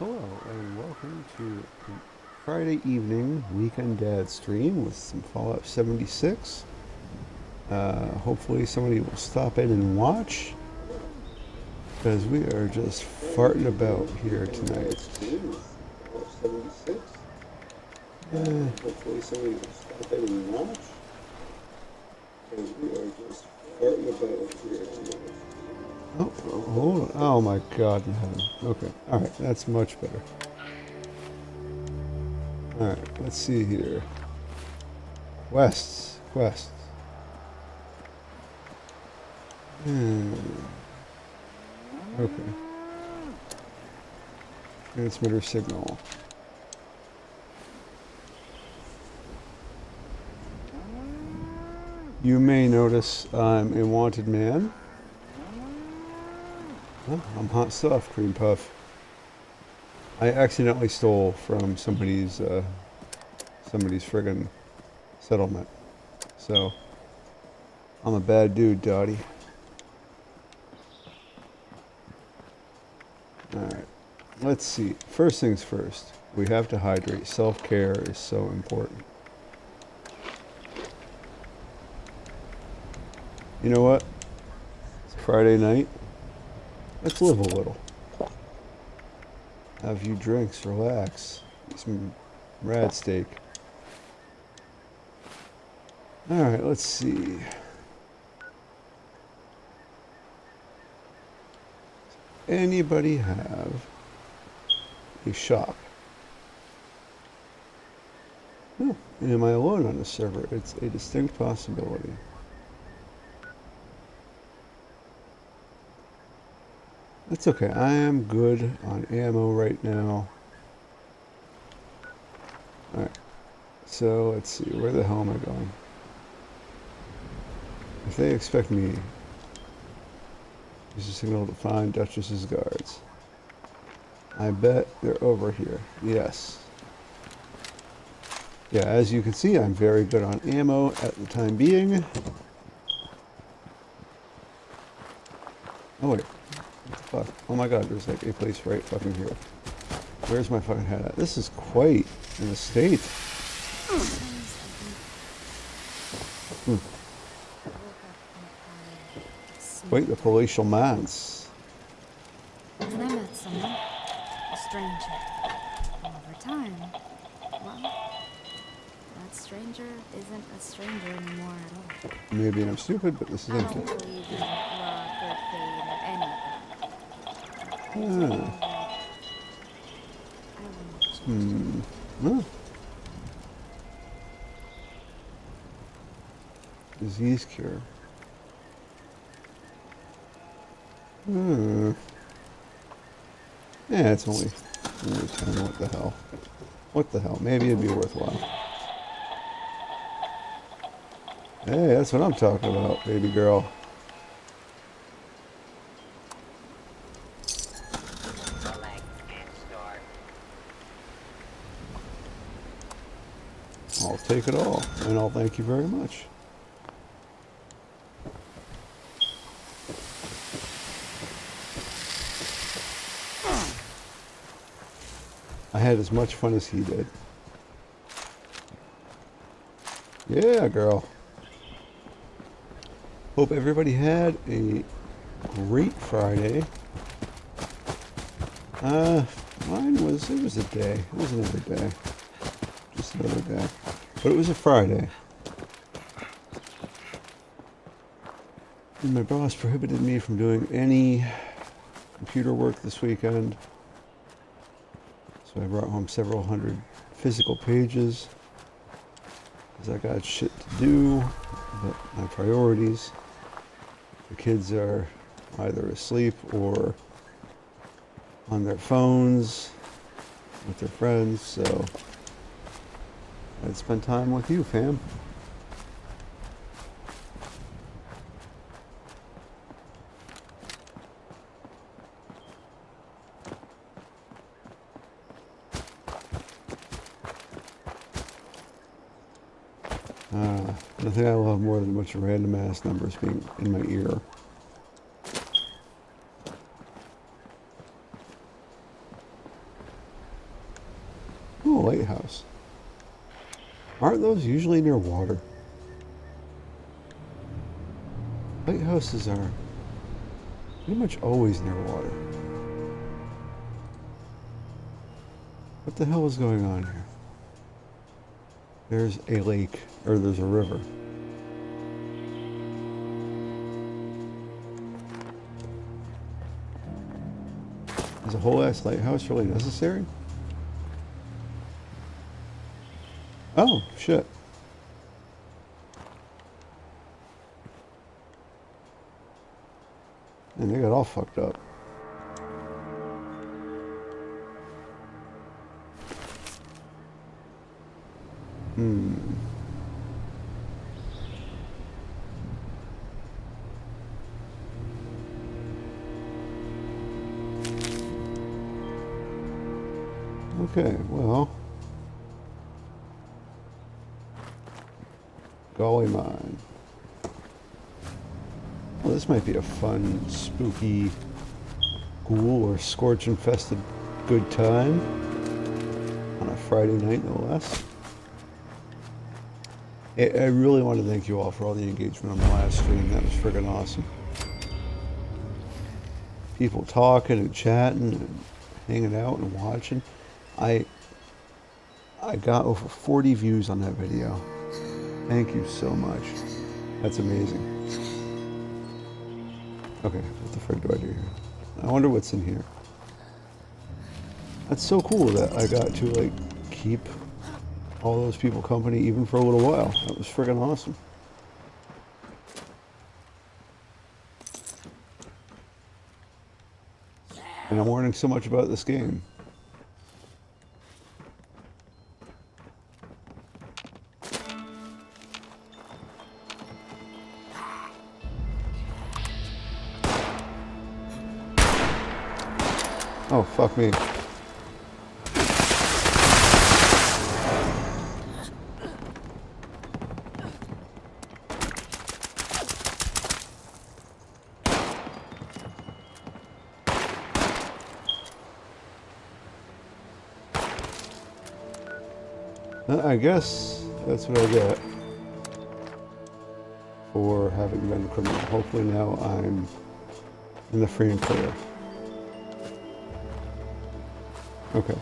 Hello and welcome to Friday evening weekend dad stream with some Fallout 76. Hopefully somebody will stop in and watch because we are just farting about here tonight. Hopefully somebody will stop in and watch because we are just farting about here tonight. Oh, hold on. Oh my God in heaven. Okay. All right. That's much better. All right. Let's see here. Quests. Okay. Transmitter signal. You may notice I'm a wanted man. Huh, I'm hot stuff, Cream Puff. I accidentally stole from somebody's friggin' settlement. So, I'm a bad dude, Dottie. Alright, let's see. First things first, we have to hydrate. Self-care is so important. You know what? It's a Friday night. Let's live a little. Have a few drinks, relax, eat some rad steak. Alright, let's see. Anybody have a shop? Oh, am I alone on the server? It's a distinct possibility. That's okay. I am good on ammo right now. Alright. So, let's see. Where the hell am I going? If they expect me, use a signal to find Duchess's guards. I bet they're over here. Yes. Yeah, as you can see, I'm very good on ammo at the time being. Oh, wait. What the fuck? Oh my god, there's like a place right fucking here. Where's my fucking head at? This is quite an estate. Quite the palatial manse. And I met someone, a stranger. And over time, well, that stranger isn't a stranger anymore at all. Maybe I'm stupid, but this is I empty. don't believe in luck or fate or any of that. I do Ah. know that I won't change. Oh. Disease cure. Yeah, it's only 10. What the hell? What the hell? Maybe it'd be worthwhile. Hey, that's what I'm talking about, baby girl. I'll take it all, and I'll thank you very much. I had as much fun as he did. Yeah, girl. Hope everybody had a great Friday. Mine was, it was a day. It was another day. Just another day. But it was a Friday. And my boss prohibited me from doing any computer work this weekend. So I brought home several hundred physical pages. Because I got shit to do. But my priorities. The kids are either asleep or on their phones with their friends, so I'd spend time with you, fam. Nothing I love more than a bunch of random ass numbers being in my ear. lighthouse. Aren't those usually near water? Lighthouses are pretty much always near water. What the hell is going on here? There's a lake, or there's a river. Is a whole ass lighthouse really necessary? Oh, shit. And they got all fucked up. Okay, well. Golly mine. Well, this might be a fun, spooky, ghoul or scorch-infested good time on a Friday night, no less. I really want to thank you all for all the engagement on the last stream. That was friggin' awesome. People talking and chatting and hanging out and watching. I got over 40 views on that video. Thank you so much. That's amazing. Okay, what the frick do I do here? I wonder what's in here. That's so cool that I got to like keep all those people company even for a little while. That was friggin' awesome. And I'm learning so much about this game. Oh, fuck me. I guess that's what I get for having been a criminal. Hopefully now I'm in the free and clear. Okay.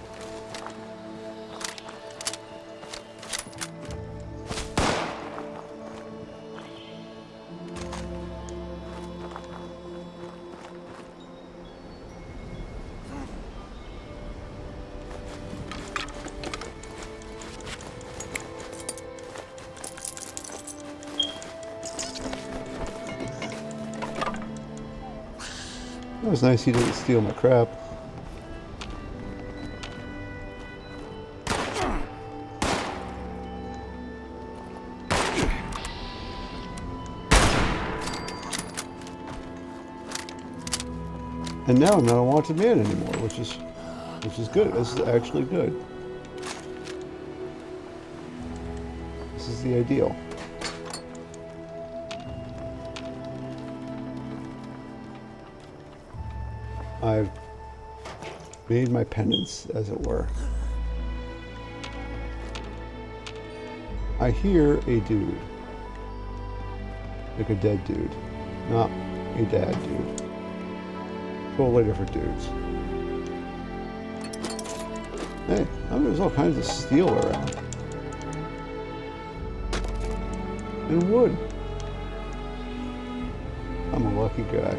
It was nice he didn't steal my crap. And now I'm not a wanted man anymore, which is good. This is actually good. This is the ideal. I've made my penance, as it were. I hear a dude. Like a dead dude. Not a dad dude. Totally different dudes. Hey, I mean, there's all kinds of steel around. And wood. I'm a lucky guy.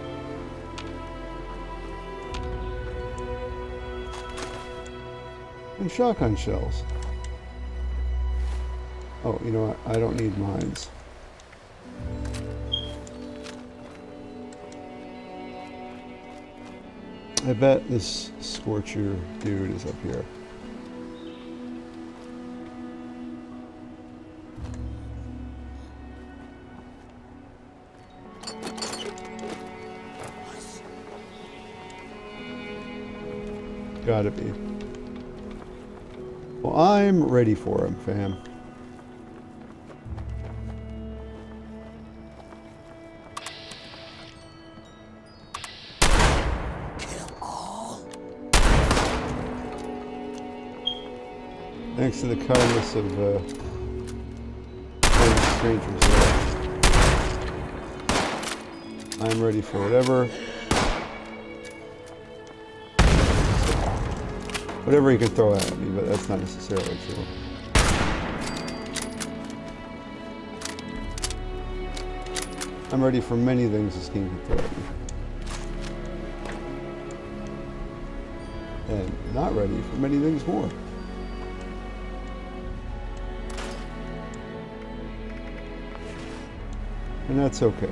And shotgun shells. Oh, you know what? I don't need mines. I bet this Scorcher dude is up here. Gotta be. Well, I'm ready for him, fam. Thanks to the kindness of strangers there. I'm ready for whatever. Whatever he can throw at me, but that's not necessarily true. I'm ready for many things this game can throw at me. And not ready for many things more. And that's okay.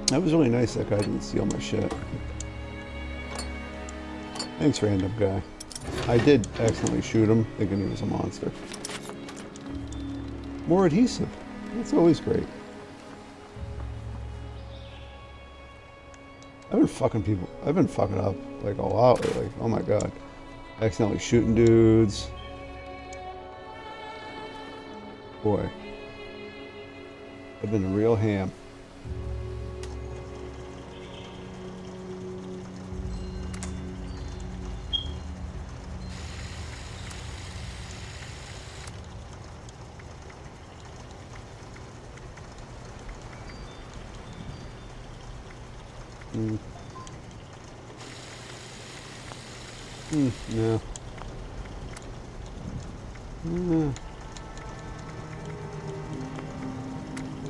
That was really nice that guy didn't steal my shit. Thanks, random guy. I did accidentally shoot him, thinking he was a monster. More adhesive. That's always great. I've been fucking up like a lot lately. Oh my god. Accidentally shooting dudes. Boy. I've been a real ham.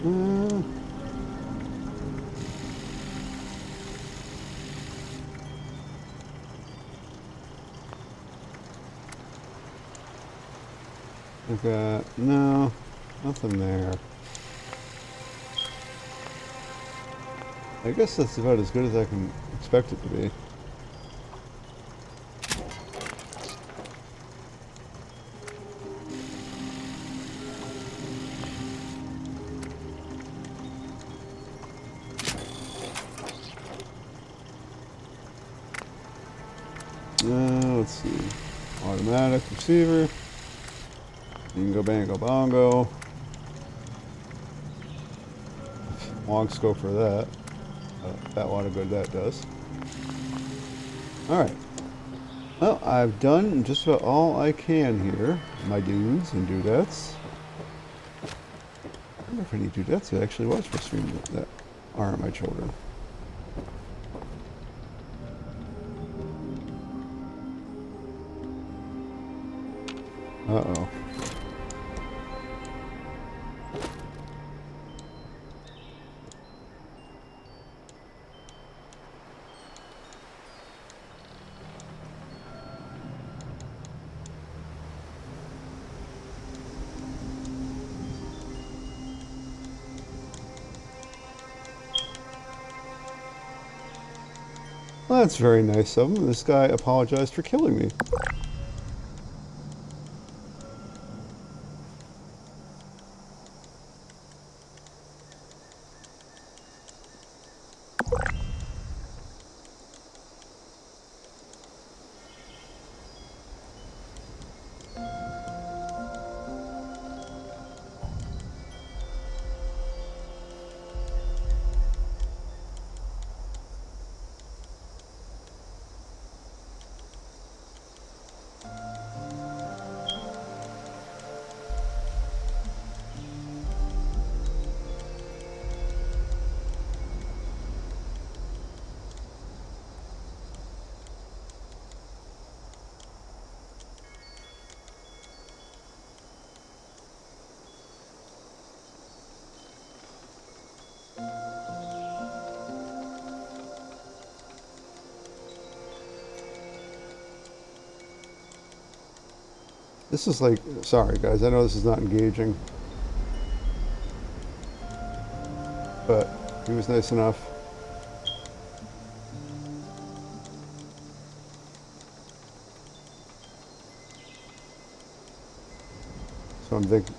No. Okay, no, nothing there. I guess that's about as good as I can expect it to be. Let's see. Automatic receiver. You can go bango bongo. Long scope for that. That lot of good that does. Alright. Well, I've done just about all I can here. My dudes and dudettes. I wonder if any dudettes would actually watch my stream that aren't my children. Uh-oh. Well, that's very nice of him. This guy apologized for killing me. This is like, sorry guys, I know this is not engaging, but he was nice enough. So I'm thinking,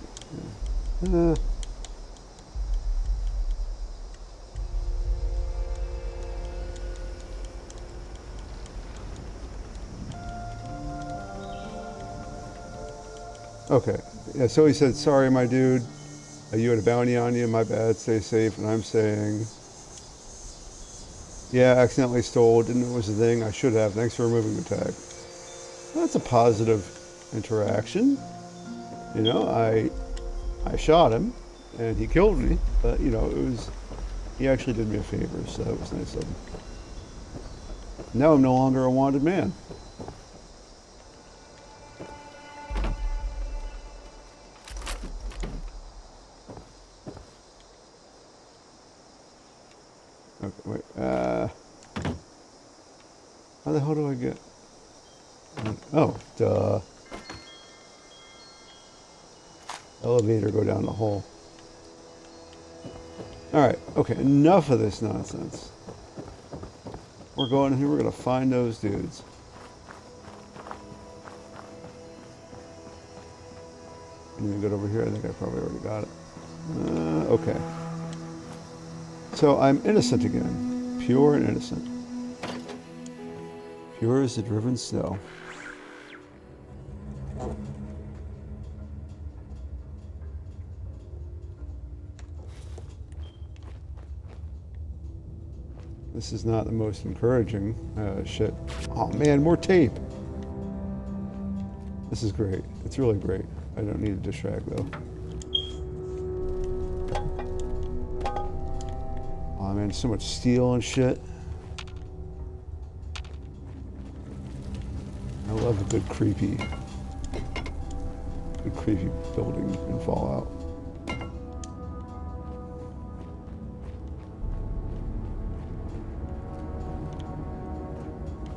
okay, yeah, so he said, sorry, my dude, you had a bounty on you, my bad, stay safe, and I'm saying, Yeah, accidentally stole. Didn't know it was a thing. I should have. Thanks for removing the tag. Well, that's a positive interaction. You know, I shot him, and he killed me. But you know, it was he actually did me a favor, so that was nice of him. Now I'm no longer a wanted man. Okay, wait. How the hell do I get? Oh, duh. Elevator, go down the hole. Alright, okay, enough of this nonsense. We're going in here, we're gonna find those dudes. Anything good over here? I think I probably already got it. Okay. So I'm innocent again. Pure and innocent. Pure as the driven snow. This is not the most encouraging shit. Oh man, more tape. This is great. It's really great. I don't need to distract though. Oh man, so much steel and shit. I love a good creepy building in Fallout.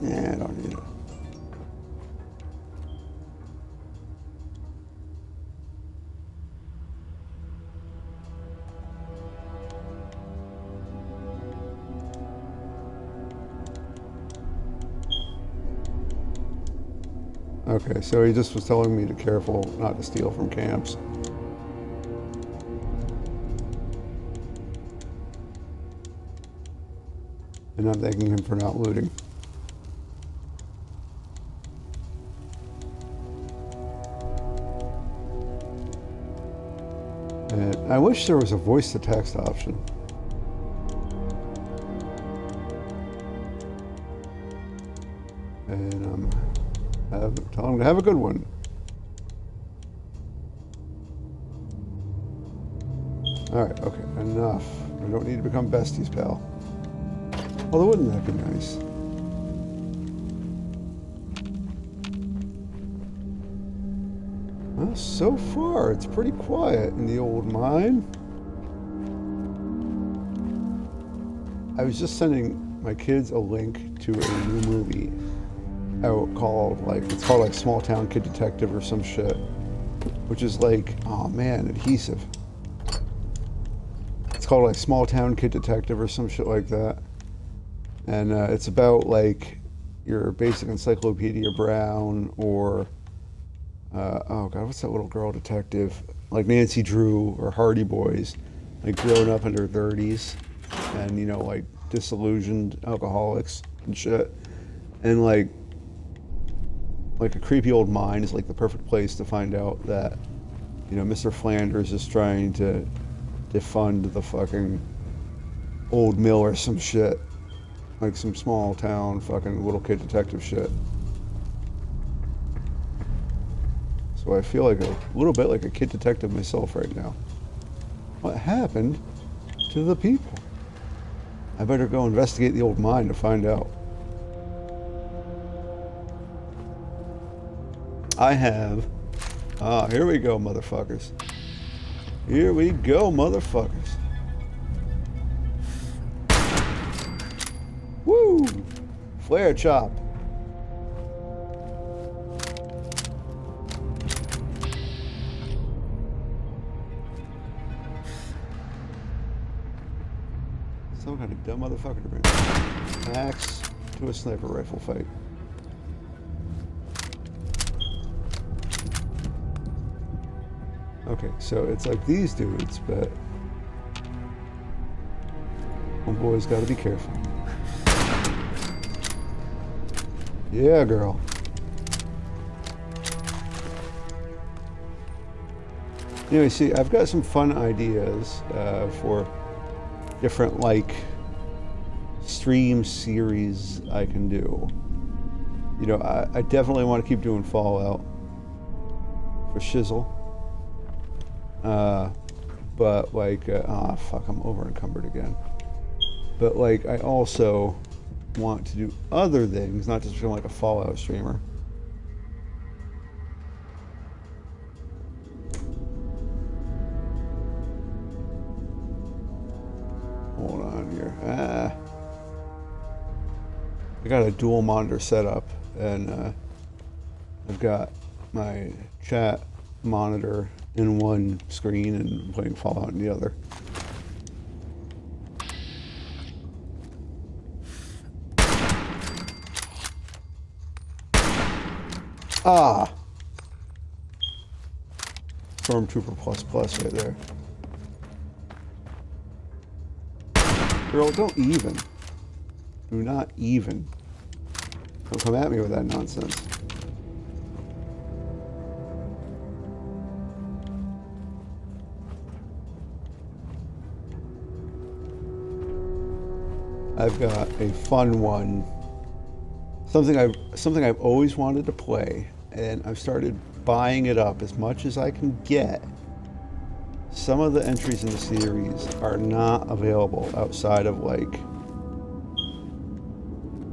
Yeah, I don't need it. Okay, so he just was telling me to be careful not to steal from camps. And I'm thanking him for not looting. And I wish there was a voice-to-text option. And tell him to have a good one. Alright, okay, enough. We don't need to become besties, pal. Although wouldn't that be nice? Well, so far it's pretty quiet in the old mine. I was just sending my kids a link to a new movie out called it's called like Small Town Kid Detective or some shit, which is like, oh man, adhesive. It's called like Small Town Kid Detective or some shit like that, and it's about like your basic Encyclopedia Brown or oh god, what's that little girl detective like Nancy Drew or Hardy Boys, like growing up in their 30s and you know like disillusioned alcoholics and shit, and like a creepy old mine is like the perfect place to find out that, you know, Mr. Flanders is trying to defund the fucking old mill or some shit. Like some small town fucking little kid detective shit. So I feel like a little bit like a kid detective myself right now. What happened to the people? I better go investigate the old mine to find out. I have. Here we go, motherfuckers. Here we go, motherfuckers. Woo! Flare chop. Some kind of dumb motherfucker to bring an axe to a sniper rifle fight. Okay, so it's like these dudes, but homeboy's got to be careful. Yeah, girl. Anyway, see, I've got some fun ideas for different, like, stream series I can do. You know, I definitely want to keep doing Fallout for shizzle. But like, fuck, I'm over encumbered again. But like, I also want to do other things, not just feel like a Fallout streamer. Hold on here. I got a dual monitor setup, and I've got my chat monitor in one screen and playing Fallout in the other. Ah! Stormtrooper ++ right there. Girl, don't even. Do not even. Don't come at me with that nonsense. I've got a fun one. Something I've always wanted to play, and I've started buying it up as much as I can get. Some of the entries in the series are not available outside of like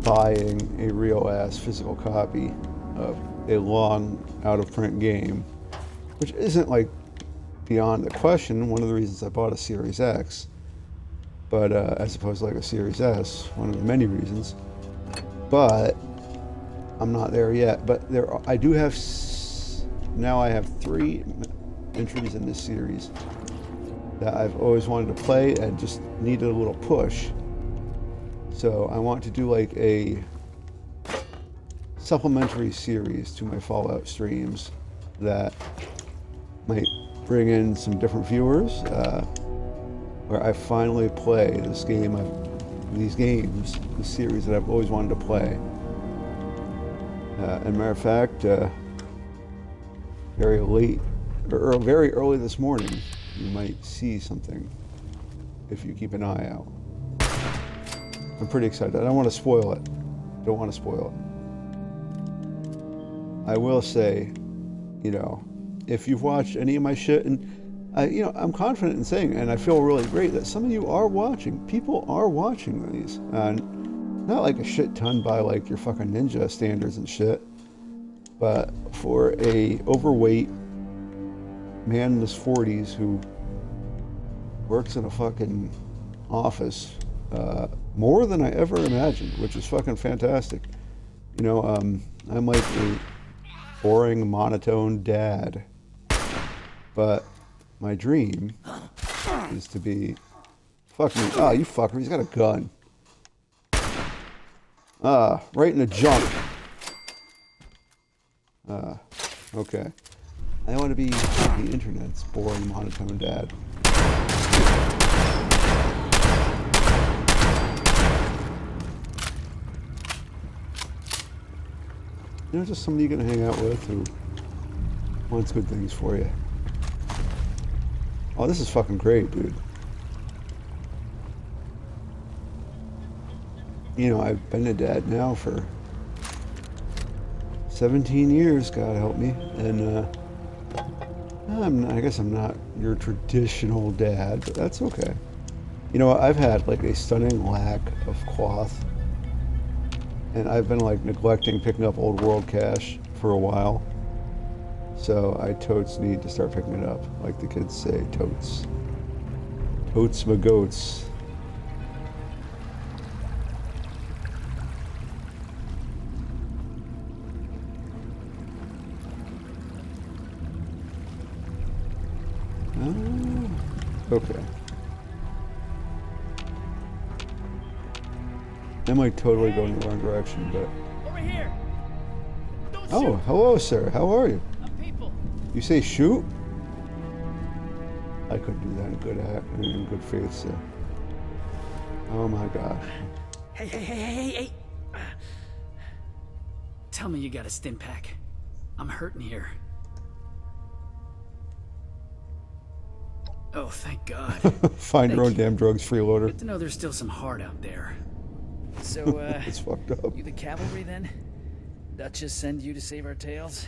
buying a real ass physical copy of a long out of print game, which isn't like beyond the question. One of the reasons I bought a Series X, but as opposed to like a Series S, one of the many reasons. But I'm not there yet. But I do have now. I have 3 entries in this series that I've always wanted to play and just needed a little push. So I want to do like a supplementary series to my Fallout streams that might bring in some different viewers, where I finally play this game, these games, the series that I've always wanted to play. And matter of fact, very late, or very early this morning, you might see something if you keep an eye out. I'm pretty excited. I don't want to spoil it. Don't want to spoil it. I will say, you know, if you've watched any of my shit, and I'm confident in saying, and I feel really great that some of you are watching. People are watching these, and not like a shit ton by like your fucking Ninja standards and shit, but for a overweight man in his 40s who works in a fucking office more than I ever imagined, which is fucking fantastic. You know, I'm like a boring, monotone dad, but my dream is to be... Fuck me. Ah, you fucker, he's got a gun. Ah, right in the junk. Okay. I want to be the internet's boring, monotone dad. You know, just somebody you're going to hang out with who wants good things for you. Oh, this is fucking great, dude. You know, I've been a dad now for 17 years, God help me. And I guess I'm not your traditional dad, but that's okay. You know, I've had like a stunning lack of cloth, and I've been like neglecting picking up Old World cash for a while. So I totes need to start picking it up, like the kids say, totes. Totes my goats. Okay. Am I totally going the wrong direction, but... Over here! Don't Oh, shoot! hello, sir. How are you? People! You say shoot? I couldn't do that in good faith, sir. Oh my gosh. Hey! Tell me you got a stim pack. I'm hurting here. Oh, thank God. Find your own damn drugs, freeloader. Good to know there's still some heart out there. So, It's fucked up. you the cavalry then? Duchess send you to save our tails?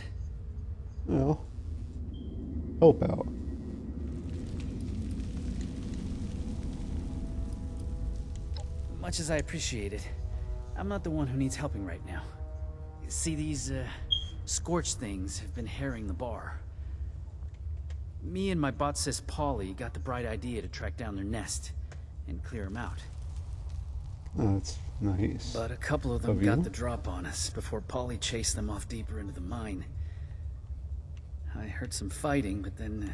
Well, help out. Much as I appreciate it, I'm not the one who needs helping right now. See, these, scorched things have been harrying the bar. Me and my bot sis Polly got the bright idea to track down their nest and clear them out. Oh, that's nice. But a couple of them Of got you? the drop on us before Polly chased them off deeper into the mine. I heard some fighting, but then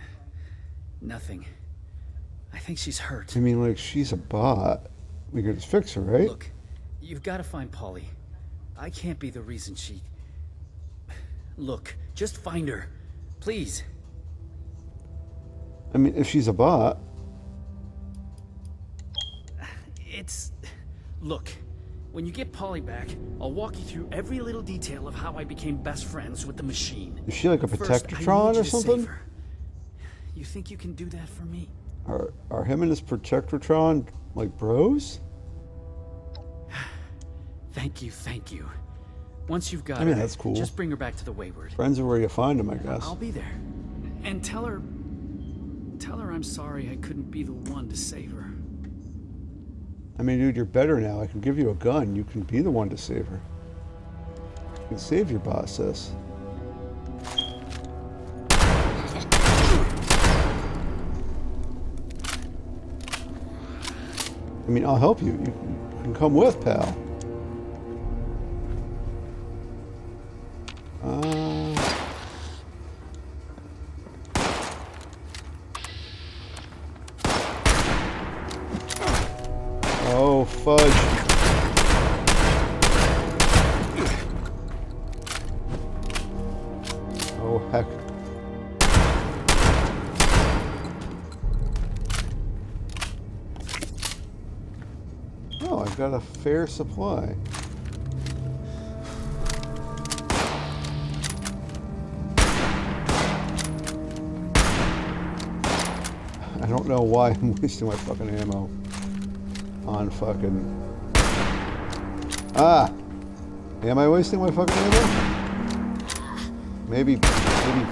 nothing. I think she's hurt. I mean, like, she's a bot. We could just fix her, right? Look, you've got to find Polly. I can't be the reason she... Look, just find her. Please. I mean, if she's a bot, It's... Look, when you get Polly back, I'll walk you through every little detail of how I became best friends with the machine. is she like a First, I need Protectratron you or to save something? her. You think you can do that for me? Are him and his Protectratron like bros? Thank you, thank you. Once you've got I mean, her, that's cool. just bring her back to the Wayward. Friends are where you find them, I guess. I'll be there. And tell her I'm sorry I couldn't be the one to save her. I mean, dude, you're better now. I can give you a gun. You can be the one to save her. You can save your boss, sis. I mean, I'll help you. You can come with, pal. Oh, fudge. Oh, heck. Oh, I've got a fair supply. I don't know why I'm wasting my fucking ammo on fucking... Ah! Am I wasting my fucking ammo? Maybe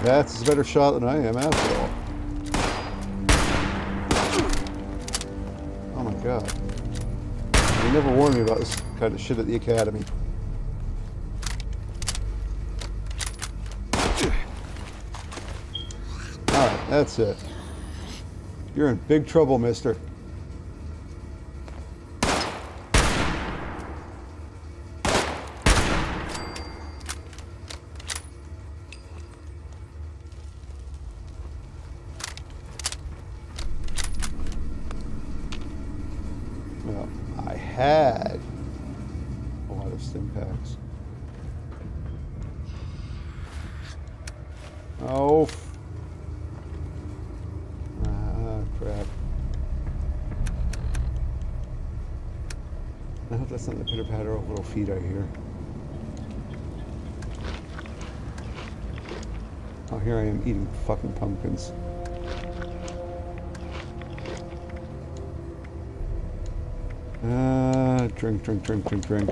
Vats is a better shot than I am after all. Oh my god. You never warned me about this kind of shit at the academy. Alright, that's it. You're in big trouble, mister. Well, I had a lot of stim packs. Oh, crap. I hope that's not the pitter patter of little feet I hear. Oh, here I am eating fucking pumpkins. Drink, drink, drink, drink, drink.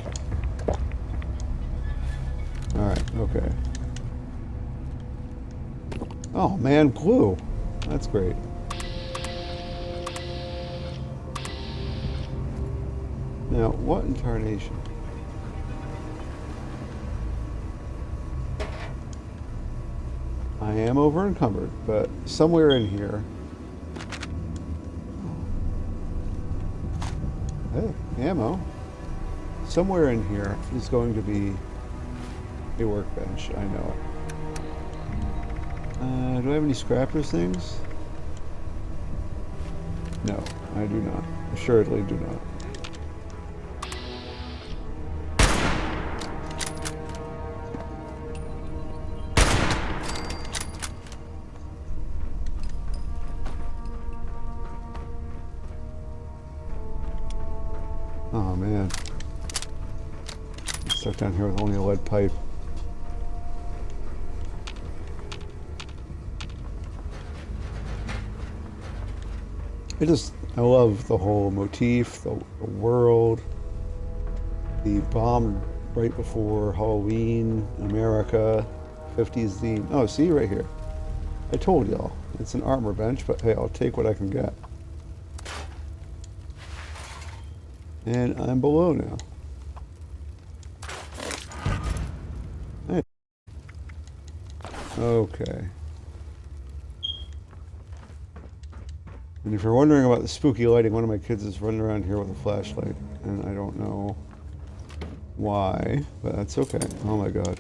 Alright, okay. Oh man, glue. That's great. Now, what in tarnation? I am over encumbered, but somewhere in here. Hey, ammo. Somewhere in here is going to be a workbench. I know it. Do I have any scrappers things? No, I do not. Assuredly do not. Oh man. I'm stuck down here with only a lead pipe. I love the whole motif, the world. the bomb right before Halloween, America, 50s theme. Oh, see right here. I told y'all. It's an armor bench, but hey, I'll take what I can get. And I'm below now. Hey. Okay. And if you're wondering about the spooky lighting, one of my kids is running around here with a flashlight, and I don't know why, but that's okay. Oh my god.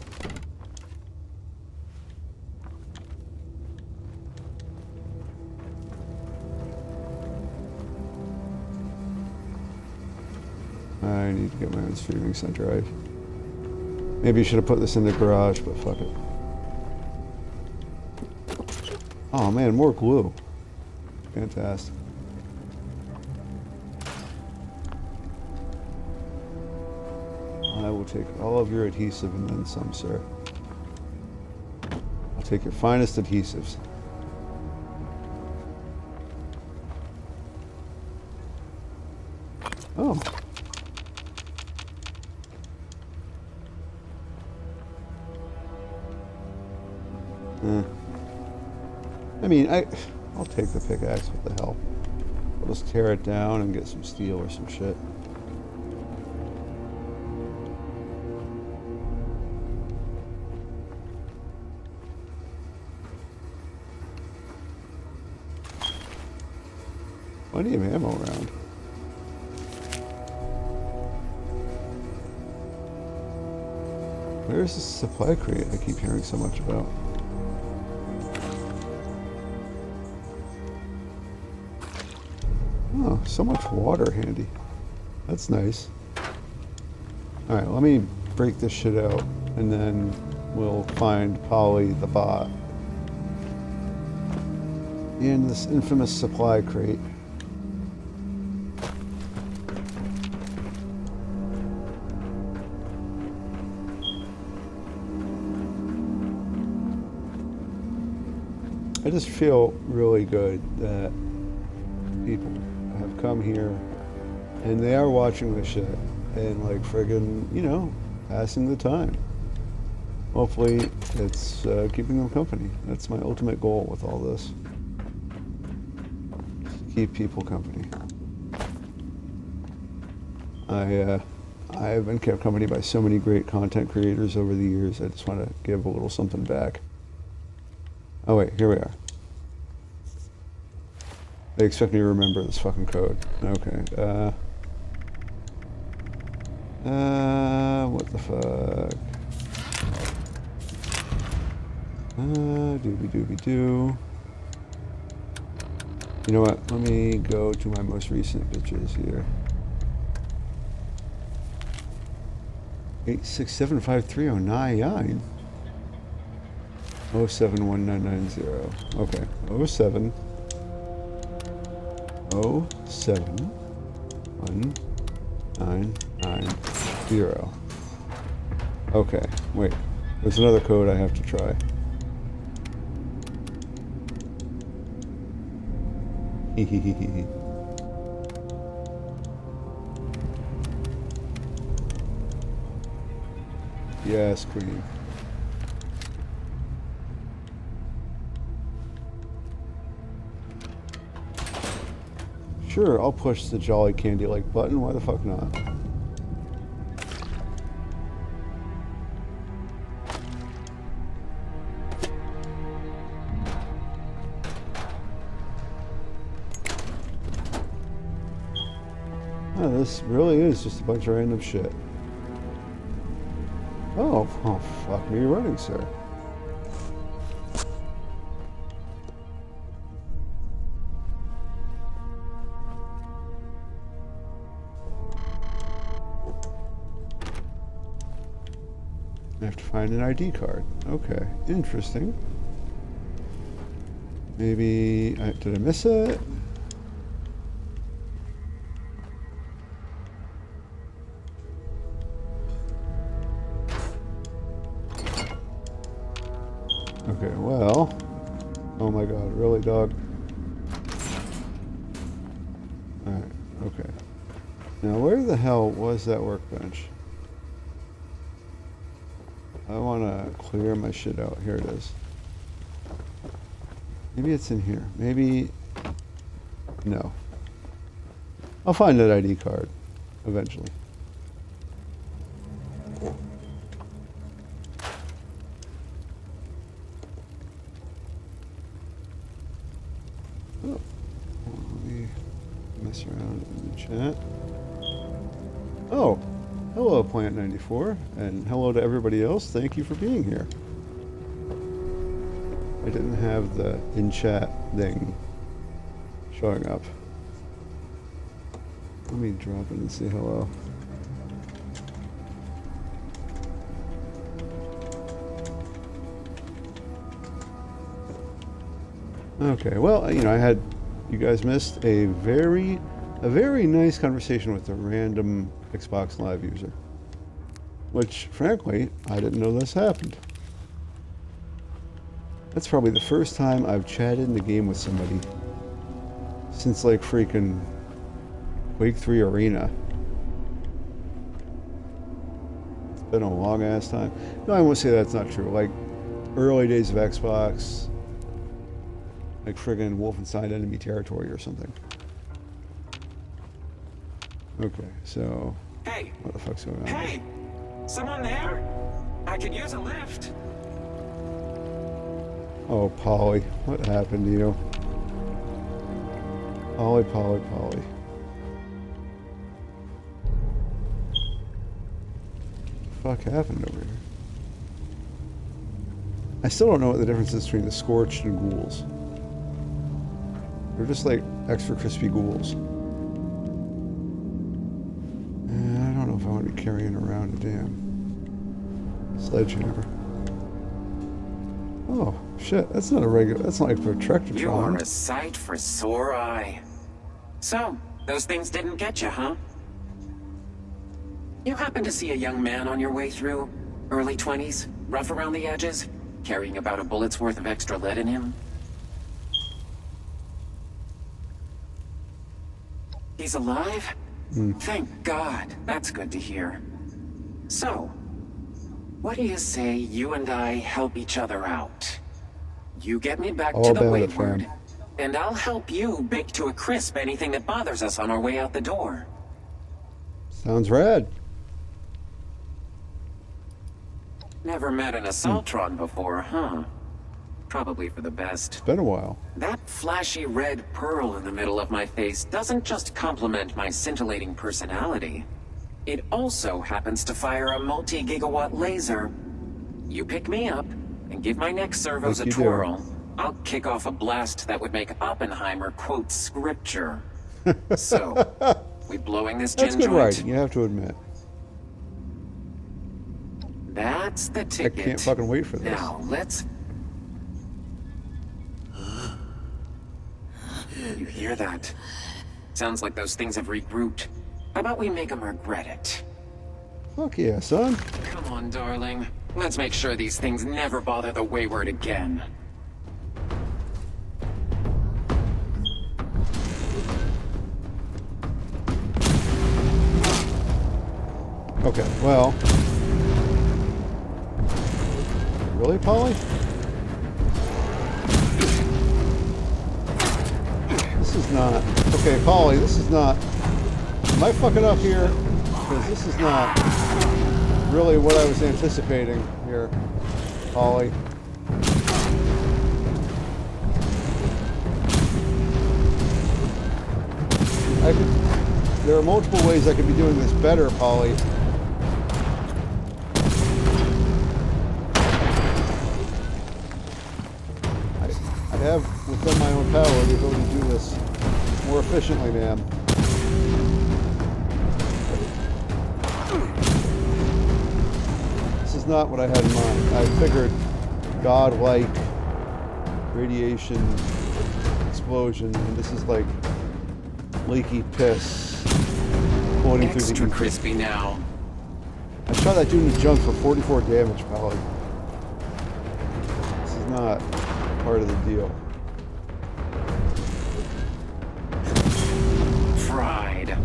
I need to get my own streaming center. Maybe you should have put this in the garage, but fuck it. Oh man, more glue. Fantastic. I will take all of your adhesive and then some, sir. I'll take your finest adhesives. Oh. I mean, I'll take the pickaxe, what the hell. I'll just tear it down and get some steel or some shit. Plenty of ammo around. Where's the supply crate I keep hearing so much about? Oh, so much water handy. That's nice. Alright, let me break this shit out and then we'll find Polly the bot. And this infamous supply crate. I just feel really good that people have come here and they are watching this shit and like friggin', you know, passing the time. Hopefully it's keeping them company. That's my ultimate goal with all this. Keep people company. I have been kept company by so many great content creators over the years. I just want to give a little something back. Oh wait, here we are. They expect me to remember this fucking code. Okay. What the fuck? Doobie doobie doo. You know what? Let me go to my most recent bitches here. 8675309. 071990. Okay. 07 1990. Okay, wait. There's another code I have to try. Hehehehe. Yes, queen. Sure, I'll push the Jolly Candy like button. Why the fuck not? Oh, this really is just a bunch of random shit. Oh, fuck me running, sir. I have to find an ID card. Okay, interesting. Maybe, did I miss it? Okay, well, oh my god, really, dog? Alright, okay. Now, where the hell was that workbench? I want to clear my shit out. Here it is. Maybe it's in here. Maybe... No. I'll find that ID card eventually. Oh. Let me mess around in the chat. Oh. Hello, Plant94, and hello to everybody else. Thank you for being here. I didn't have the in-chat thing showing up. Let me drop it and say hello. Okay, well, you know, you guys missed a very nice conversation with a random Xbox Live user, which, frankly, I didn't know this happened. That's probably the first time I've chatted in the game with somebody since, like, freaking Quake 3 Arena. It's been a long-ass time. No, I won't say that's not true. Like, early days of Xbox, like friggin' Wolfenstein Enemy Territory or something. Okay, so... Hey! What the fuck's going on? Hey! Someone there? I could use a lift. Oh, Polly. What happened to you? Polly. What the fuck happened over here? I still don't know what the difference is between the Scorched and ghouls. They're just like extra crispy ghouls. I don't know if I want to be carrying around a damn sledgehammer. Oh, shit. That's not a regular... That's not like a Tractortron. You are a sight for sore eye. So, those things didn't get you, huh? You happen to see a young man on your way through? Early 20s? Rough around the edges? Carrying about a bullet's worth of extra lead in him? He's alive? Thank God. That's good to hear. So, what do you say you and I help each other out? You get me back All to the about it, Wayward, fam. and I'll help you bake to a crisp anything that bothers us on our way out the door. Sounds rad. Never met an Assaultron before, huh? Probably for the best. It's been a while. That flashy red pearl in the middle of my face doesn't just complement my scintillating personality. It also happens to fire a multi-gigawatt laser. You pick me up and give my neck servos Like a you do. twirl. I'll kick off a blast that would make Oppenheimer quote scripture. So, we blowing this That's gin good joint? writing, you have to admit. That's the I ticket. can't fucking wait for this. Now, let's... You hear that? Sounds like those things have regrouped. How about we make them regret it? Fuck yeah, son. Come on, darling. Let's make sure these things never bother the Wayward again. Okay, well... Really, Polly? This is not... Okay, Polly, this is not... Am I fucking up here? Because this is not really what I was anticipating here, Polly. There are multiple ways I could be doing this better, Polly. I have within my own power the ability to do this more efficiently, ma'am. This is not what I had in mind. I figured godlike radiation explosion, and this is like leaky piss floating through the Extra ether. crispy now. I shot that dude in the junk for 44 damage, pal. This is not part of the deal. Fried.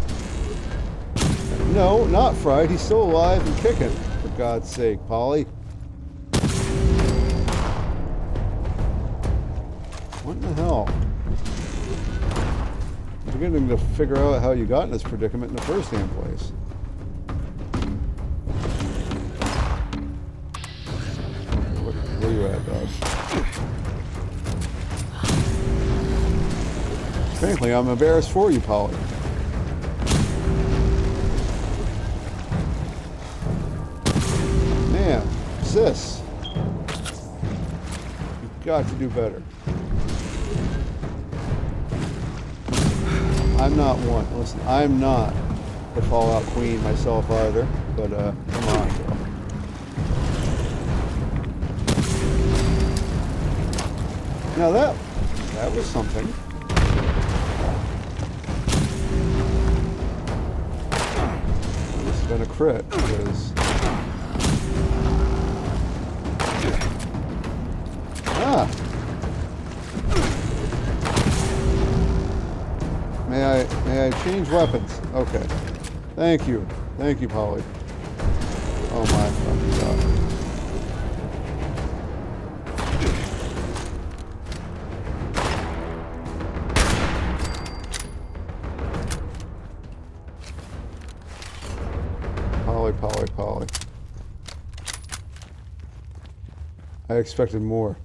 No, not fried. He's still alive and kicking, for God's sake, Polly. What in the hell? I'm beginning to figure out how you got in this predicament in the first damn place. Where you at, dog? Frankly, I'm embarrassed for you, Polly. Man, sis. You've got to do better. I'm not one. Listen, I'm not the Fallout Queen myself either, but come on, girl. Now that was something. This has been a crit because May I change weapons? Okay. Thank you, Polly. Oh my fucking god. Polly. I expected more.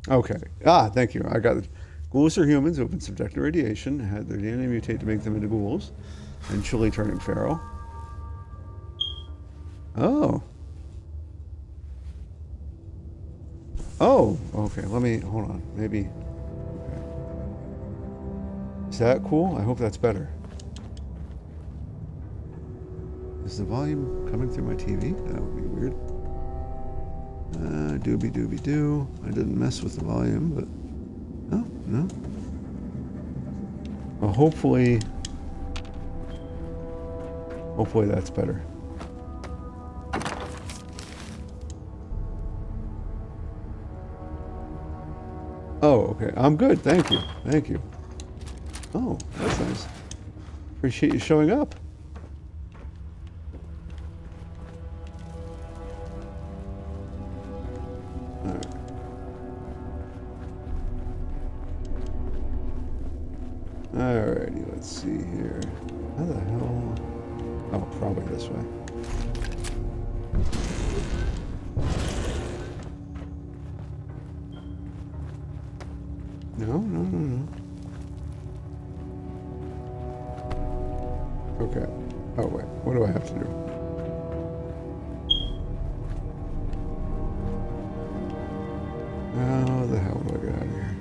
Okay. Thank you. I got it. Ghouls are humans who have been subjected to radiation, had their DNA mutate to make them into ghouls, and chilly turning feral. Oh. Oh, okay. Let me, hold on. Maybe. Okay. Is that cool? I hope that's better. Is the volume coming through my TV? That would be weird. Doobie doo. I didn't mess with the volume, but no. Well, hopefully that's better. Oh, okay. I'm good. Thank you. Oh, that's nice. Appreciate you showing up. Alrighty, let's see here. How the hell? Oh, probably this way. No. Okay. Oh, wait. What do I have to do? How the hell do I get out of here?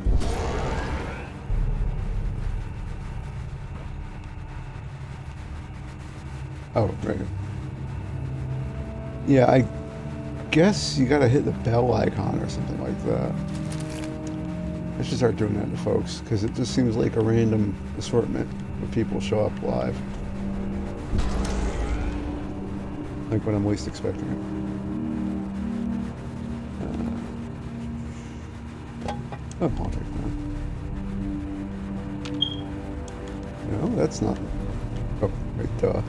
Oh, right. Yeah, I guess you gotta hit the bell icon or something like that. I should start doing that to folks, because it just seems like a random assortment of people show up live. Like when I'm least expecting it. Oh, I'll take that. No, that's not... Oh, wait, duh.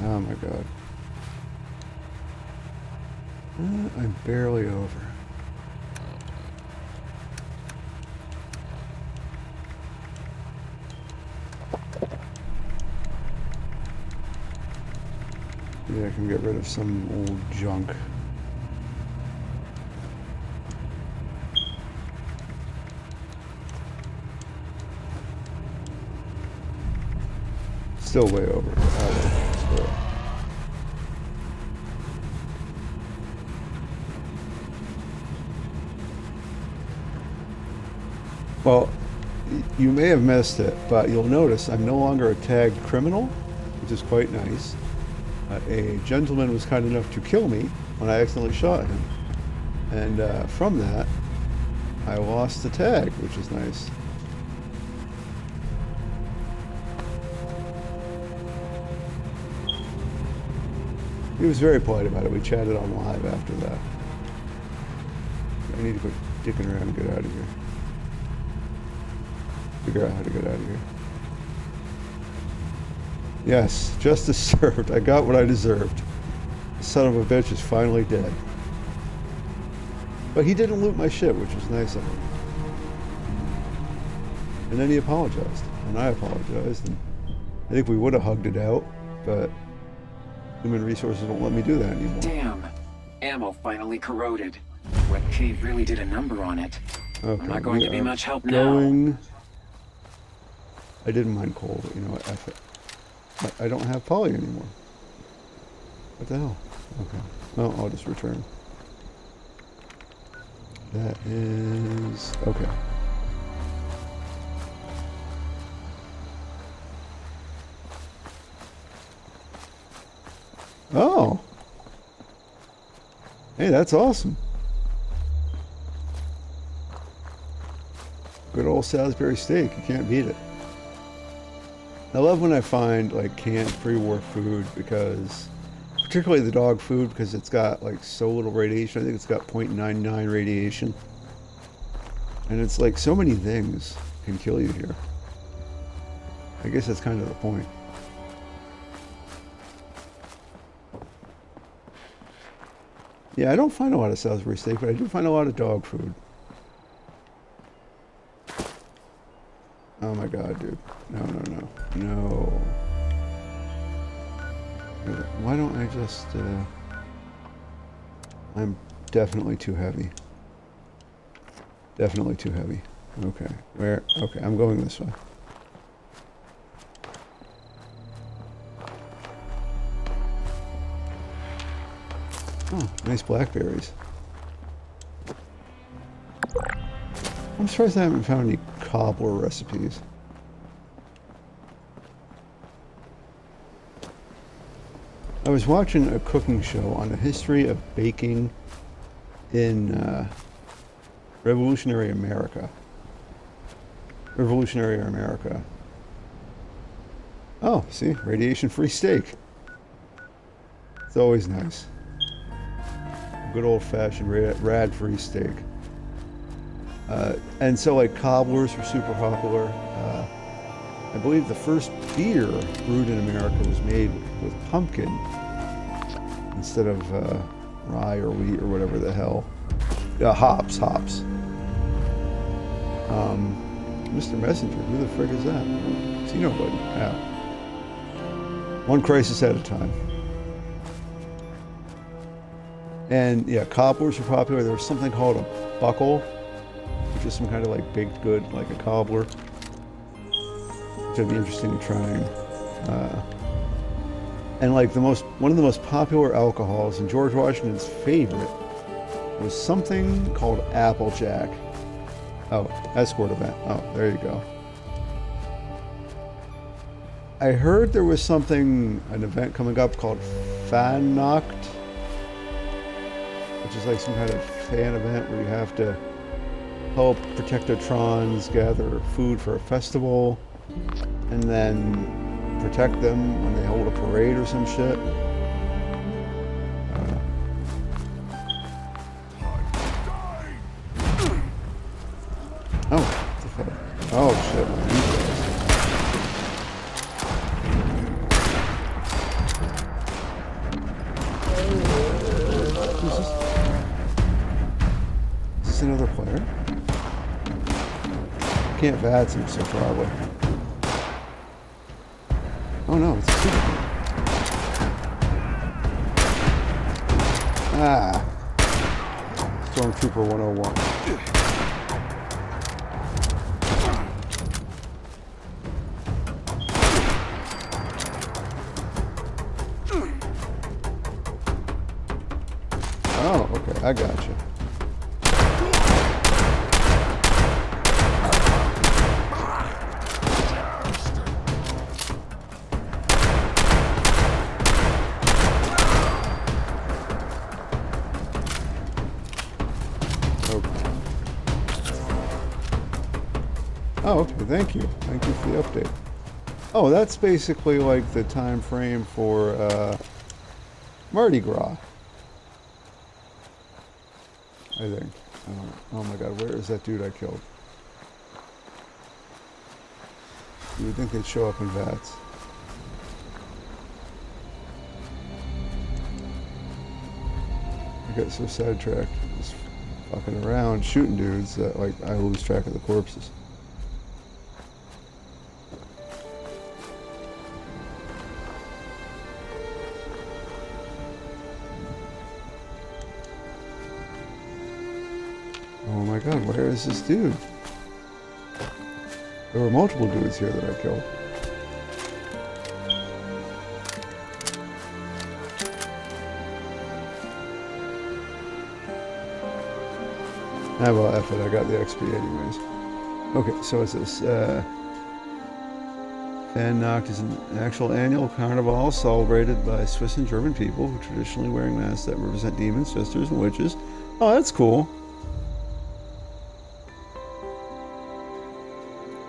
Oh my god. I'm barely over. Yeah, I can get rid of some old junk. Still way over. Well, you may have missed it, but you'll notice I'm no longer a tagged criminal, which is quite nice. A gentleman was kind enough to kill me when I accidentally shot him. And from that, I lost the tag, which is nice. He was very polite about it. We chatted on live after that. I need to quit dicking around and get out of here. Figure out how to get out of here. Yes, justice served. I got what I deserved. The son of a bitch is finally dead. But he didn't loot my shit, which was nice of him. And then he apologized. And I apologized. And I think we would have hugged it out, but human resources won't let me do that anymore. Damn. Ammo finally corroded. Wet Cave really did a number on it. Okay, I'm not going we to be are much help now. going... I didn't mind coal, but you know what? I don't have poly anymore. What the hell? Okay. Well, I'll just return. That is... okay. Oh! Hey, that's awesome. Good old Salisbury steak. You can't beat it. I love when I find like canned pre-war food because, particularly the dog food, because it's got like so little radiation. I think it's got 0.99 radiation. And it's like so many things can kill you here. I guess that's kind of the point. Yeah, I don't find a lot of Salisbury steak, but I do find a lot of dog food. Oh my god, dude. No, no, no. No. Why don't I just, I'm definitely too heavy. Definitely too heavy. Okay. Where? Okay, I'm going this way. Oh, nice blackberries. I'm surprised I haven't found any cobbler recipes. I was watching a cooking show on the history of baking in Revolutionary America. Revolutionary America. Oh, see? Radiation-free steak. It's always nice. Good old-fashioned rad-free steak. And so, like, cobblers were super popular. I believe the first beer brewed in America was made with pumpkin instead of rye or wheat or whatever the hell. Hops. Mr. Messenger, who the frick is that? See nobody. Yeah. One crisis at a time. And yeah, cobblers were popular. There was something called a buckle, which is some kind of like baked good, like a cobbler, which I'd be interested in trying. And like one of the most popular alcohols, and George Washington's favorite, was something called Applejack. Oh, escort event. Oh, there you go. I heard there was an event coming up called Fannacht, which is like some kind of fan event where you have to help Protectotrons gather food for a festival and then protect them when they hold a parade or some shit. Oh, what the fuck? Oh shit. Is this another player? Can't VATS him, so probably. Oh no, it's a super. Ah. Stormtrooper 101. Oh, okay, I got you. Oh, okay, thank you. Thank you for the update. Oh, that's basically like the time frame for Mardi Gras, I think. Oh my god, where is that dude I killed? You would think they'd show up in vats. I got so sidetracked, just fucking around, shooting dudes, that like I lose track of the corpses. Oh my god, where is this dude? There were multiple dudes here that I killed. Ah, well, F it, I got the XP anyways. Okay, so it says, Fastnacht is an actual annual carnival celebrated by Swiss and German people who traditionally wearing masks that represent demons, sisters, and witches. Oh, that's cool.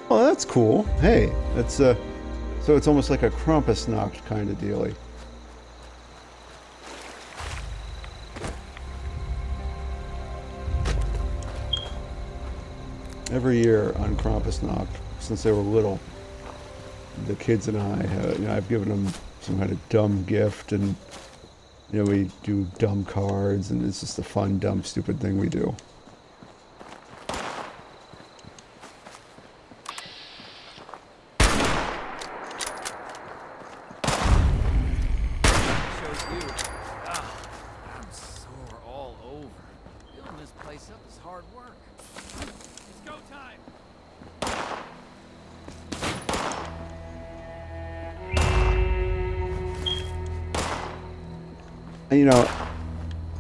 Oh, that's cool. Hey, that's, so it's almost like a Krampusnacht kind of dealie. Every year on Krampusnacht, since they were little, the kids and I, I've given them some kind of dumb gift, and we do dumb cards, and it's just a fun, dumb, stupid thing we do. Shows you. Ah, I'm sore all over. Building this place up is hard work. It's go time.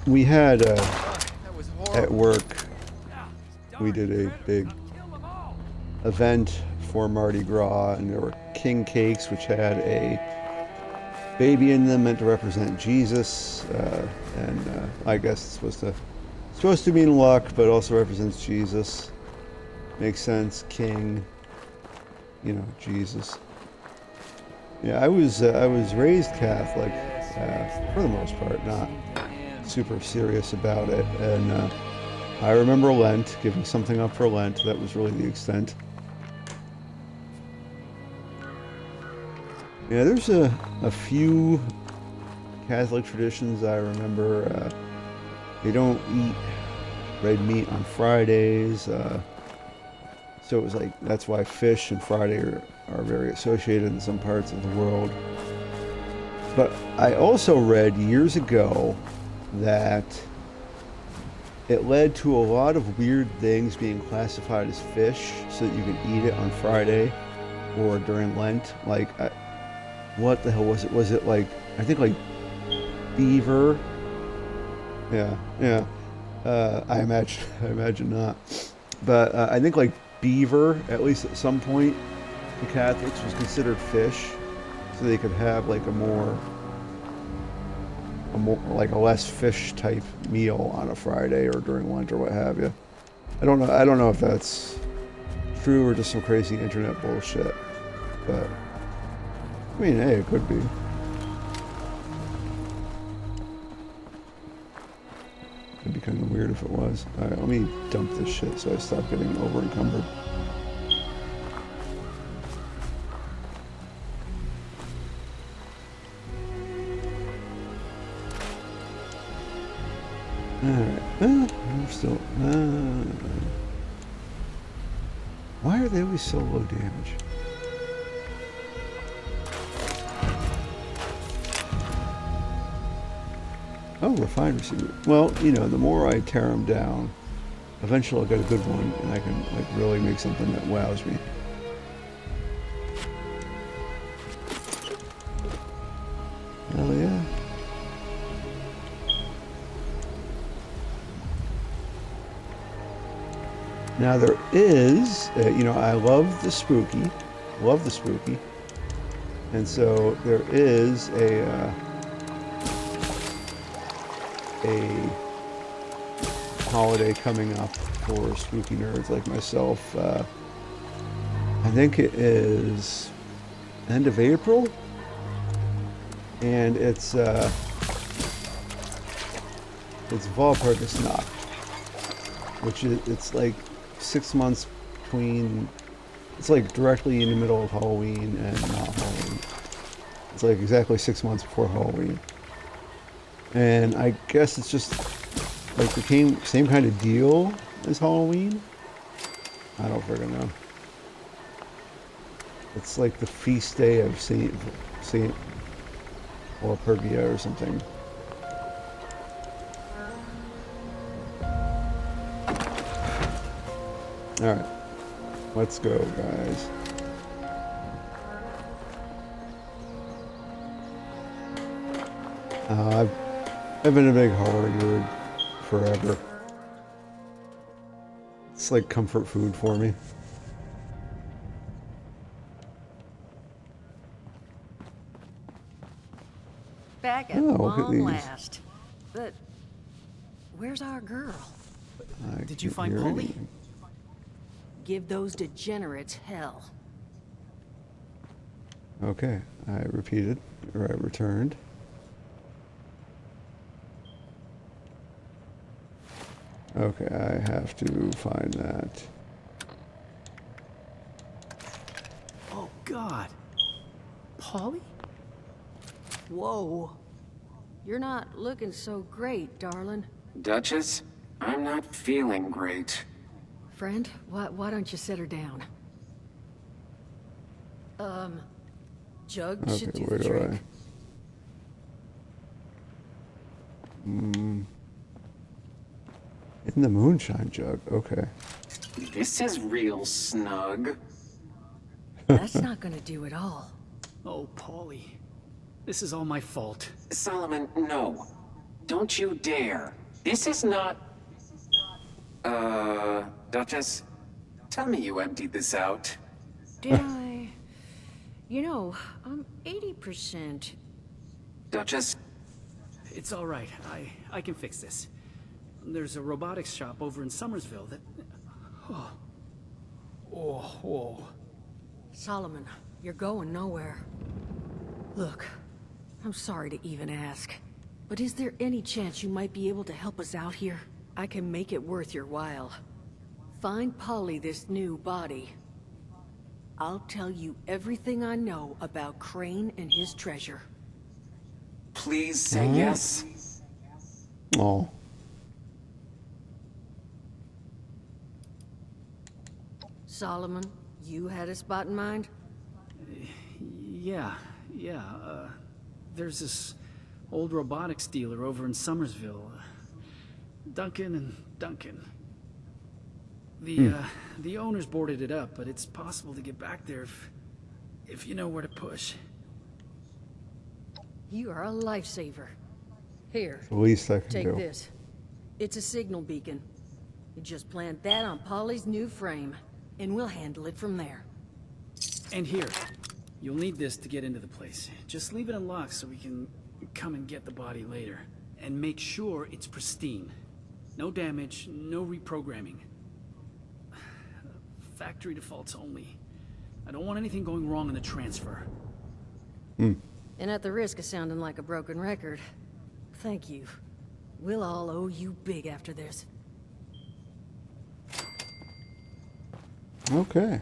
We had That was horrible. at work, Ah, we darn did a predators, big I'll kill them all. event for Mardi Gras, and there were king cakes which had a baby in them meant to represent Jesus, and I guess it's supposed to mean luck, but also represents Jesus. Makes sense. King, Jesus. Yeah, I was raised Catholic for the most part, not super serious about it, and I remember Lent, giving something up for Lent. That was really the extent. Yeah, there's a few Catholic traditions I remember. They don't eat red meat on Fridays, so it was like, that's why fish and Friday are very associated in some parts of the world. But I also read years ago that it led to a lot of weird things being classified as fish so that you can eat it on Friday or during Lent. Like, what the hell was it? Was it like, I think like beaver? Yeah. I imagine not. But I think like beaver, at least at some point, the Catholics was considered fish, so they could have like a more like a less fish type meal on a Friday or during Lent or what have you. I don't know if that's true or just some crazy internet bullshit, but I mean, hey, it could be. It'd be kind of weird if it was. All right, let me dump this shit so I stop getting over encumbered. Alright, I'm still... why are they always so low damage? Oh, refined receiver. Well, the more I tear them down, eventually I'll get a good one, and I can, like, really make something that wows me. Hell yeah. Now there is, I love the spooky, and so there is a holiday coming up for spooky nerds like myself. I think it is end of April, and it's Walpurgisnacht. which it's like 6 months between. It's like directly in the middle of Halloween and not Halloween. It's like exactly 6 months before Halloween. And I guess it's just like the same kind of deal as Halloween. I don't friggin' know. It's like the feast day of Saint Walpurgia or something. Alright. Let's go, guys. I've been a big horror nerd forever. It's like comfort food for me. Back at Oh, look at long these. last. But where's our girl? I Did you can't find hear Polly? anything. Give those degenerates hell. Okay, I repeated, or I returned. Okay, I have to find that. Oh, God. Polly? Whoa. You're not looking so great, darling. Duchess, I'm not feeling great. Friend, why don't you sit her down? Jug Okay, should do where the do trick. I? In the moonshine jug, okay. This is real snug. That's not gonna do it all. Oh, Polly. This is all my fault. Solomon, no. Don't you dare. This is not... Duchess, tell me you emptied this out. Did I? You know, I'm 80%. Duchess, It's all right. I can fix this. There's a robotics shop over in Somersville that... Oh. Oh, whoa. Solomon, you're going nowhere. Look, I'm sorry to even ask, but is there any chance you might be able to help us out here? I can make it worth your while. Find Polly this new body. I'll tell you everything I know about Crane and his treasure. please say yes. Oh, Solomon, you had a spot in mind? Yeah. There's this old robotics dealer over in Somersville. Duncan and Duncan. The owners boarded it up, but it's possible to get back there if you know where to push. You are a lifesaver. Here, the least I can take do. this. It's a signal beacon. You just plant that on Polly's new frame, and we'll handle it from there. And here, you'll need this to get into the place. Just leave it unlocked so we can come and get the body later. And make sure it's pristine. No damage, no reprogramming. Factory defaults only. I don't want anything going wrong in the transfer. And at the risk of sounding like a broken record, thank you. We'll all owe you big after this. Okay.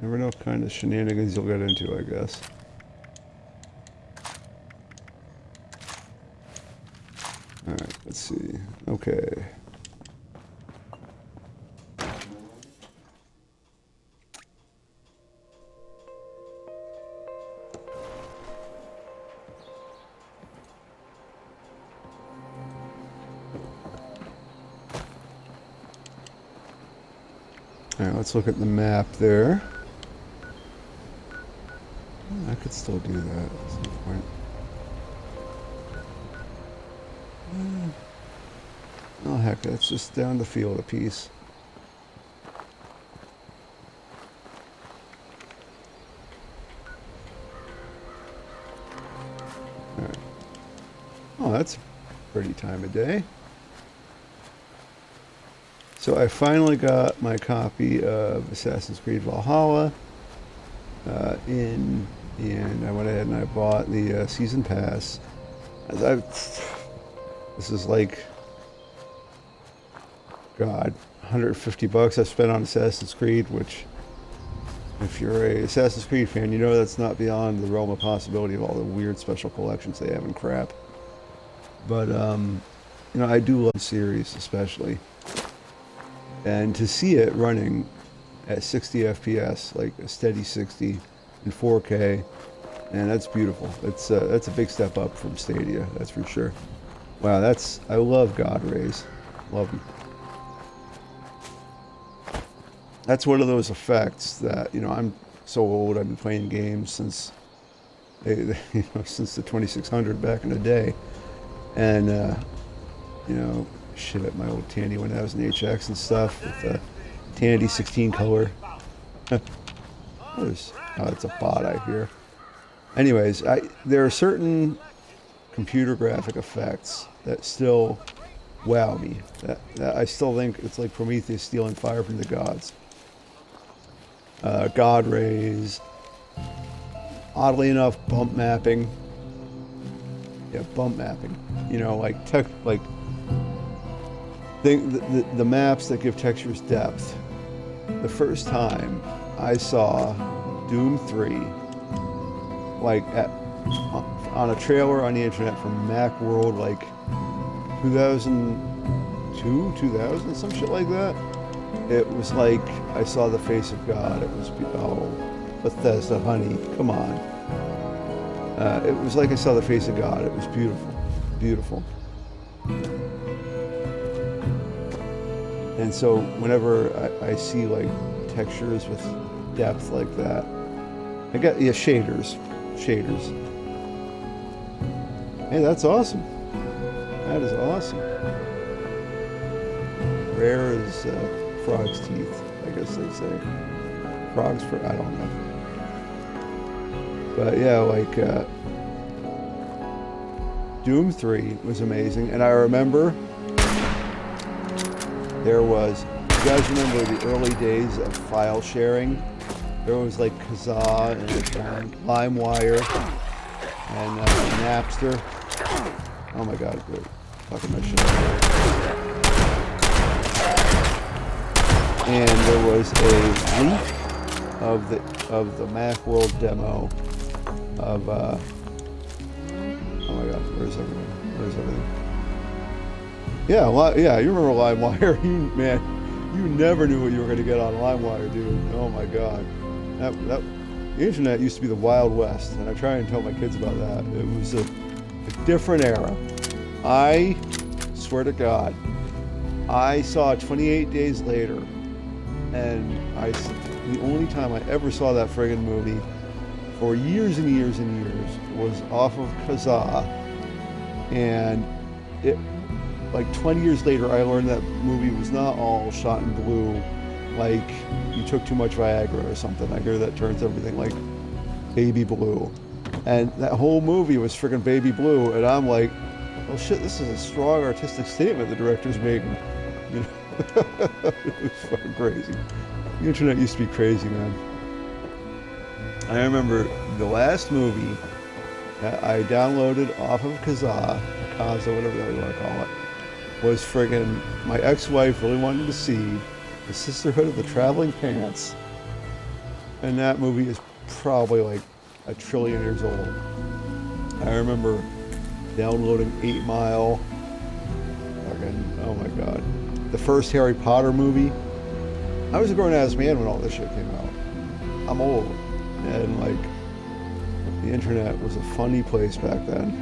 Never know what kind of shenanigans you'll get into, I guess. Alright, let's see. Okay. Alright, let's look at the map there. I could still do that at some point. Oh heck, that's just down the field a piece. Alright. Oh, that's a pretty time of day. So I finally got my copy of Assassin's Creed Valhalla and I went ahead and I bought the season pass. This is like, God, $150 I spent on Assassin's Creed, which, if you're a Assassin's Creed fan, you know that's not beyond the realm of possibility of all the weird special collections they have and crap. But, you know, I do love the series, especially. And to see it running at 60 FPS, like a steady 60 in 4K, and that's beautiful. That's a big step up from Stadia, that's for sure. Wow, I love God Rays. Love them. That's one of those effects that, you know, I'm so old, I've been playing games since, since the 2600 back in the day. And, you know, shit at my old Tandy when I was in HX and stuff with the Tandy 16 color. It's a bot I hear. Anyways, there are certain computer graphic effects that still wow me. That I still think it's like Prometheus stealing fire from the gods. God Rays. Oddly enough, bump mapping. Yeah, bump mapping. You know, like the maps that give textures depth. The first time I saw Doom 3, like on a trailer on the internet from Macworld, like 2002, 2000, some shit like that. It was like I saw the face of God. It was, oh, Bethesda, honey, come on. It was like I saw the face of God. It was beautiful, beautiful. And so whenever I see like textures with depth like that, I got, yeah, shaders. Hey, that's awesome. That is awesome. Rare as frog's teeth, I guess they say. Frogs for, I don't know. But yeah, like Doom 3 was amazing, and I remember there was, you guys remember the early days of file sharing? There was like Kazaa and LimeWire and Napster. Oh my God, great. Fucking my shit. And there was a leak of the Macworld demo of oh my God, where's everything? Yeah, you remember LimeWire? You never knew what you were going to get on LimeWire, dude. Oh my God, the internet used to be the Wild West, and I try and tell my kids about that. It was a different era. I swear to God, I saw it 28 Days Later, and the only time I ever saw that friggin' movie for years and years and years was off of Kazaa, and it, like 20 years later, I learned that movie was not all shot in blue, like you took too much Viagra or something. I hear that turns everything like baby blue, and that whole movie was friggin' baby blue, and I'm like, well, shit, this is a strong artistic statement the director's making. You know? It was fucking crazy. The internet used to be crazy, man. I remember the last movie that I downloaded off of Kazaa, whatever the hell you want to call it, was friggin' my ex-wife really wanted to see The Sisterhood of the Traveling Pants. And that movie is probably like 1 trillion years old. I remember downloading 8 Mile, fucking, oh my God. The first Harry Potter movie. I was a grown-ass man when all this shit came out. I'm old. And like, the internet was a funny place back then.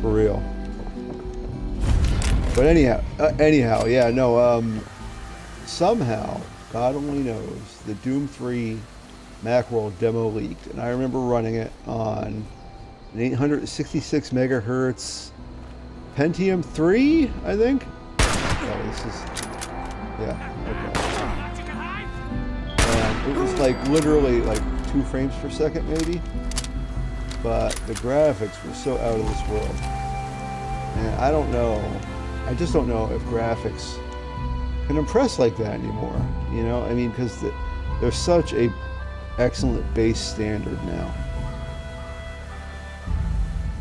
For real. But anyhow, yeah, no, somehow, God only knows, the Doom 3 Macworld demo leaked, and I remember running it on an 866 megahertz Pentium 3, I think? Oh, this is, yeah, okay. And it was like literally like 2 frames per second maybe, but the graphics were so out of this world. And I just don't know if graphics can impress like that anymore, you know? I mean, because there's such a excellent base standard now.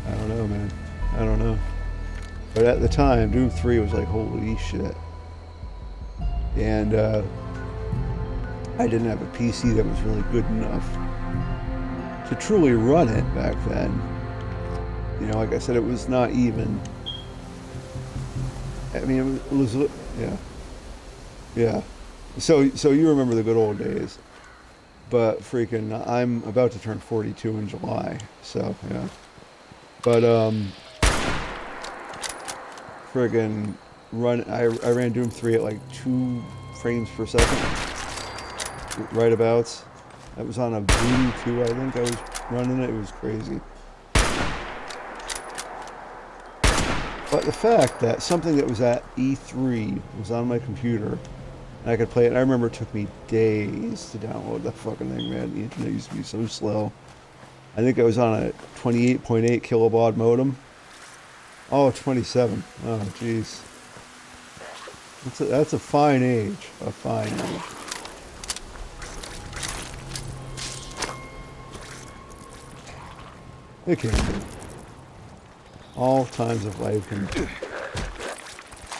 I don't know, man. I don't know. But at the time, Doom 3 was like, holy shit. And I didn't have a PC that was really good enough to truly run it back then. You know, like I said, it was not even. I mean, it was yeah, yeah. So you remember the good old days, but freaking, I'm about to turn 42 in July, so yeah. But friggin' I ran Doom 3 at like 2 frames per second, right abouts. That was on a Voodoo 2, I think I was running it. It was crazy. But the fact that something that was at E3 was on my computer and I could play it, and I remember it took me days to download that fucking thing, man. The internet used to be so slow. I think I was on a 28.8 kilobaud modem. Oh, 27. Oh, jeez. That's a fine age. A fine age. It can be. All times of life can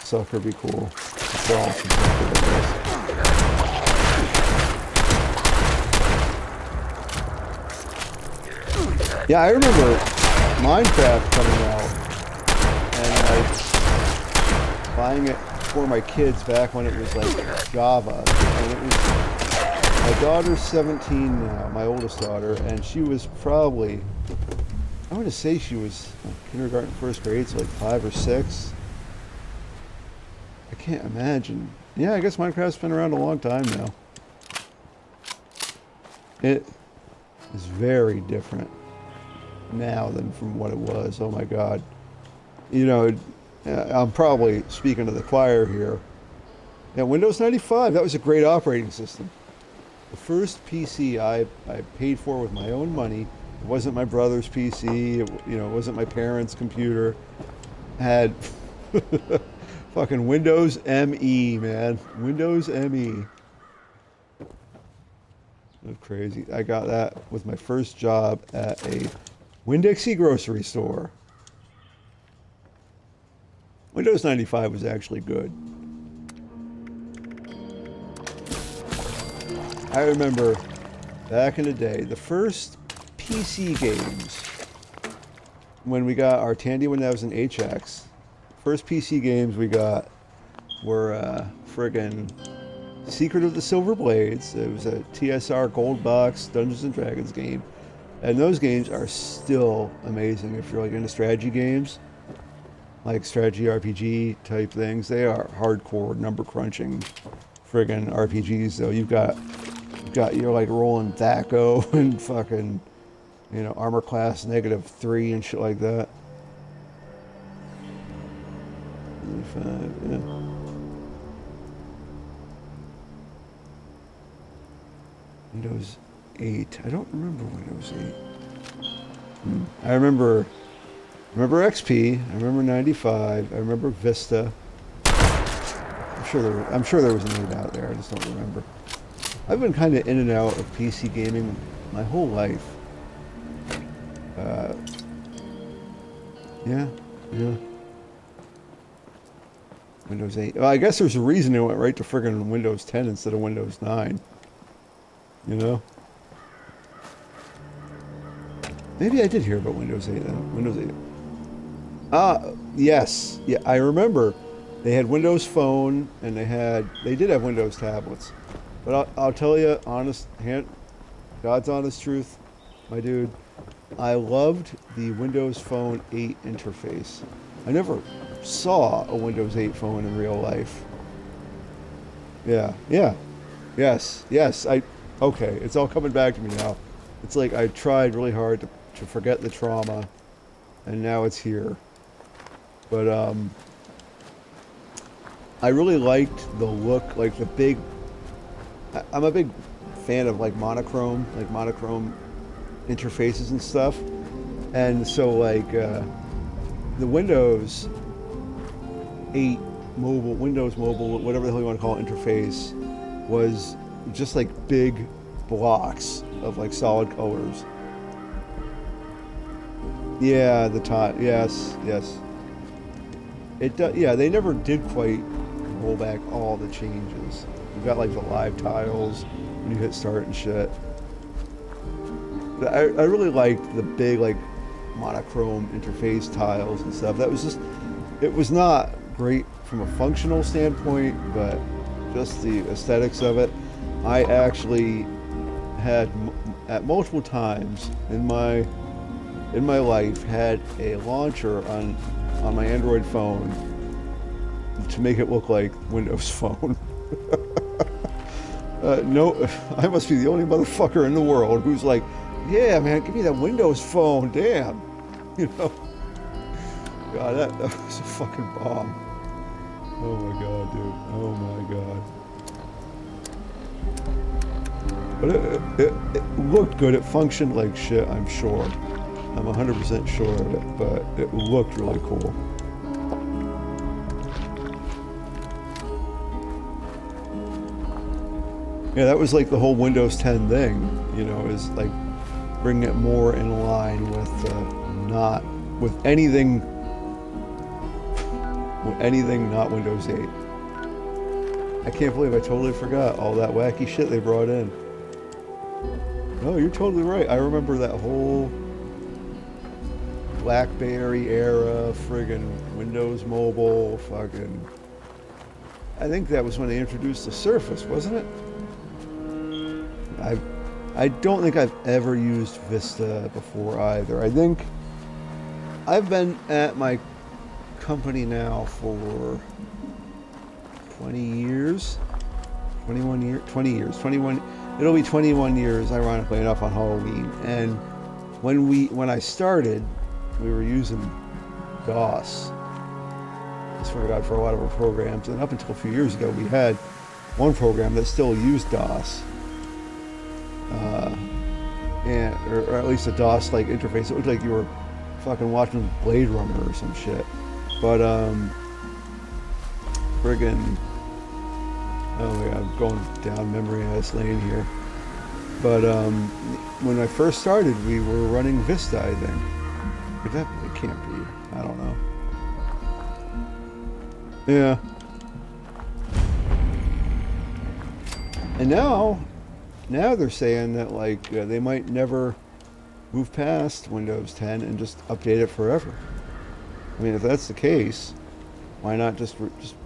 suck or be cool. It's awesome. Yeah, I remember Minecraft coming out and like buying it for my kids back when it was like Java. And it was, my daughter's 17 now, my oldest daughter, and she was probably, I want to say she was kindergarten, first grade, so like 5 or 6. I can't imagine. Yeah, I guess Minecraft's been around a long time now. It is very different now than from what it was. Oh my God. You know, I'm probably speaking to the choir here. Yeah, Windows 95, that was a great operating system. The first PC I paid for with my own money. It wasn't my brother's PC, it wasn't my parents' computer. Had fucking Windows ME, man. Windows ME. That's crazy. I got that with my first job at a Winn-Dixie grocery store. Windows 95 was actually good. I remember back in the day, the first PC games, when we got our Tandy 1000 HX, first PC games we got were friggin' Secret of the Silver Blades. It was a TSR Gold Box Dungeons and Dragons game. And those games are still amazing if you're like into strategy games, like strategy RPG type things. They are hardcore number crunching friggin' RPGs though. You're like rolling THACO and fucking, armor class -3 and shit like that. 95, yeah. Windows 8. I don't remember Windows 8. I remember XP. I remember 95. I remember Vista. I'm sure there was an 8 out there. I just don't remember. I've been kind of in and out of PC gaming my whole life. Yeah. Windows 8. Well, I guess there's a reason it went right to friggin' Windows 10 instead of Windows 9. Maybe I did hear about Windows 8 then. Windows 8. Yes. Yeah, I remember. They had Windows Phone and they did have Windows tablets. But I'll tell you, God's honest truth, my dude, I loved the Windows Phone 8 interface. I never saw a Windows 8 phone in real life. Yeah. Yes. Okay, it's all coming back to me now. It's like I tried really hard to forget the trauma, and now it's here. But I really liked the look, like the big. I'm a big fan of like monochrome interfaces and stuff, and so like the Windows 8 mobile, whatever the hell you want to call it, interface was just like big blocks of like solid colors. Yeah, the top. Yes. It does, yeah, they never did quite roll back all the changes. You got like the live tiles when you hit start and shit. But I really liked the big like monochrome interface tiles and stuff. That was just, it was not great from a functional standpoint, but just the aesthetics of it. I actually had at multiple times in my life had a launcher on my Android phone to make it look like Windows Phone. No, I must be the only motherfucker in the world who's like, yeah, man, give me that Windows Phone, damn. You know? God, that was a fucking bomb. Oh my god, dude. Oh my god. But it looked good. It functioned like shit, I'm sure. I'm 100% sure of it, but it looked really cool. Yeah, that was like the whole Windows 10 thing, you know, is like bringing it more in line with not with anything not Windows 8. I can't believe I totally forgot all that wacky shit they brought in. No, you're totally right. I remember that whole BlackBerry era, friggin' Windows Mobile, fucking. I think that was when they introduced the Surface, wasn't it? I don't think I've ever used Vista before either. I think I've been at my company now for 20 years. 21 years? 20 years. 21. It'll be 21 years, ironically enough, on Halloween. And when I started, we were using DOS. I swear to God, for a lot of our programs. And up until a few years ago, we had one program that still used DOS. Or at least a DOS-like interface. It looked like you were fucking watching Blade Runner or some shit. But, friggin', oh my God, I'm going down memory ass lane here. But, when I first started, we were running Vista, I think. But that, it can't be. I don't know. Yeah. And now they're saying that, like, they might never move past Windows 10 and just update it forever. I mean, if that's the case, why not just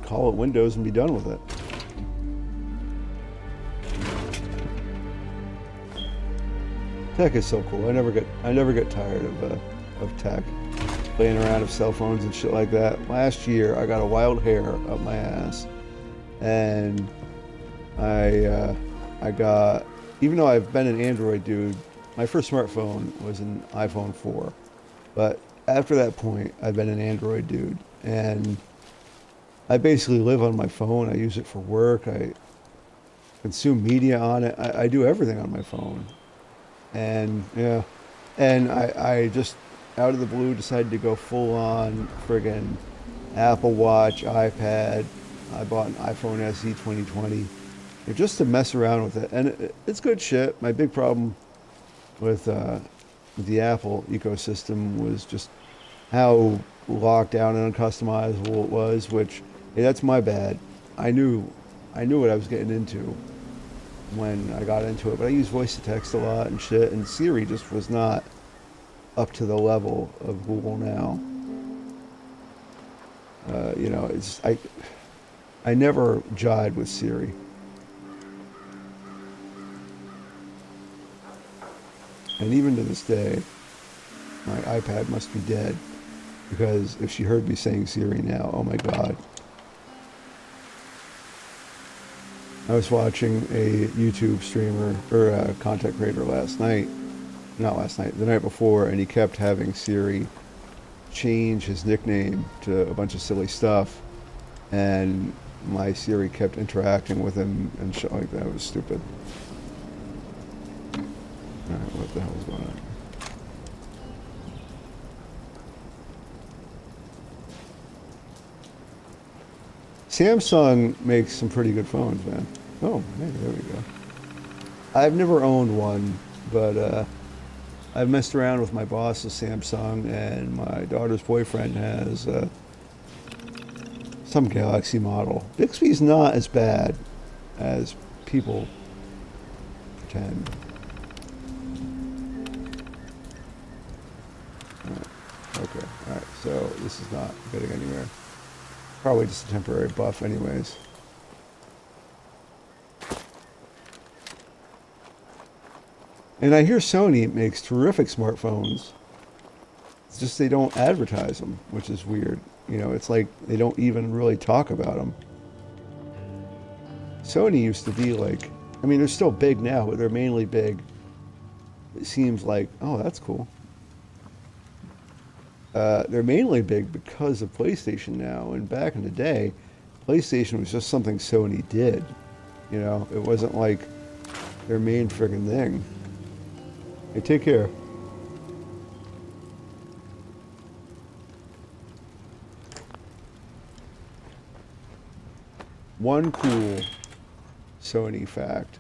call it Windows and be done with it? Tech is so cool. I never get tired of tech, playing around with cell phones and shit like that. Last year, I got a wild hair up my ass, and I got, even though I've been an Android dude, my first smartphone was an iPhone 4, but after that point, I've been an Android dude, and I basically live on my phone. I use it for work. I consume media on it. I do everything on my phone. And yeah, and I just out of the blue decided to go full on friggin' Apple Watch, iPad. I bought an iPhone SE 2020 just to mess around with it, and it's good shit. My big problem with the Apple ecosystem was just how locked down and uncustomizable it was, which, hey, that's my bad. I knew what I was getting into when I got into it, but I use voice to text a lot and shit, and Siri just was not up to the level of Google now. You know, it's I never jived with Siri. And even to this day, my iPad must be dead, because if she heard me saying Siri now, oh my God. I was watching a YouTube streamer, or a content creator the night before, and he kept having Siri change his nickname to a bunch of silly stuff, and my Siri kept interacting with him and shit like that. It was stupid. Alright, what the hell is going on? Samsung makes some pretty good phones, man. Oh, hey, there we go. I've never owned one, but I've messed around with my boss's Samsung, and my daughter's boyfriend has some Galaxy model. Bixby's not as bad as people pretend. Okay, alright, so this is not getting anywhere. Probably just a temporary buff anyways. And I hear Sony makes terrific smartphones. It's just they don't advertise them, which is weird. You know, it's like they don't even really talk about them. Sony used to be like, I mean, they're still big now, but they're mainly big. It seems like, oh, that's cool. They're mainly big because of PlayStation now, and back in the day, PlayStation was just something Sony did. You know, it wasn't like their main friggin' thing. Hey, take care. One cool Sony fact.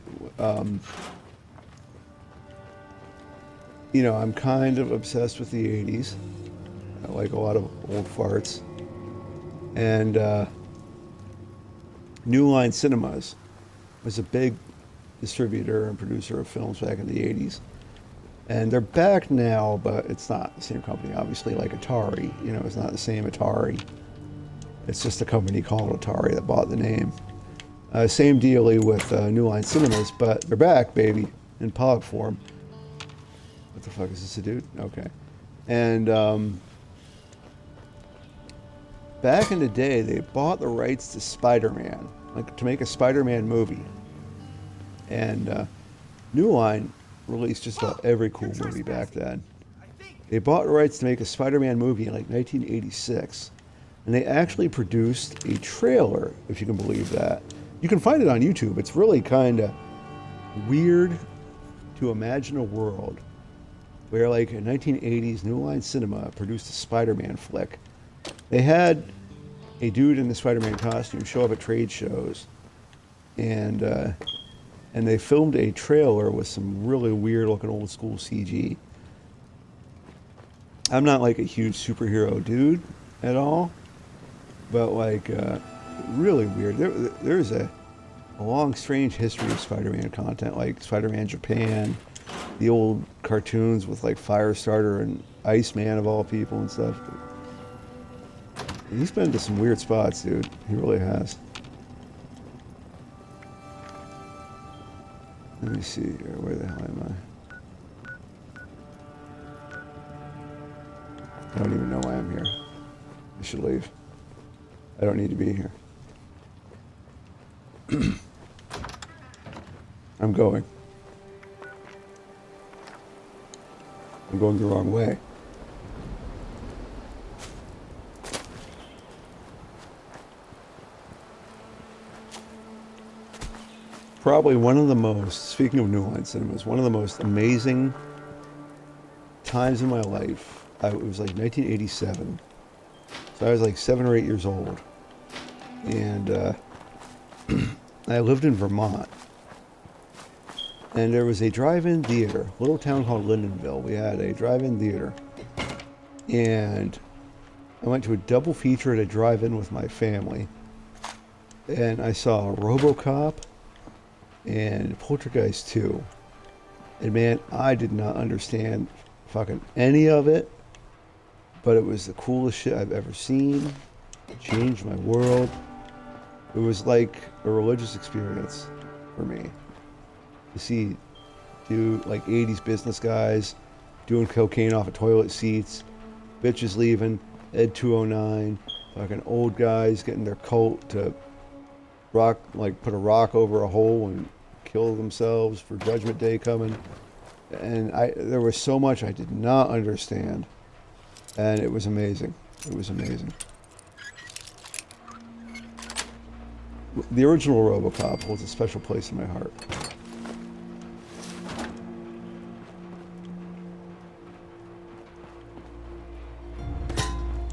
You know, I'm kind of obsessed with the 80s. I like a lot of old farts. And New Line Cinemas was a big distributor and producer of films back in the 80s. And they're back now, but it's not the same company, obviously, like Atari. You know, it's not the same Atari. It's just a company called Atari that bought the name. Same dealie with New Line Cinemas, but they're back, baby, in pod form. What the fuck is this, a dude? Okay. And back in the day, they bought the rights to Spider-Man, like to make a Spider-Man movie. And New Line released just about every cool movie back then. They bought the rights to make a Spider-Man movie in like 1986. And they actually produced a trailer, if you can believe that. You can find it on YouTube. It's really kind of weird to imagine a world where, like, in 1980s, New Line Cinema produced a Spider-Man flick. They had a dude in the Spider-Man costume show up at trade shows, and they filmed a trailer with some really weird-looking old-school CG. I'm not, like, a huge superhero dude at all, but, like, really weird. There's a long, strange history of Spider-Man content, like Spider-Man Japan, the old cartoons with like Firestarter and Iceman of all people and stuff. He's been to some weird spots, dude. He really has. Let me see here. Where the hell am I don't even know why I'm here. I should leave. I don't need to be here. I'm going. I'm going the wrong way. Probably one of the most, speaking of New Line Cinemas, one of the most amazing times in my life. It was like 1987. So I was like 7 or 8 years old. And I lived in Vermont. And there was a drive-in theater, little town called Lindenville. We had a drive-in theater. And I went to a double feature at a drive-in with my family. And I saw RoboCop and Poltergeist 2. And man, I did not understand fucking any of it. But it was the coolest shit I've ever seen. It changed my world. It was like a religious experience for me. To see dude like 80s business guys doing cocaine off of toilet seats, bitches leaving, Ed 209, fucking old guys getting their cult to rock, like put a rock over a hole and kill themselves for Judgment Day coming. And there was so much I did not understand. And it was amazing. It was amazing. The original RoboCop holds a special place in my heart.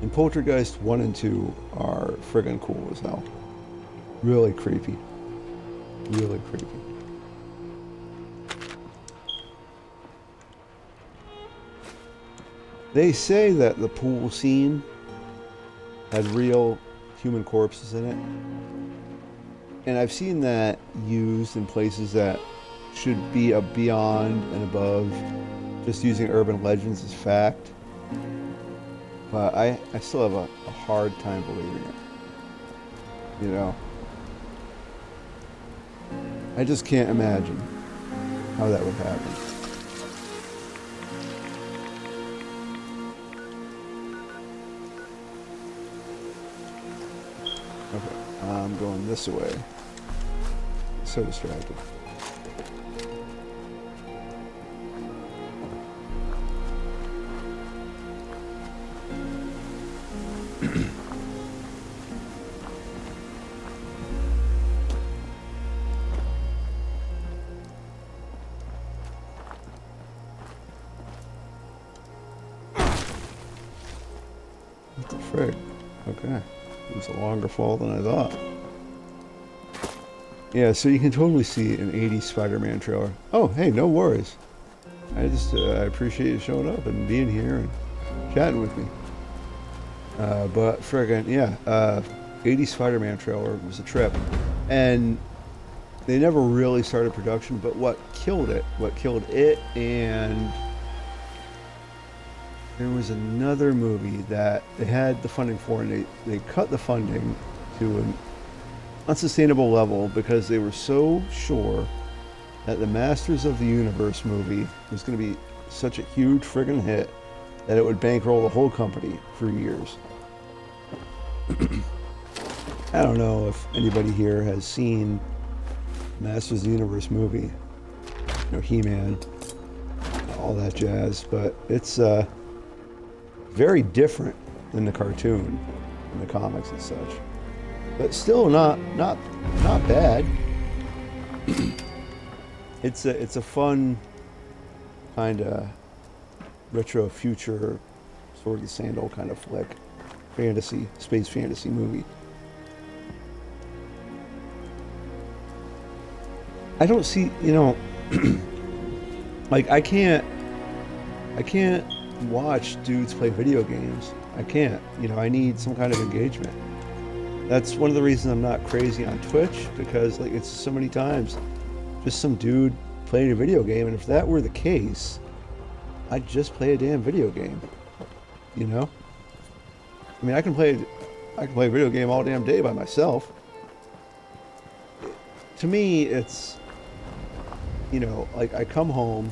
And Poltergeist 1 and 2 are friggin' cool as hell. Really creepy. Really creepy. They say that the pool scene had real human corpses in it. And I've seen that used in places that should be a beyond and above just using urban legends as fact. But I still have a hard time believing it. You know? I just can't imagine how that would happen. Okay, I'm going this way. So distracted. What the frig? Okay. It was a longer fall than I thought. Yeah, so you can totally see an 80s Spider-Man trailer. Oh, hey, no worries. I appreciate you showing up and being here and chatting with me. But friggin', yeah, 80s Spider-Man trailer was a trip. And they never really started production, but what killed it and there was another movie that they had the funding for, and they cut the funding to an unsustainable level because they were so sure that the Masters of the Universe movie was going to be such a huge friggin' hit that it would bankroll the whole company for years. I don't know if anybody here has seen Masters of the Universe movie, you know, He-Man, all that jazz, but it's very different than the cartoon and the comics and such, but still not bad. It's a fun kind of retro future Sword of the Sandal kind of flick, fantasy, space fantasy movie. I don't see, you know, like I can't watch dudes play video games. I can't, you know, I need some kind of engagement. That's one of the reasons I'm not crazy on Twitch, because like it's so many times just some dude playing a video game, and if that were the case, I'd just play a damn video game. You know? I mean, I can play a video game all damn day by myself. To me, it's, you know, like I come home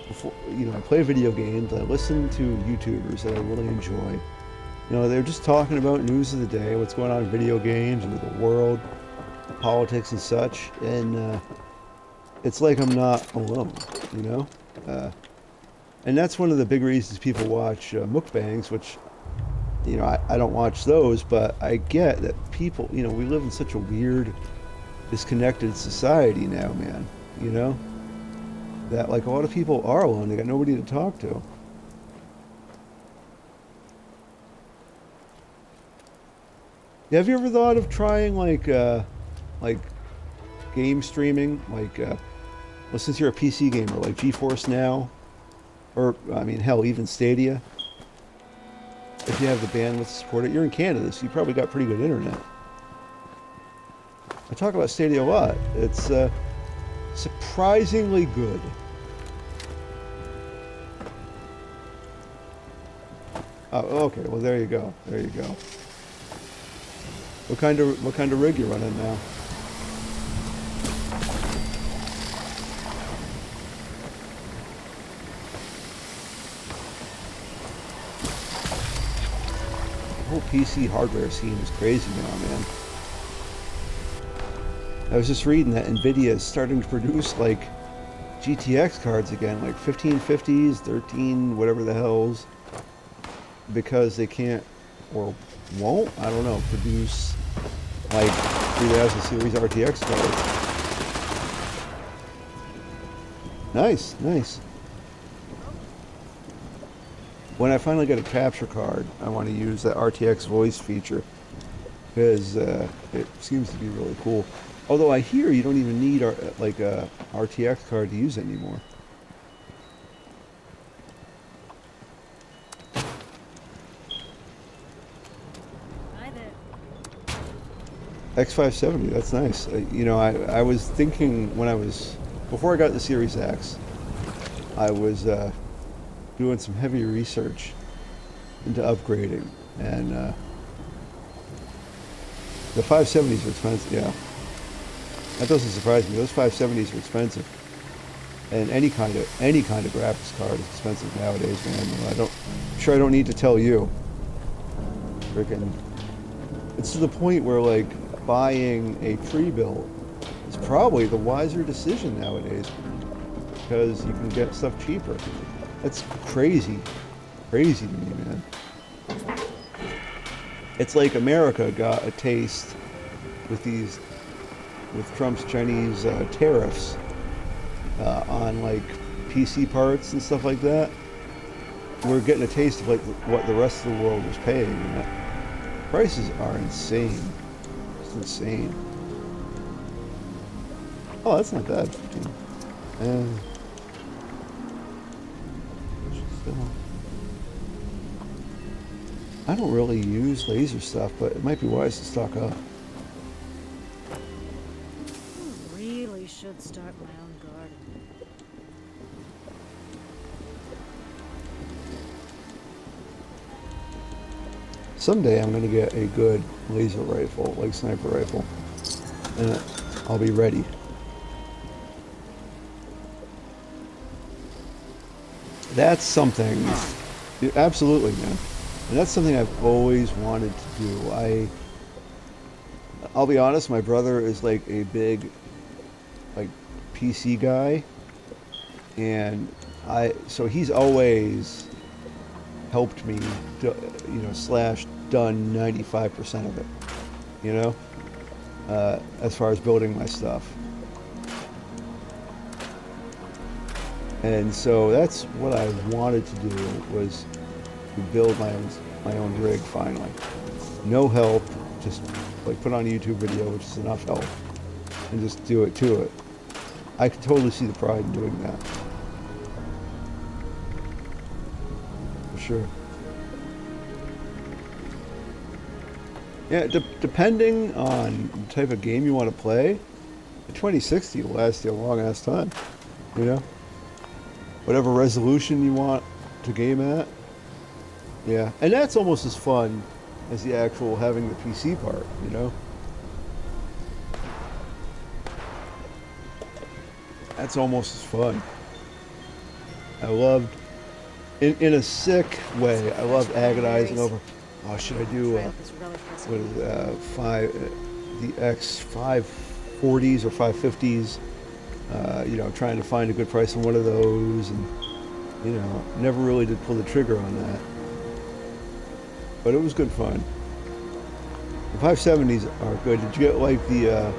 before, you know, I play video games, I listen to YouTubers that I really enjoy. You know, they're just talking about news of the day, what's going on in video games and the world, politics and such, and it's like I'm not alone, you know? And that's one of the big reasons people watch mukbangs, which, you know, I don't watch those, but I get that people, you know, we live in such a weird, disconnected society now, man, you know? That, like, a lot of people are alone, they got nobody to talk to. Have you ever thought of trying, like game streaming? Like, well, since you're a PC gamer, like GeForce Now, or, I mean, hell, even Stadia. If you have the bandwidth to support it. You're in Canada, so you probably got pretty good internet. I talk about Stadia a lot. It's surprisingly good. Oh, okay. Well, there you go. There you go. What kind of rig you running now? The whole PC hardware scene is crazy now, man. I was just reading that Nvidia is starting to produce like GTX cards again, like 1550s, 13, whatever the hells, because they can't or won't, I don't know, produce like 3000 series RTX cards. Nice, nice. When I finally get a capture card, I want to use that RTX voice feature because it seems to be really cool. Although I hear you don't even need like a RTX card to use it anymore. Hi there. X570, that's nice. You know, I was thinking before I got the Series X, I was doing some heavy research into upgrading, and the 570s are expensive, yeah. That doesn't surprise me. Those 570s are expensive. And any kind of graphics card is expensive nowadays, man. I'm sure I don't need to tell you. Freaking, it's to the point where like buying a pre-built is probably the wiser decision nowadays because you can get stuff cheaper. That's crazy to me, man. It's like America got a taste with Trump's Chinese tariffs on like PC parts and stuff like that. We're getting a taste of like what the rest of the world was paying. And prices are insane. It's insane. Oh, that's not bad. 15. And still, I don't really use laser stuff, but it might be wise to stock up. Really should start my own garden. Someday I'm going to get a good laser rifle, like sniper rifle, and I'll be ready. That's something, absolutely, man. And that's something I've always wanted to do. I'll be honest, my brother is like a big, like, PC guy, and so he's always helped me, / done 95% of it, as far as building my stuff. And so that's what I wanted to do, was to build my own rig finally. No help, just like put on a YouTube video, which is enough help, and just do it to it. I could totally see the pride in doing that. For sure. Yeah, depending on the type of game you want to play, the 2060 will last you a long ass time, Whatever resolution you want to game at. Yeah, and that's almost as fun as the actual having the PC part, That's almost as fun. I loved, in a sick way, I loved agonizing over, should I do the X540s or 550s? Trying to find a good price on one of those, and never really did pull the trigger on that. But it was good fun. The 570s are good. Did you get like the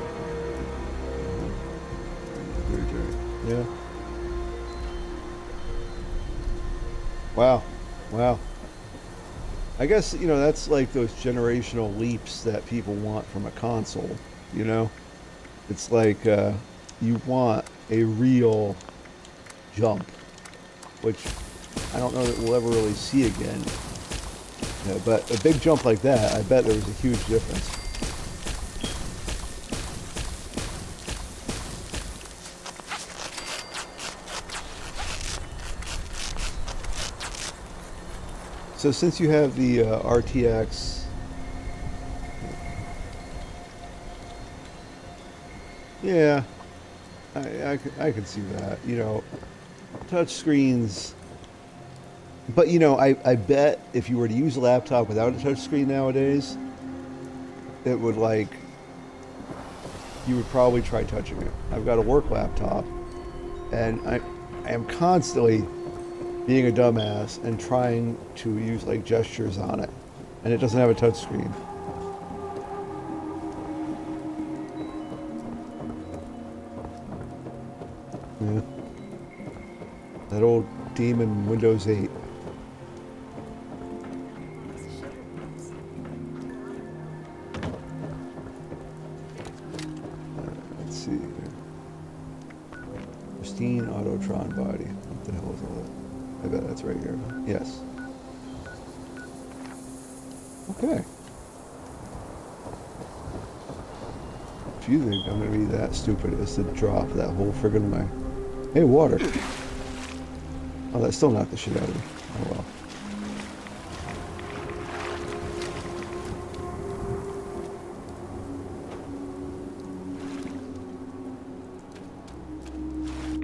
yeah? Wow. I guess, that's like those generational leaps that people want from a console, It's like you want a real jump, which I don't know that we'll ever really see again. But a big jump like that, I bet there was a huge difference. So since you have the RTX, yeah, I could see that, touch screens. But I bet if you were to use a laptop without a touch screen nowadays, it would you would probably try touching it. I've got a work laptop, and I am constantly being a dumbass and trying to use like gestures on it, and it doesn't have a touch screen. Yeah. That old demon Windows 8. Let's see here. Pristine Autotron body. What the hell is all that? I bet that's right here. Yes. Okay. if you think I'm gonna be that stupid as to drop that whole friggin' way. Hey, water. Oh, that still knocked the shit out of me. Oh well.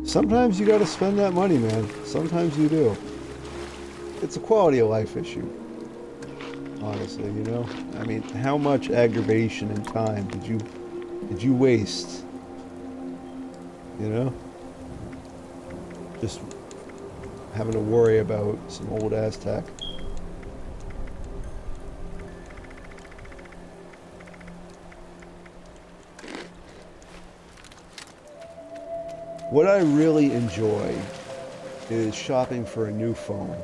Sometimes you gotta spend that money, man. Sometimes you do. It's a quality of life issue. Honestly, you know? I mean, how much aggravation and time did you waste? You know? Just having to worry about some old ass tech. What I really enjoy is shopping for a new phone.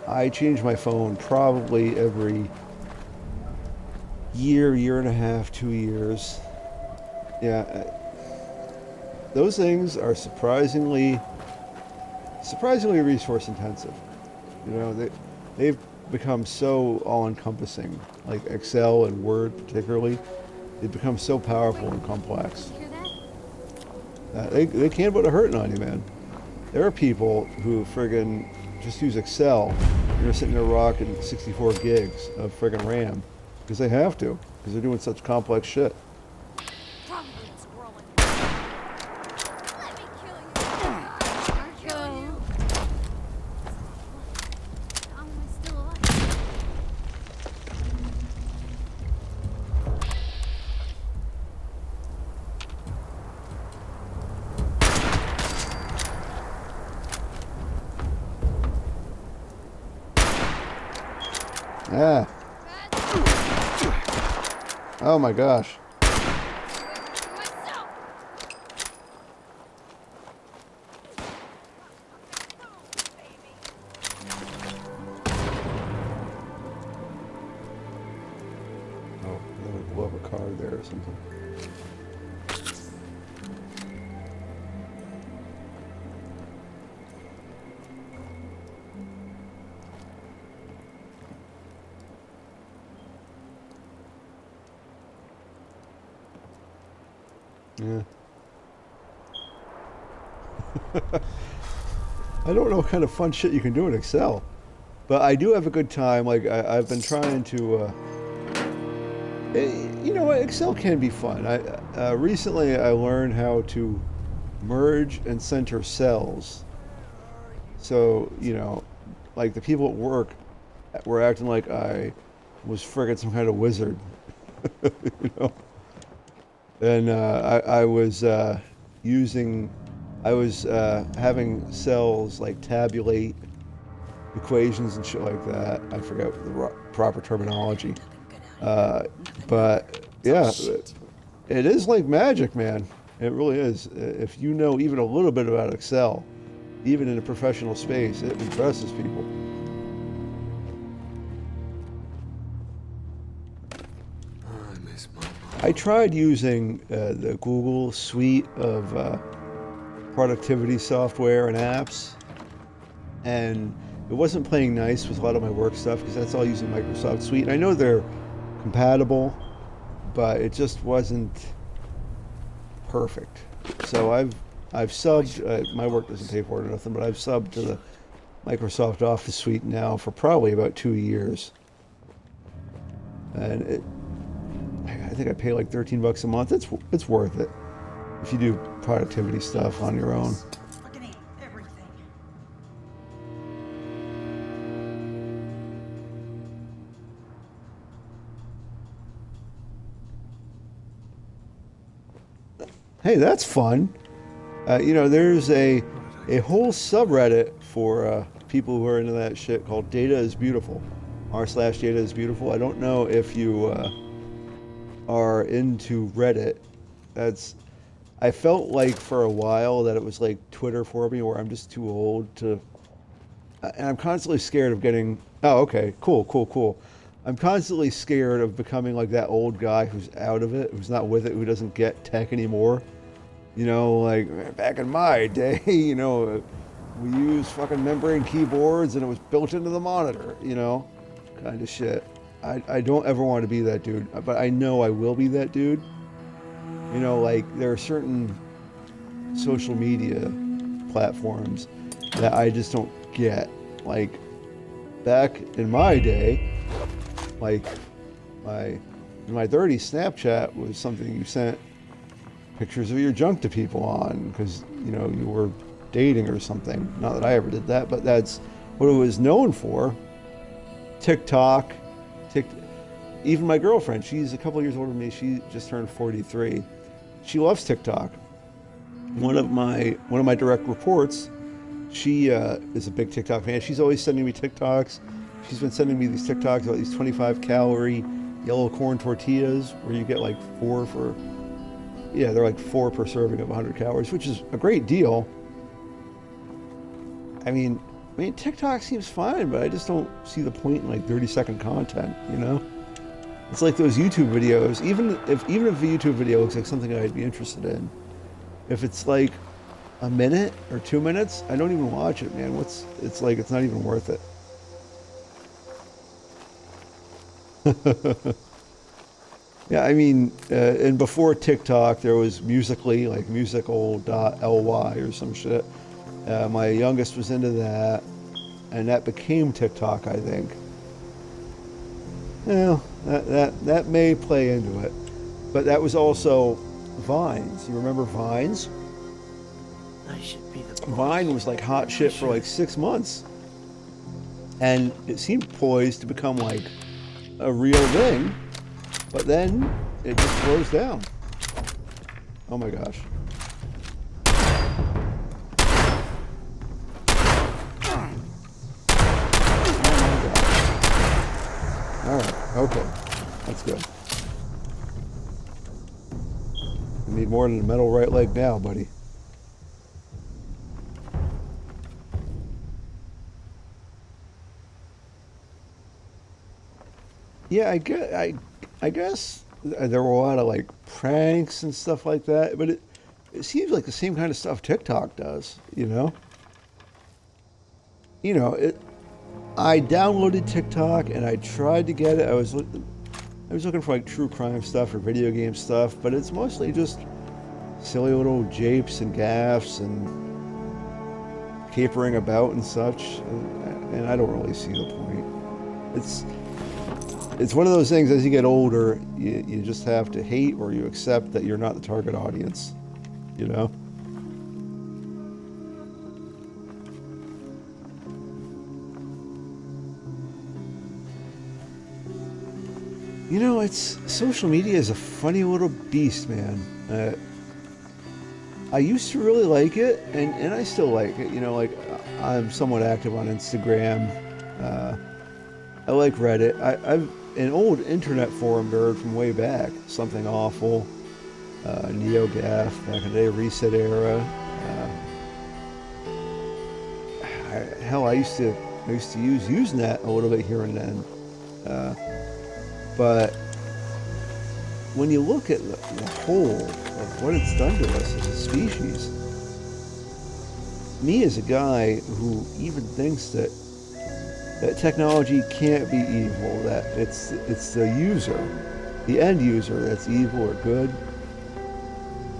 I change my phone probably every year and a half, 2 years. Yeah, those things are surprisingly resource intensive. You know, they've become so all-encompassing, like Excel and Word particularly. They've become so powerful and complex. You hear that? They can't put a hurting on you, man. There are people who friggin' just use Excel and they're sitting there rocking 64 gigs of friggin' RAM because they have to, because they're doing such complex shit. Probably scrolling. Let me kill you. I'm killing you. How am I still alive? Ah. Oh my gosh. Oh, there would blow up a car there or something. Yeah. I don't know what kind of fun shit you can do in Excel, but I do have a good time. Like I've been trying to, you know what, Excel can be fun. Recently I learned how to merge and center cells. So, you know, like the people at work were acting like I was friggin' some kind of wizard, you know. And I was having cells like tabulate equations and shit like that. I forget the proper terminology. But yeah, it is like magic, man. It really is. If you know even a little bit about Excel, even in a professional space, it impresses people. I tried using the Google suite of productivity software and apps, and it wasn't playing nice with a lot of my work stuff because that's all using Microsoft Suite. And I know they're compatible, but it just wasn't perfect. So I've subbed. My work doesn't pay for it or nothing, but I've subbed to the Microsoft Office Suite now for probably about 2 years, and I think I pay like $13 a month. It's worth it if you do productivity stuff on your own. Hey, that's fun. You know, there's a whole subreddit for people who are into that shit called Data is Beautiful. r/Data is Beautiful. I don't know if you are into Reddit. I felt like for a while that it was like Twitter for me, where I'm just too old to, and I'm constantly scared of getting, oh, okay, cool. I'm constantly scared of becoming like that old guy who's out of it, who's not with it, who doesn't get tech anymore. You know, like back in my day, you know, we used fucking membrane keyboards and it was built into the monitor, you know, kind of shit. I don't ever want to be that dude, but I know I will be that dude. You know, like there are certain social media platforms that I just don't get. Like back in my day, like in my 30s, Snapchat was something you sent pictures of your junk to people on because, you know, you were dating or something. Not that I ever did that, but that's what it was known for. TikTok, even my girlfriend, she's a couple years older than me. She just turned 43. She loves TikTok. One of my direct reports, she is a big TikTok fan. She's always sending me TikToks. She's been sending me these TikToks about these 25-calorie yellow corn tortillas where you get like they're like 4 per serving of 100 calories, which is a great deal. I mean, TikTok seems fine, but I just don't see the point in like 30-second content, you know? It's like those YouTube videos, even if a YouTube video looks like something I'd be interested in, if it's like a minute or 2 minutes, I don't even watch it, man. It's like, it's not even worth it. Yeah, I mean, and before TikTok, there was Musical.ly, like musical.ly or some shit. My youngest was into that, and that became TikTok, I think. Yeah, that may play into it. But that was also Vines. You remember Vines? I should be the boss. Vine was like hot shit for like 6 months. And it seemed poised to become like a real thing. But then it just slows down. Oh my gosh. Alright, okay. That's good. You need more than a metal right leg now, buddy. Yeah, I guess there were a lot of like pranks and stuff like that, but it seems like the same kind of stuff TikTok does, you know? I downloaded TikTok and I tried to get it. I was looking for like true crime stuff or video game stuff, but it's mostly just silly little japes and gaffes and capering about and such, and I don't really see the point. It's one of those things, as you get older, you just have to hate or you accept that you're not the target audience, you know? You know, social media is a funny little beast, man. I used to really like it, and I still like it. You know, like I'm somewhat active on Instagram. I like Reddit. I've an old internet forum nerd from way back. Something Awful, NeoGaf, back in the day, Reset Era. Hell, I used to use Usenet a little bit here and then. But when you look at the whole of what it's done to us as a species, me as a guy who even thinks that technology can't be evil, that it's the user, the end user, that's evil or good,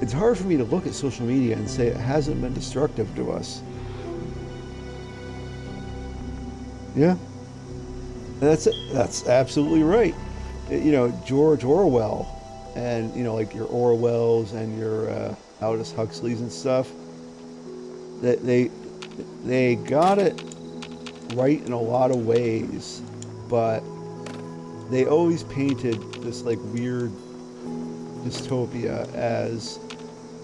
it's hard for me to look at social media and say it hasn't been destructive to us. Yeah, that's absolutely right. You know, George Orwell, and, you know, like your Orwells and your Aldous Huxleys and stuff, that they got it right in a lot of ways, but they always painted this like weird dystopia as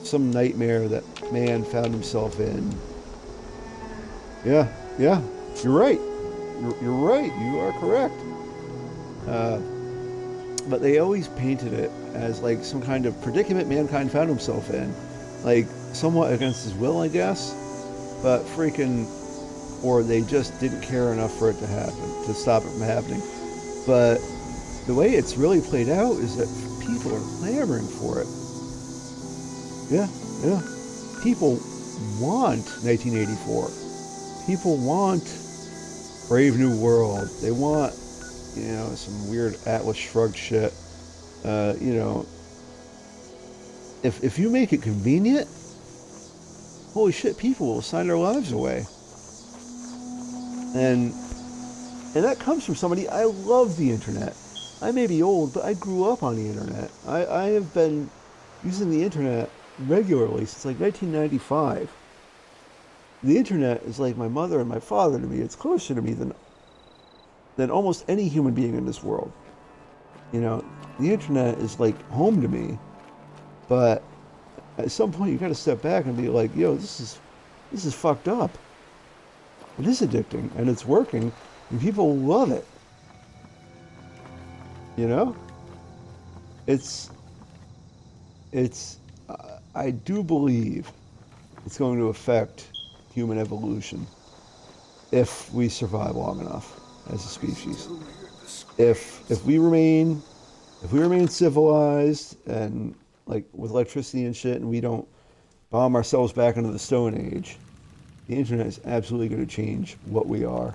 some nightmare that man found himself in. Yeah, you're right. You're right. You are correct. But they always painted it as like some kind of predicament mankind found himself in, like somewhat against his will, I guess, but freaking, or they just didn't care enough for it to happen, to stop it from happening. But the way it's really played out is that people are clamoring for it. Yeah. People want 1984. People want Brave New World. They want, you know, some weird Atlas Shrugged shit. You know, if you make it convenient, holy shit, people will sign their lives away. And that comes from somebody. I love the internet. I may be old, but I grew up on the internet. I have been using the internet regularly since like 1995. The internet is like my mother and my father to me. It's closer to me than almost any human being in this world. You know, the internet is like home to me. But at some point you got to step back and be like, yo, this is fucked up. It is addicting and it's working and people love it. You know? I do believe it's going to affect human evolution if we survive long enough as a species. If we remain civilized and like with electricity and shit, and we don't bomb ourselves back into the Stone Age, the internet is absolutely going to change what we are.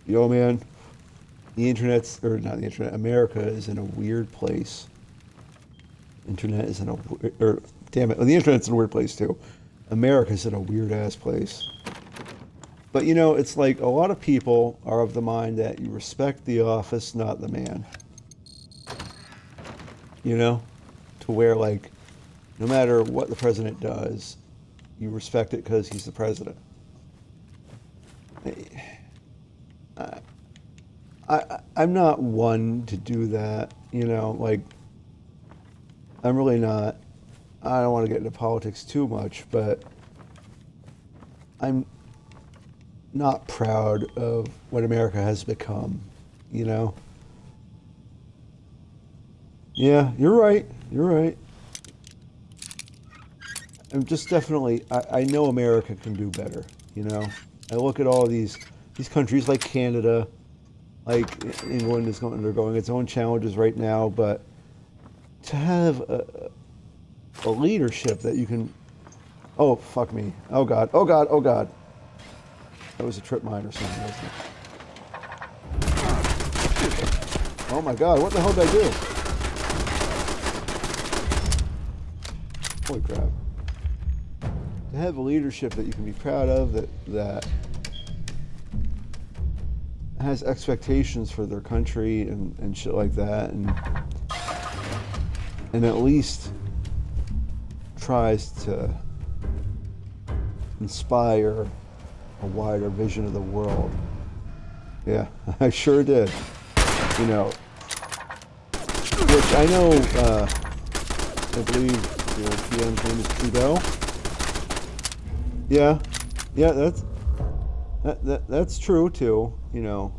Yo, man, America is in a weird place. Damn it, the internet's in a weird place too. America's in a weird ass place. But you know, it's like a lot of people are of the mind that you respect the office, not the man. You know? To where like, no matter what the president does, you respect it because he's the president. I'm not one to do that, you know, like, I'm really not. I don't want to get into politics too much, but I'm not proud of what America has become, you know? Yeah, you're right. You're right. I'm just definitely, I know America can do better, you know? I look at all these countries like Canada, like England is undergoing its own challenges right now, but to have a leadership that you can, oh, fuck me. Oh, God. Oh, God. Oh, God. That was a trip mine or something, wasn't it? Oh, my God. What the hell did I do? Holy crap. To have a leadership that you can be proud of, that has expectations for their country and shit like that, and at least tries to inspire a wider vision of the world. Yeah, I sure did. You know, which I know, I believe the PM's name is Trudeau. Yeah, that's true too. You know,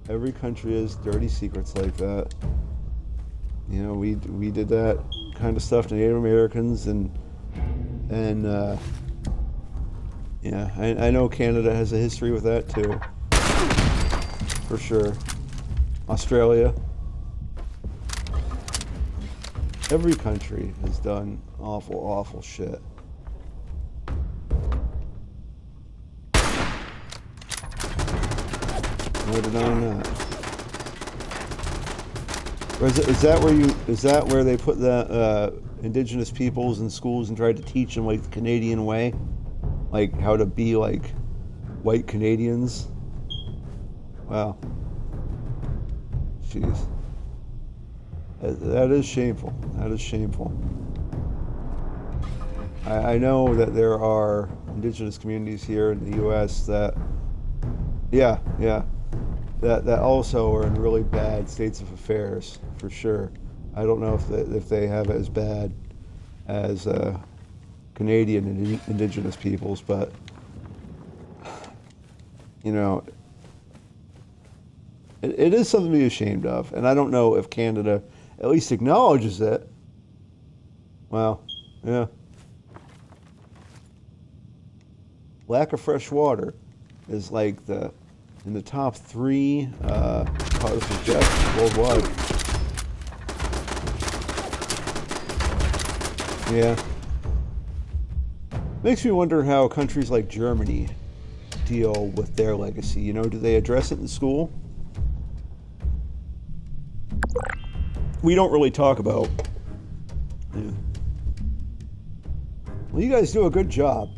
every country has dirty secrets like that. You know, we did that kind of stuff to Native Americans, and yeah, I know Canada has a history with that too, for sure. Australia, every country has done awful shit. No denying that. Or is that where they put the indigenous peoples in schools and tried to teach them like the Canadian way, like how to be like white Canadians? Wow. Jeez. That is shameful. That is shameful. I know that there are indigenous communities here in the U.S. that, yeah, that also are in really bad states of affairs, for sure. I don't know if they have it as bad as Canadian indigenous peoples, but, you know, it is something to be ashamed of, and I don't know if Canada at least acknowledges it. Well, yeah. Lack of fresh water is like in the top 3 causes of death worldwide. Yeah. Makes me wonder how countries like Germany deal with their legacy? You know, do they address it in school? We don't really talk about. Yeah. Well, you guys do a good job.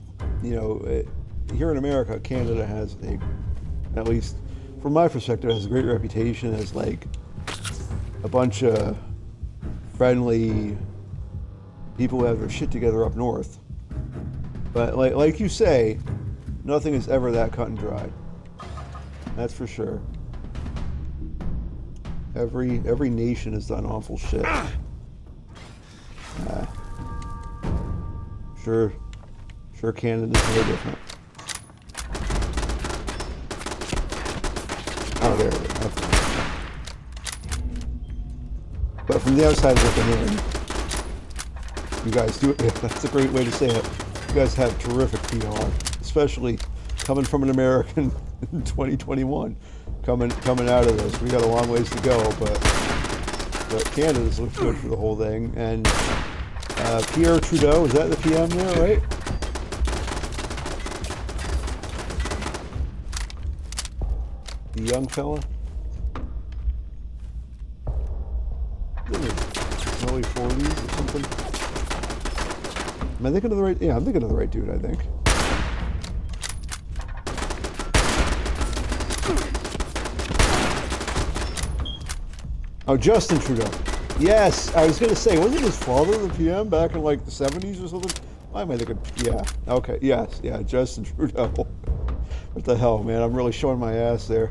You know, here in America, Canada has at least from my perspective, has a great reputation as like a bunch of friendly people who have their shit together up north. But like you say, nothing is ever that cut and dried. That's for sure. Every nation has done awful shit. Sure Canada's no different. Oh, there it is. Okay. But from the outside looking in, you guys do it. Yeah, that's a great way to say it. You guys have terrific PR, especially coming from an American in 2021. Coming out of this, we got a long ways to go, but Canada's looked good for the whole thing. And Pierre Trudeau, is that the PM there, right? The young fella? In his early 40s or something? Am I thinking of the right? Yeah, I'm thinking of the right dude, I think. Oh, Justin Trudeau. Yes, I was going to say, wasn't his father the PM back in like the 70s or something? Why am I thinking? Yeah, okay, yes, yeah, Justin Trudeau. What the hell, man? I'm really showing my ass there.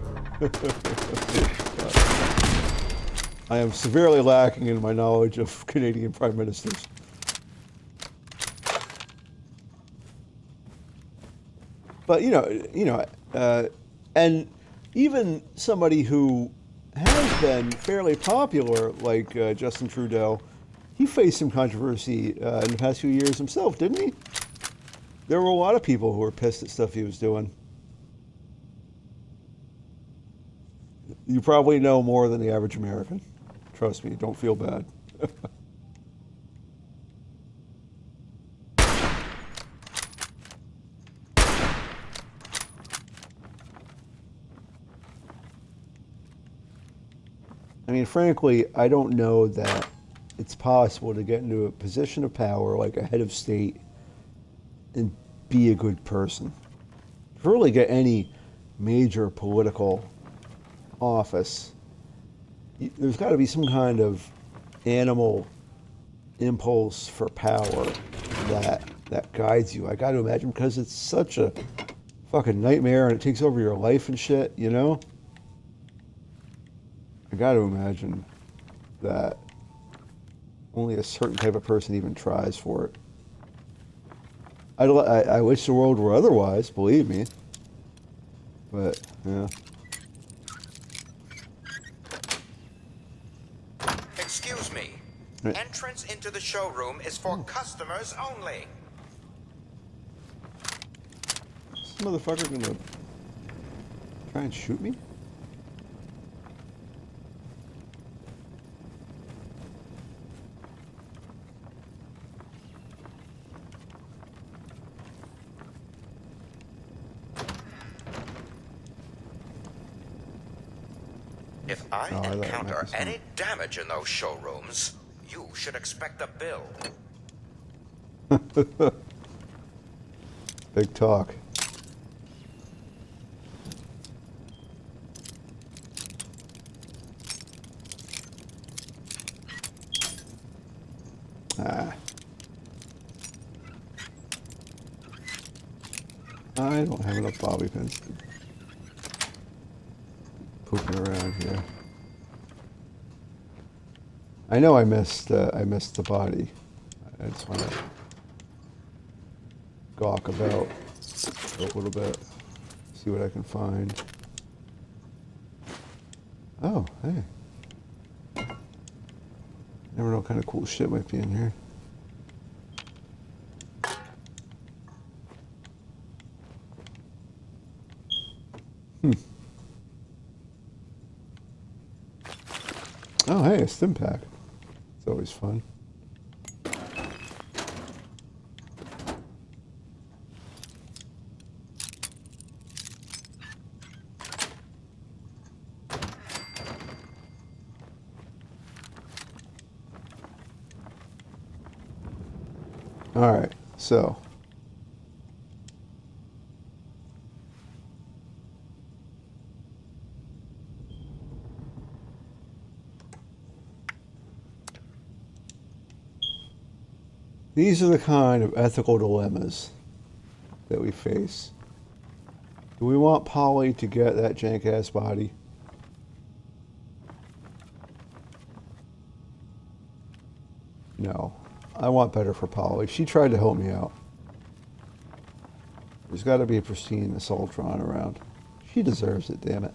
I am severely lacking in my knowledge of Canadian prime ministers. But and even somebody who has been fairly popular, like Justin Trudeau, he faced some controversy in the past few years himself, didn't he? There were a lot of people who were pissed at stuff he was doing. You probably know more than the average American. Trust me, don't feel bad. I mean, frankly, I don't know that it's possible to get into a position of power like a head of state and be a good person. To really get any major political office, there's got to be some kind of animal impulse for power that guides you. I got to imagine, because it's such a fucking nightmare and it takes over your life and shit, you know? I got to imagine that only a certain type of person even tries for it. I wish the world were otherwise, believe me. But, yeah. Excuse me. Right. Entrance into the showroom is for customers only. Is this motherfucker gonna try and shoot me? If I Oh, I thought it might encounter be something. any damage in those showrooms, you should expect a bill. Big talk. I don't have enough bobby pins to pooping around here. I know I missed the body. I just want to gawk about a little bit, see what I can find. Oh, hey. Never know what kind of cool shit might be in here. Oh, hey, a stim pack. It's always fun. Alright, so. These are the kind of ethical dilemmas that we face. Do we want Polly to get that jank-ass body? No. I want better for Polly. She tried to help me out. There's got to be a pristine Assaultron around. She deserves it, damn it.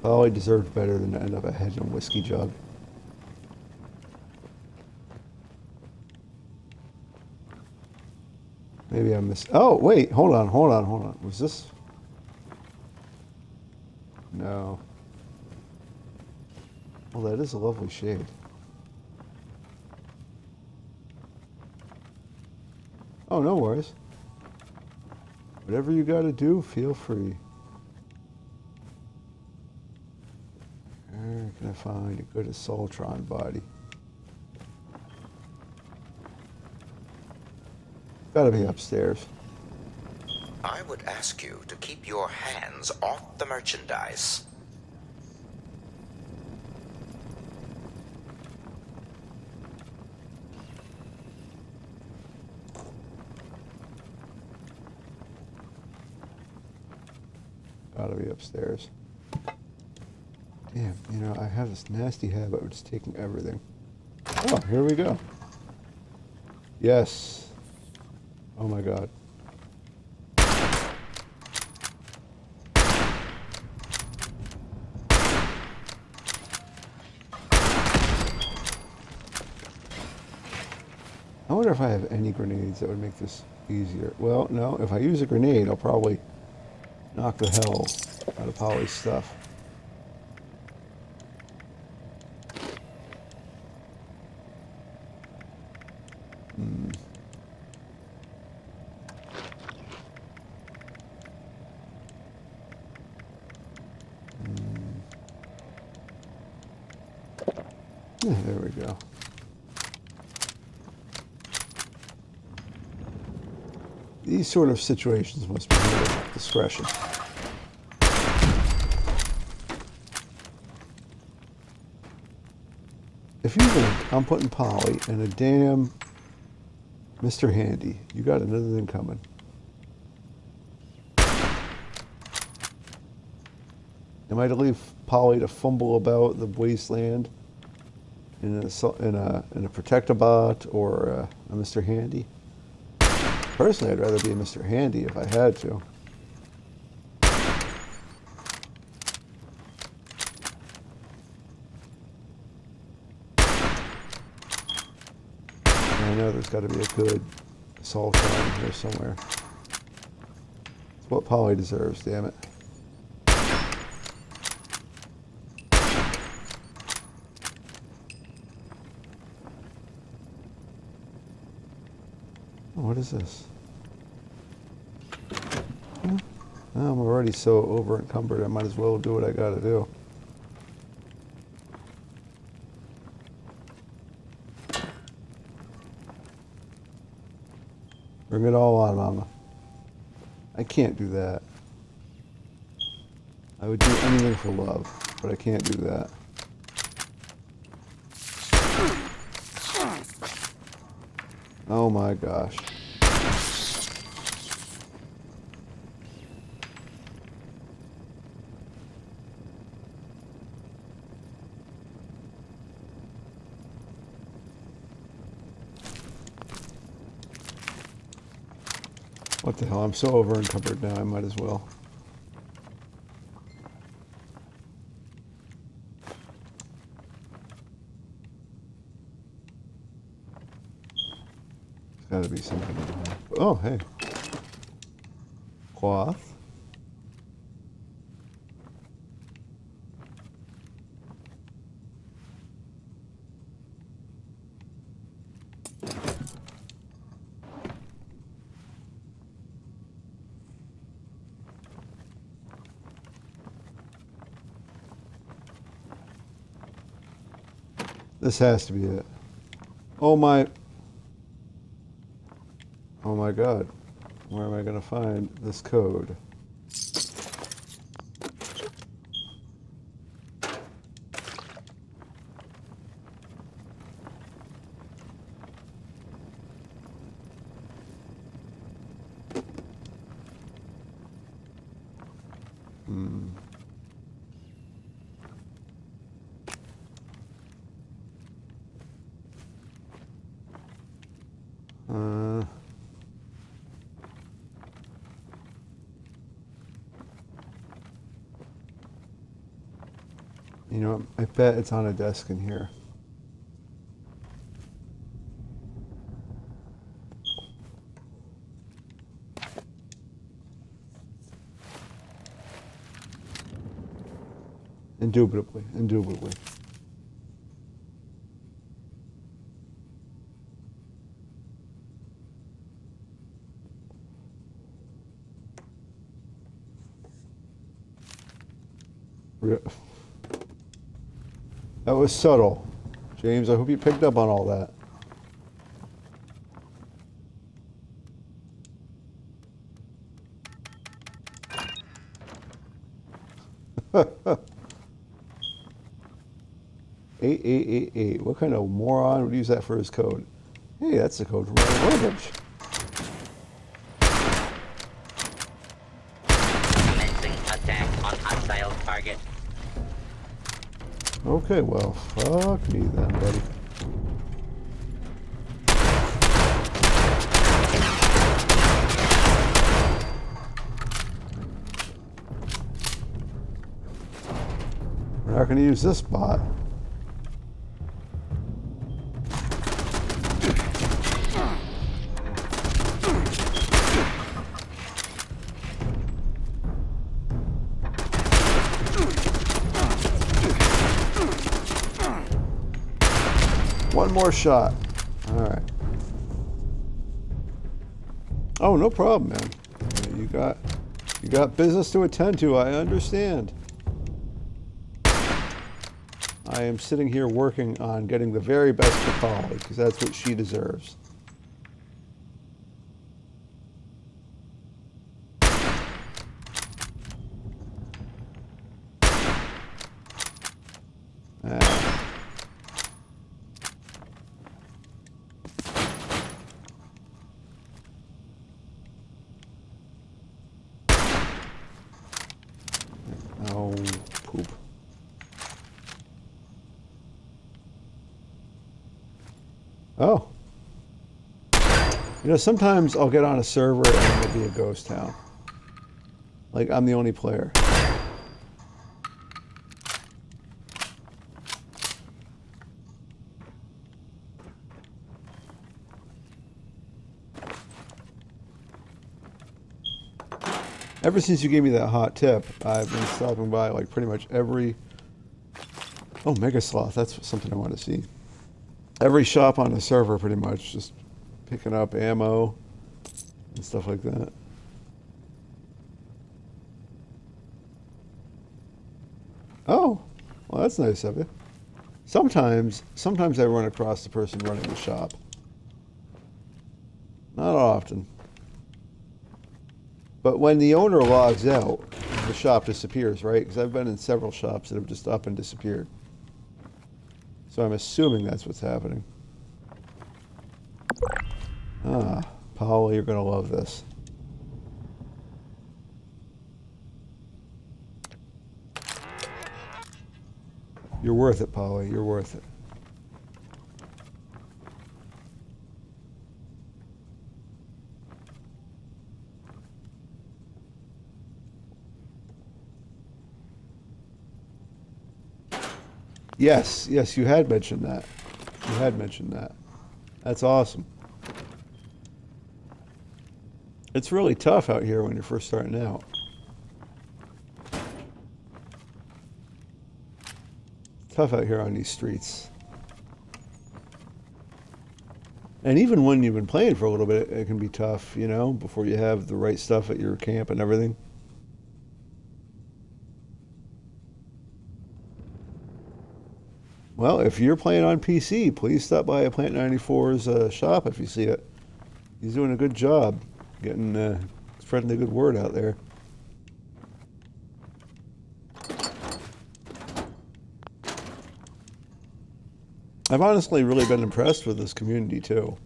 Polly deserved better than to end up a head in a whiskey jug. Maybe I missed. Oh, wait. Hold on. Was this? No. Well, that is a lovely shade. Oh, no worries. Whatever you gotta do, feel free. Where can I find a good Assaultron body? Gotta be upstairs. I would ask you to keep your hands off the merchandise. Gotta be upstairs. Damn, you know, I have this nasty habit of just taking everything. Oh, here we go. Yes. Oh my god. I wonder if I have any grenades that would make this easier. Well, no, if I use a grenade, I'll probably knock the hell out of Polly's stuff. Yeah, there we go. These sort of situations must be handled with discretion. If you think I'm putting Polly in a damn Mr. Handy, you got another thing coming. Am I to leave Polly to fumble about the wasteland in a Protectobot or a Mr. Handy? Personally, I'd rather be a Mr. Handy if I had to. I know there's got to be a good Assaultron in here somewhere. It's what Polly deserves, damn it. What is this? Huh? I'm already so over encumbered, I might as well do what I gotta do. Bring it all on, Mama. I can't do that. I would do anything for love, but I can't do that. Oh my gosh. What the hell? I'm so over encumbered now, I might as well. There's gotta be something in here. Oh, hey. Cloth. This has to be it. Oh my. Oh my god. Where am I going to find this code? You know, I bet it's on a desk in here. Indubitably, indubitably. That was subtle. James, I hope you picked up on all that. 8888. What kind of moron would use that for his code? Hey, that's the code for my language. Commencing attack on hostile target. Okay, well, fuck me then, buddy. We're not going to use this bot. One more shot. All right. Oh, no problem, man. You got business to attend to. I understand. I am sitting here working on getting the very best for Polly because that's what she deserves. Oh, poop. Oh. You know, sometimes I'll get on a server and it'll be a ghost town. Like, I'm the only player. Ever since you gave me that hot tip, I've been stopping by like pretty much every... Oh, Mega Sloth, that's something I want to see. Every shop on the server pretty much, just picking up ammo and stuff like that. Oh, well that's nice of you. Sometimes I run across the person running the shop. Not often. But when the owner logs out, the shop disappears, right? Because I've been in several shops that have just up and disappeared. So I'm assuming that's what's happening. Ah, Paul, you're going to love this. You're worth it, Polly. You're worth it. Yes, yes, you had mentioned that. You had mentioned that. That's awesome. It's really tough out here when you're first starting out. Tough out here on these streets. And even when you've been playing for a little bit, it can be tough, you know, before you have the right stuff at your camp and everything. Well, if you're playing on PC, please stop by Plant 94's shop if you see it. He's doing a good job getting spreading the good word out there. I've honestly really been impressed with this community too.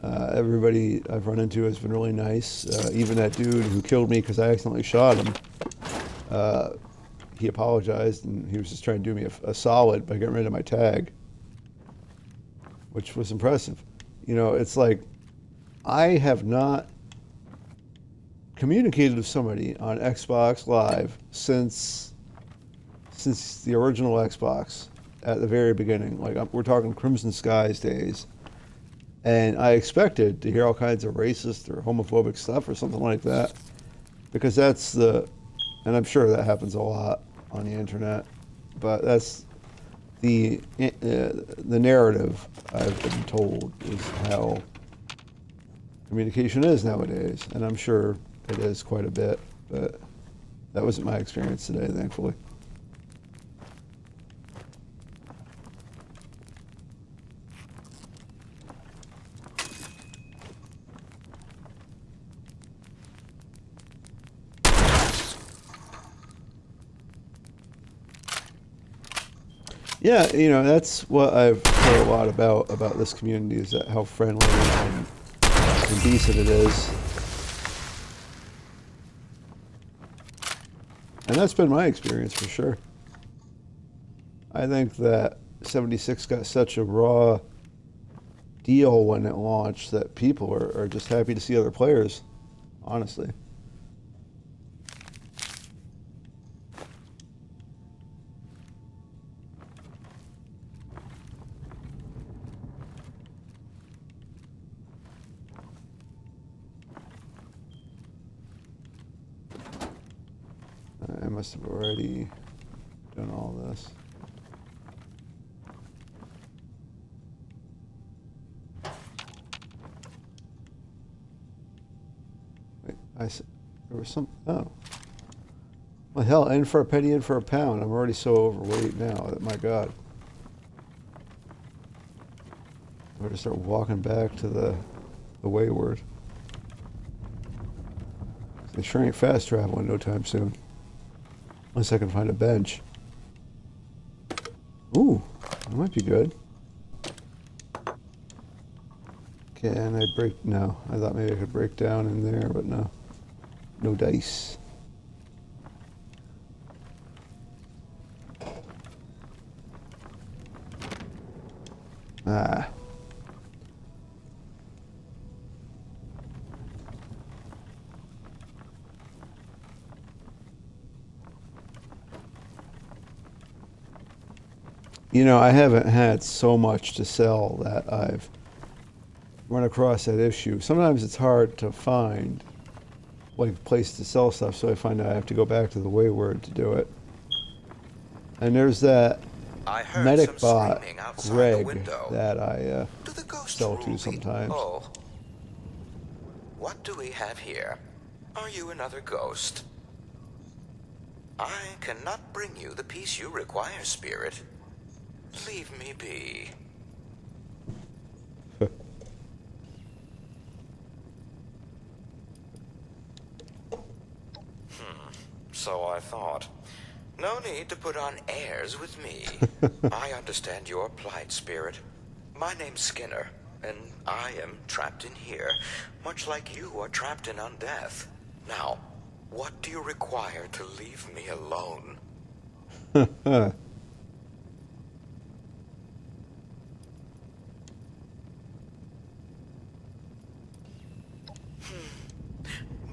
Everybody I've run into has been really nice. Even that dude who killed me because I accidentally shot him, he apologized and he was just trying to do me a solid by getting rid of my tag, which was impressive. You know, it's like I have not communicated with somebody on Xbox Live since the original Xbox at the very beginning. Like we're talking Crimson Skies days. And I expected to hear all kinds of racist or homophobic stuff or something like that, because that's and I'm sure that happens a lot on the internet, but that's the narrative I've been told is how communication is nowadays, and I'm sure it is quite a bit, but that wasn't my experience today, thankfully. Yeah, you know, that's what I've heard a lot about this community, is that how friendly and decent it is. And that's been my experience for sure. I think that 76 got such a raw deal when it launched that people are just happy to see other players, honestly. I must have already done all this. Wait, there was some, oh. Well, hell, in for a penny, in for a pound. I'm already so overweight now that, my God. I better start walking back to the Wayward. They sure ain't fast traveling no time soon. Unless I can find a bench. Ooh, that might be good. Can I break? No, I thought maybe I could break down in there, but no. No dice. Ah. You know, I haven't had so much to sell that I've run across that issue. Sometimes it's hard to find like a place to sell stuff, so I find I have to go back to the Wayward to do it. And there's that medic bot, Greg, that I sell to sometimes. Oh. What do we have here? Are you another ghost? I cannot bring you the peace you require, Spirit. Leave me be. So I thought. No need to put on airs with me. I understand your plight, Spirit. My name's Skinner, and I am trapped in here, much like you are trapped in undeath. Now, what do you require to leave me alone?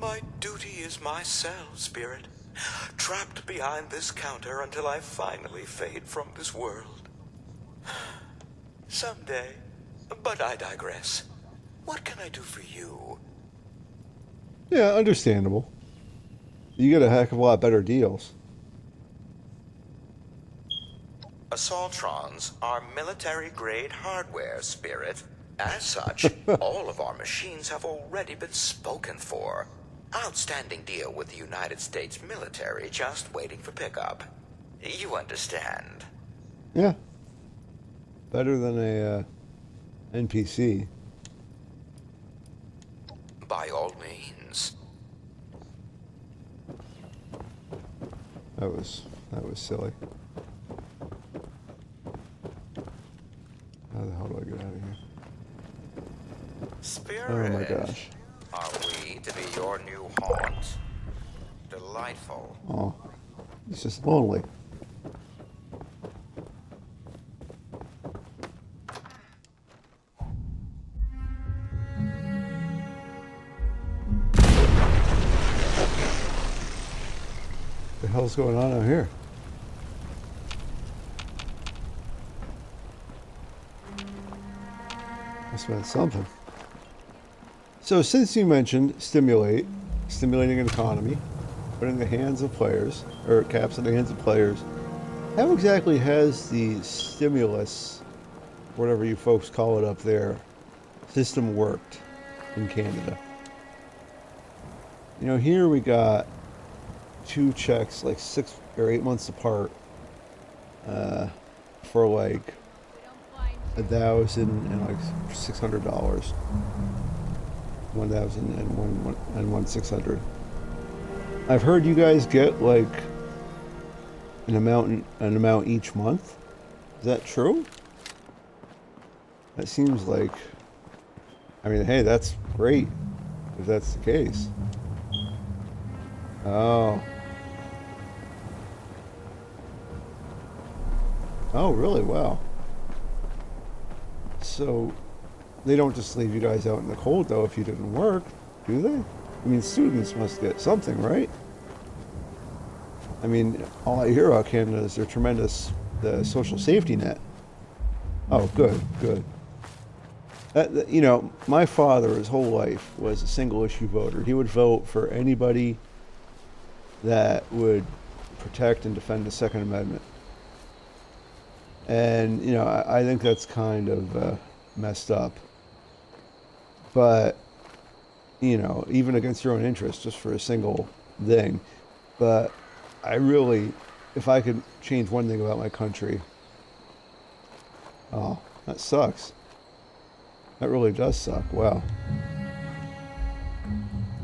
My duty is my cell, Spirit. Trapped behind this counter until I finally fade from this world. Someday. But I digress. What can I do for you? Yeah, understandable. You get a heck of a lot better deals. Assaultrons are military-grade hardware, Spirit. As such, all of our machines have already been spoken for. Outstanding deal with the United States military, just waiting for pickup. You understand? Yeah, Better than a NPC. By all means. That was silly. How the hell do I get out of here? Spirit. Oh my gosh. Are we to be your new haunt? Delightful. Oh, it's just lonely. The hell's going on out here? Must have been something. So since you mentioned stimulating an economy, put in the hands of players, or caps in the hands of players, how exactly has the stimulus, whatever you folks call it up there, system worked in Canada? You know, here we got 2 checks like 6 or 8 months apart for like $1,000 and like $600, $1,000 and one $600. I've heard you guys get like an amount each month. Is that true? That seems like, I mean, hey, that's great if that's the case. Oh. Oh, really? Wow. So, they don't just leave you guys out in the cold, though, if you didn't work, do they? I mean, students must get something, right? I mean, all I hear about Canada is their tremendous social safety net. Oh, good, good. You know, my father, his whole life, was a single-issue voter. He would vote for anybody that would protect and defend the Second Amendment. And, you know, I think that's kind of messed up. But, you know, even against your own interest, just for a single thing. But I really, if I could change one thing about my country, oh, that sucks. That really does suck. Wow.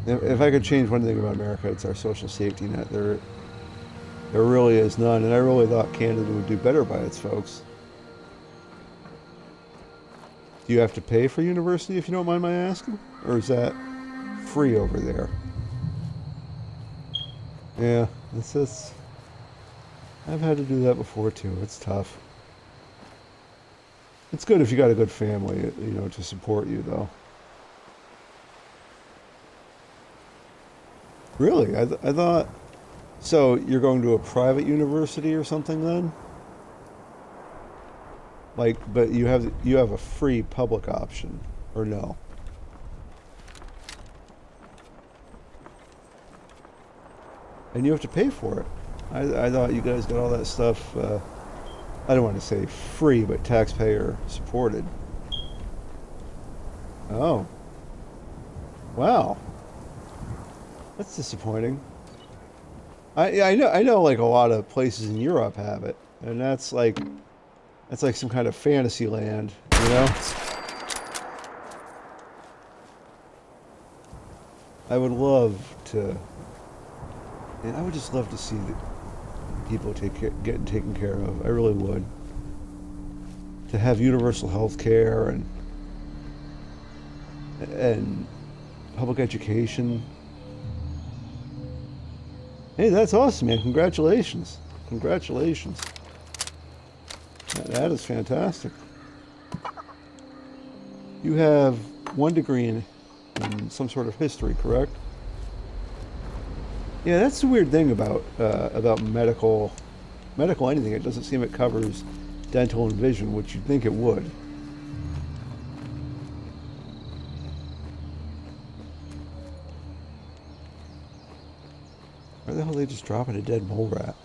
If I could change one thing about America, it's our social safety net. There really is none, and I really thought Canada would do better by its folks. Do you have to pay for university, if you don't mind my asking? Or is that free over there? Yeah, it's just, I've had to do that before too. It's tough. It's good if you got a good family, you know, to support you, though. Really? I thought... So, you're going to a private university or something, then? Like, but you have a free public option, or no? And you have to pay for it. I thought you guys got all that stuff... I don't want to say free, but taxpayer supported. Oh. Wow. That's disappointing. I know like a lot of places in Europe have it, and that's like some kind of fantasy land, you know? I would love to, and I would just love to see people getting taken care of. I really would. To have universal health care and public education. Hey, that's awesome, man. Congratulations. Congratulations. That is fantastic. You have 1 degree in some sort of history, correct? Yeah, that's the weird thing about medical anything. It doesn't seem it covers dental and vision, which you'd think it would. Where the hell are they just dropping a dead mole rat?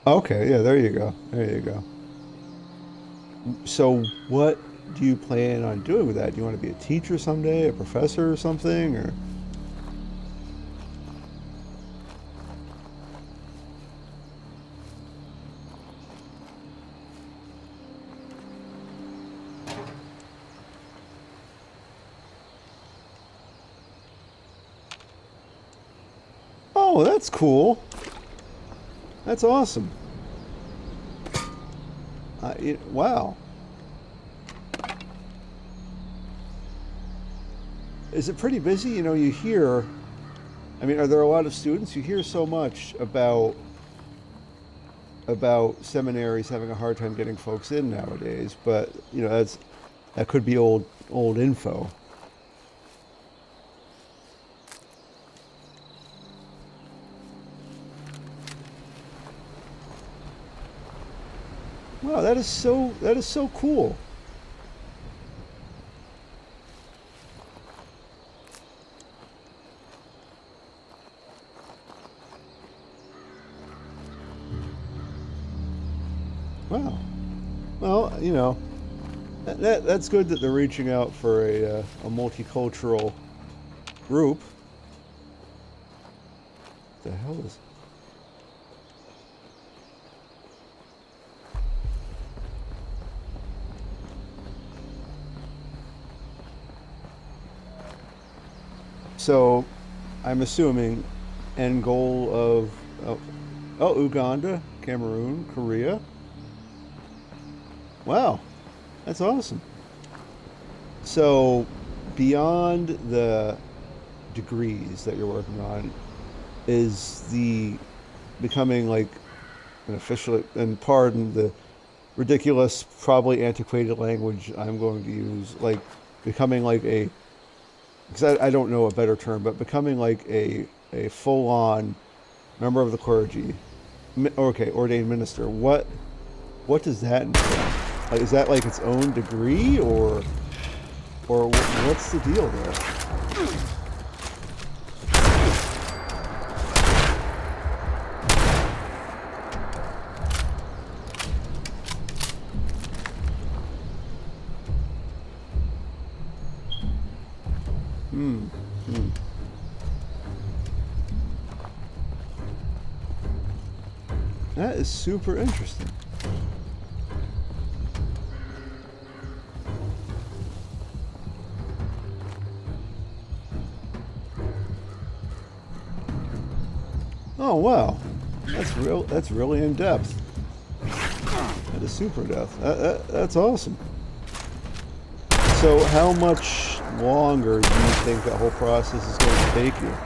Okay, yeah, there you go. There you go. So what do you plan on doing with that? Do you want to be a teacher someday, a professor or something, or? Oh, that's cool. That's awesome. Wow. Is it pretty busy? You know, you hear, I mean, are there a lot of students? You hear so much about seminaries having a hard time getting folks in nowadays, but you know, that could be old info. Wow, that is so cool. Wow. Well, you know, that's good that they're reaching out for a multicultural group. What the hell is? So, I'm assuming end goal of Uganda, Cameroon, Korea. Wow, that's awesome. So, beyond the degrees that you're working on, is the becoming like an official, and pardon the ridiculous, probably antiquated language I'm going to use, like becoming like a, because I don't know a better term, but becoming like a full-on member of the clergy, okay, ordained minister. What does that entail? Like, is that like its own degree, or what's the deal there? That is super interesting. Oh wow, that's really in depth. That is super depth. That's awesome. So how much longer do you think that whole process is going to take you?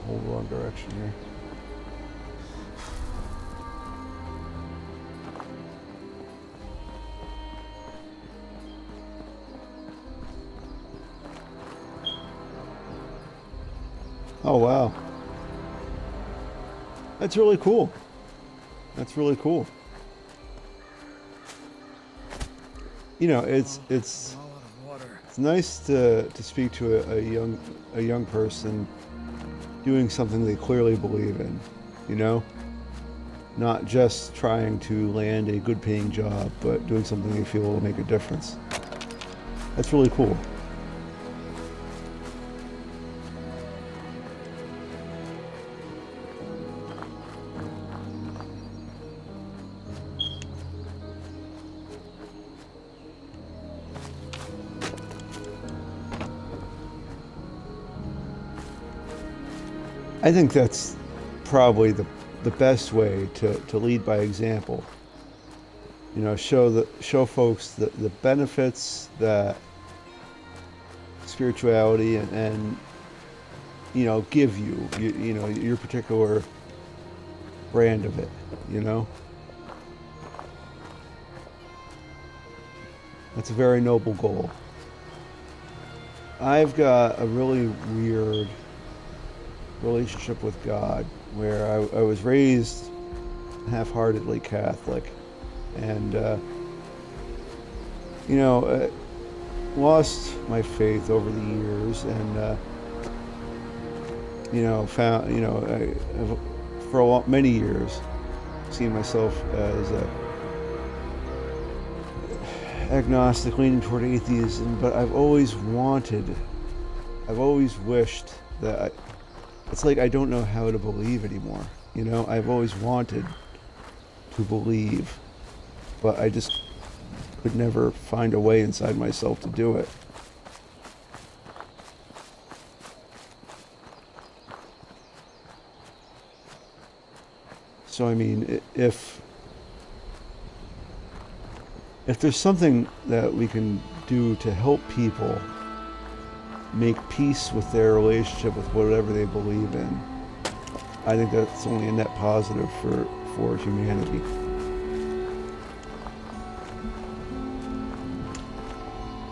Whole wrong direction here. Oh wow. That's really cool. That's really cool. You know, it's nice to speak to a young person doing something they clearly believe in, you know? Not just trying to land a good paying job, but doing something they feel will make a difference. That's really cool. I think that's probably the best way to lead by example. You know, show folks the benefits that spirituality and you know, give you know, your particular brand of it, you know? That's a very noble goal. I've got a really weird relationship with God, where I was raised half-heartedly Catholic, and you know, lost my faith over the years, and found, I've, for many years, seen myself as agnostic, leaning toward atheism, but I've always wished that it's like I don't know how to believe anymore. I've always wanted to believe, but I just could never find a way inside myself to do it. So I mean, if there's something that we can do to help people make peace with their relationship with whatever they believe in, I think that's only a net positive for humanity.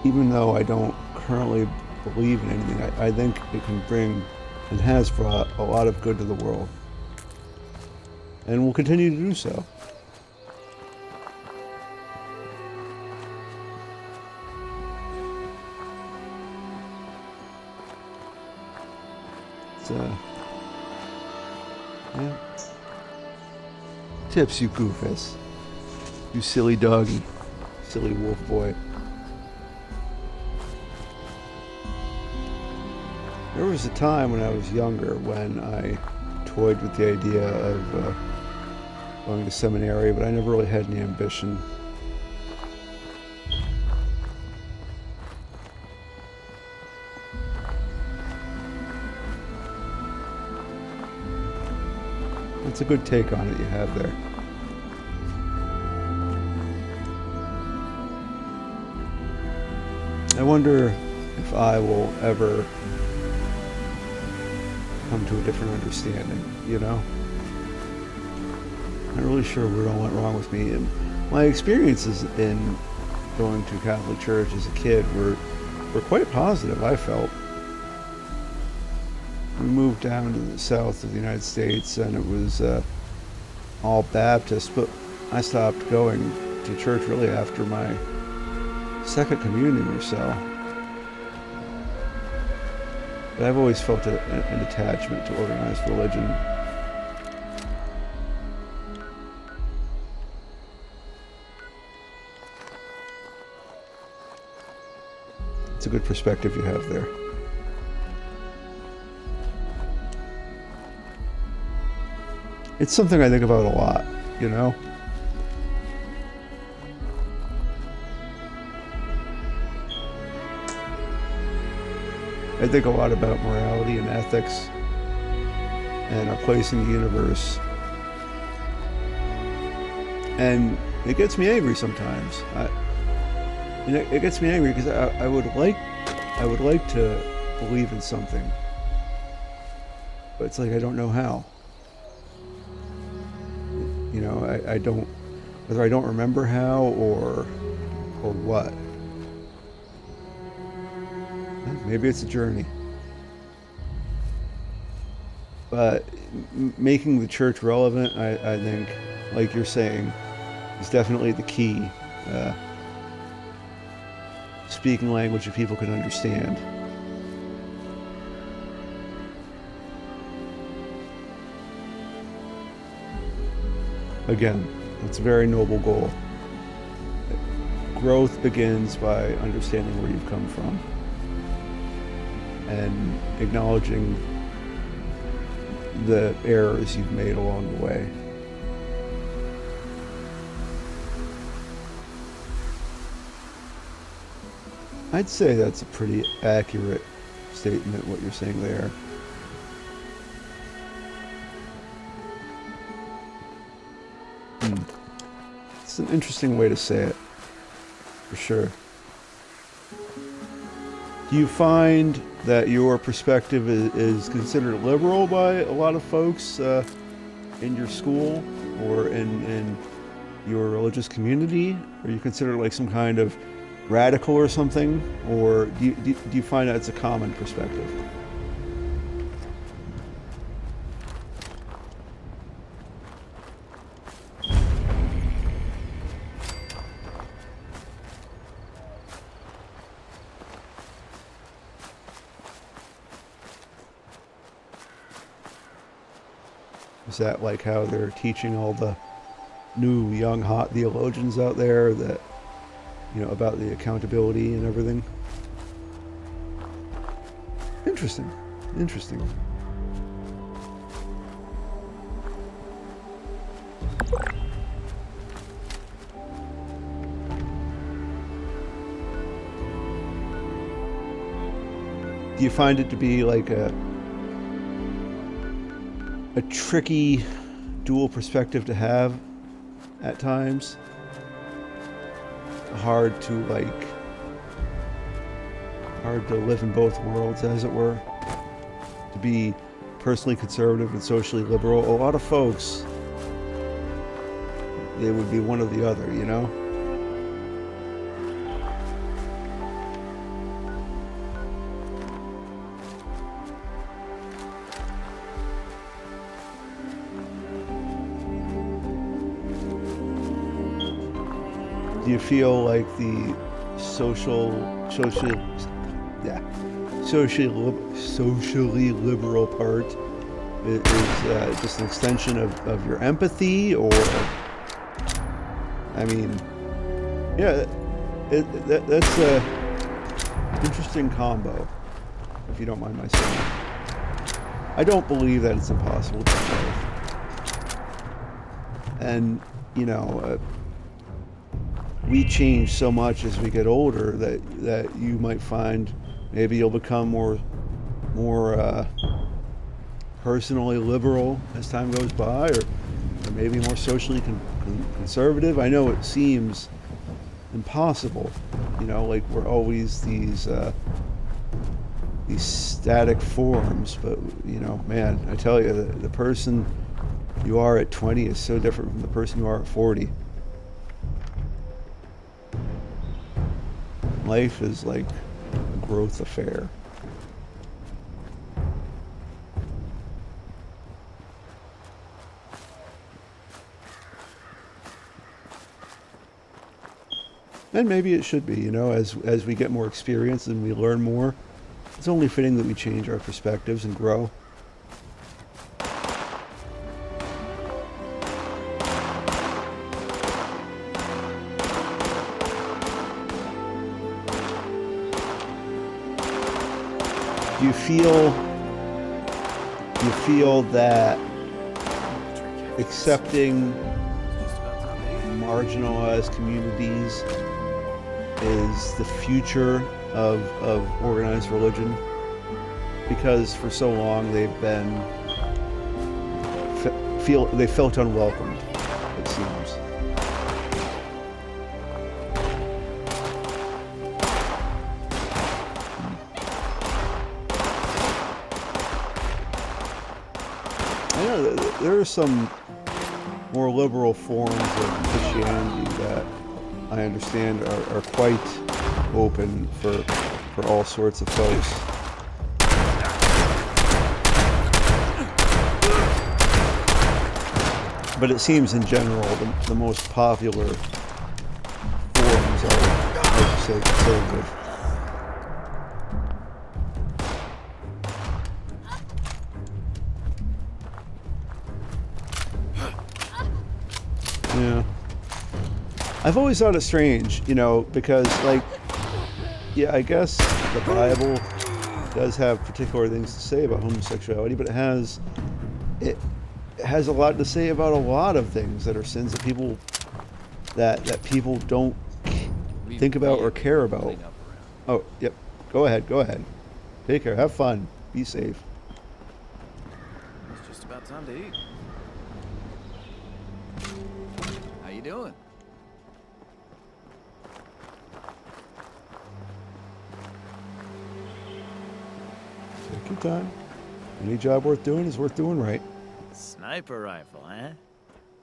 Even though I don't currently believe in anything, I think it can bring and has brought a lot of good to the world. And will continue to do so. It's yeah. Tips, you goofus. You silly doggy. Silly wolf boy. There was a time when I was younger when I toyed with the idea of going to seminary, but I never really had any ambition. That's a good take on it you have there. I wonder if I will ever come to a different understanding, I'm not really sure what all went wrong with me. And my experiences in going to Catholic Church as a kid were quite positive, I felt. We moved down to the south of the United States, and it was all Baptist, but I stopped going to church really after my second communion or so. But I've always felt an attachment to organized religion. It's a good perspective you have there. It's something I think about a lot, I think a lot about morality and ethics and our place in the universe. And it gets me angry sometimes. It gets me angry because I would like to believe in something, but it's like I don't know how. I don't, whether I don't remember how or what. Maybe it's a journey. But making the church relevant, I think, like you're saying, is definitely the key. Speaking language that people can understand. Again, it's a very noble goal. Growth begins by understanding where you've come from and acknowledging the errors you've made along the way. I'd say that's a pretty accurate statement, what you're saying there. It's an interesting way to say it, for sure. Do you find that your perspective is considered liberal by a lot of folks in your school or in your religious community? Are you considered like some kind of radical or something? Or do you find that it's a common perspective? Is that like how they're teaching all the new young hot theologians out there that, you know, about the accountability and everything? Interesting. Interesting. Do you find it to be like a tricky dual perspective to have at times? Hard to live in both worlds, as it were. To be personally conservative and socially liberal. A lot of folks, they would be one or the other, you know? Do you feel like the socially liberal part is just an extension of your empathy, or, I mean, yeah, that's a interesting combo, if you don't mind my saying. I don't believe that it's impossible to do both. And, you know, we change so much as we get older that you might find maybe you'll become more personally liberal as time goes by, or maybe more socially conservative. I know it seems impossible, you know, like we're always these static forms, but, you know, man, I tell you, the person you are at 20 is so different from the person you are at 40. Life is like a growth affair. And maybe it should be, you know, as we get more experience and we learn more, it's only fitting that we change our perspectives and grow. Do you feel that accepting marginalized communities is the future of organized religion? Because for so long they've been they felt unwelcomed, it seems. There are some more liberal forms of Christianity that I understand are quite open for all sorts of folks. But it seems in general the most popular forms are say conservative. Yeah. I've always thought it strange, you know, because, like, yeah, I guess the Bible does have particular things to say about homosexuality, but it has a lot to say about a lot of things that are sins that people don't think about or care about. Oh, yep. Go ahead. Take care. Have fun. Be safe. It's just about time to eat. How you doing? Take your time. Any job worth doing is worth doing right. Sniper rifle, eh?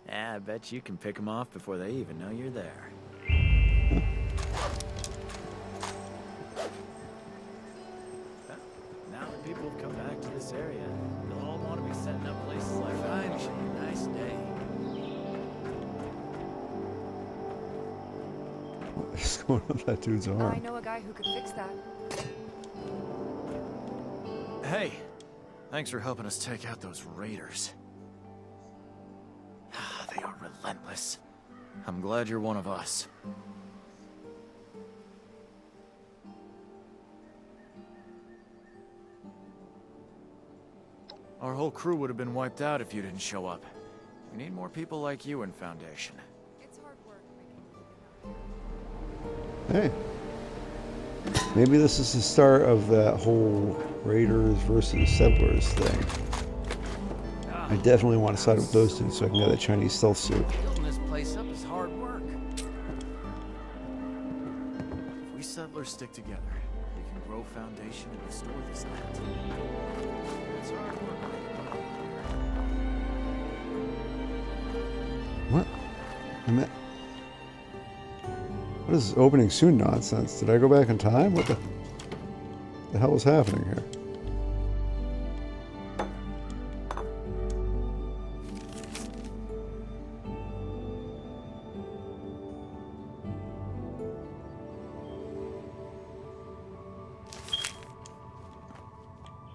Yeah, I bet you can pick them off before they even know you're there. Now that people have come back to this area, they'll all want to be setting up places like mine. It should be a nice day. What's going on with that dude's arm? I know a guy who could fix that. Hey, thanks for helping us take out those raiders. Relentless. I'm glad you're one of us. Our whole crew would have been wiped out if you didn't show up. We need more people like you in Foundation. Hey. Maybe this is the start of that whole Raiders versus Settlers thing. I definitely want to side with those two so I can get that Chinese stealth suit. Building this place up is hard work. If we settlers stick together, we can grow Foundation and restore this land. It's hard work. What? What is this opening soon nonsense? Did I go back in time? What the hell is happening here?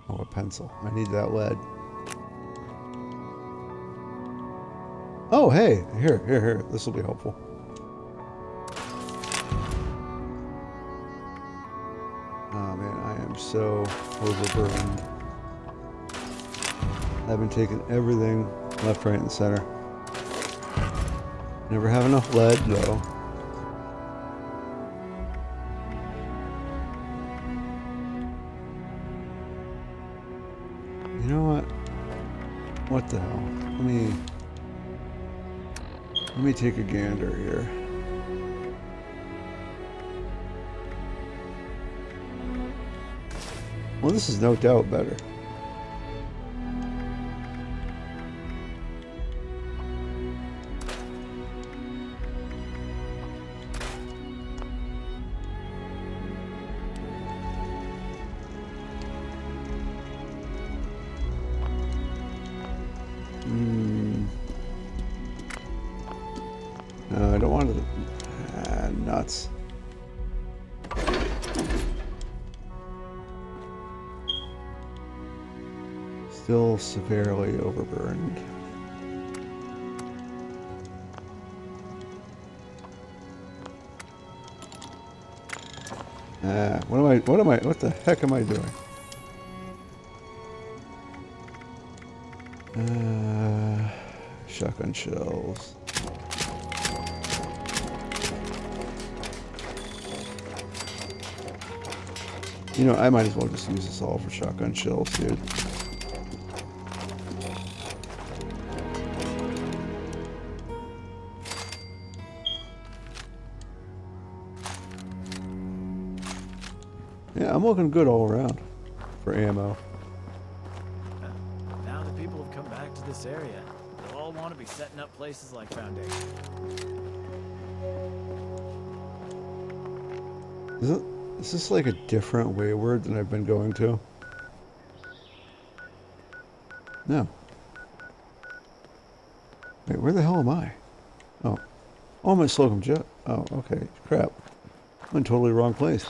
Oh, a pencil. I need that lead. Oh, hey! Here. This will be helpful. Oh man, I am so overburdened. I've been taking everything left, right, and center. Never have enough lead, though. You know what? What the hell? Let me take a gander here. Well, this is no doubt better. No, I don't want to. Nuts. Still severely overburdened. What the heck am I doing? Shotgun shells. You know, I might as well just use this all for shotgun shells, dude. Yeah, I'm looking good all around for ammo. Now that people have come back to this area, they'll all want to be setting up places like Foundation. Is this like a different Wayward than I've been going to? No. Wait, where the hell am I? Oh. Oh, I'm at Slocum Jet. Oh, okay. Crap. I'm in totally wrong place.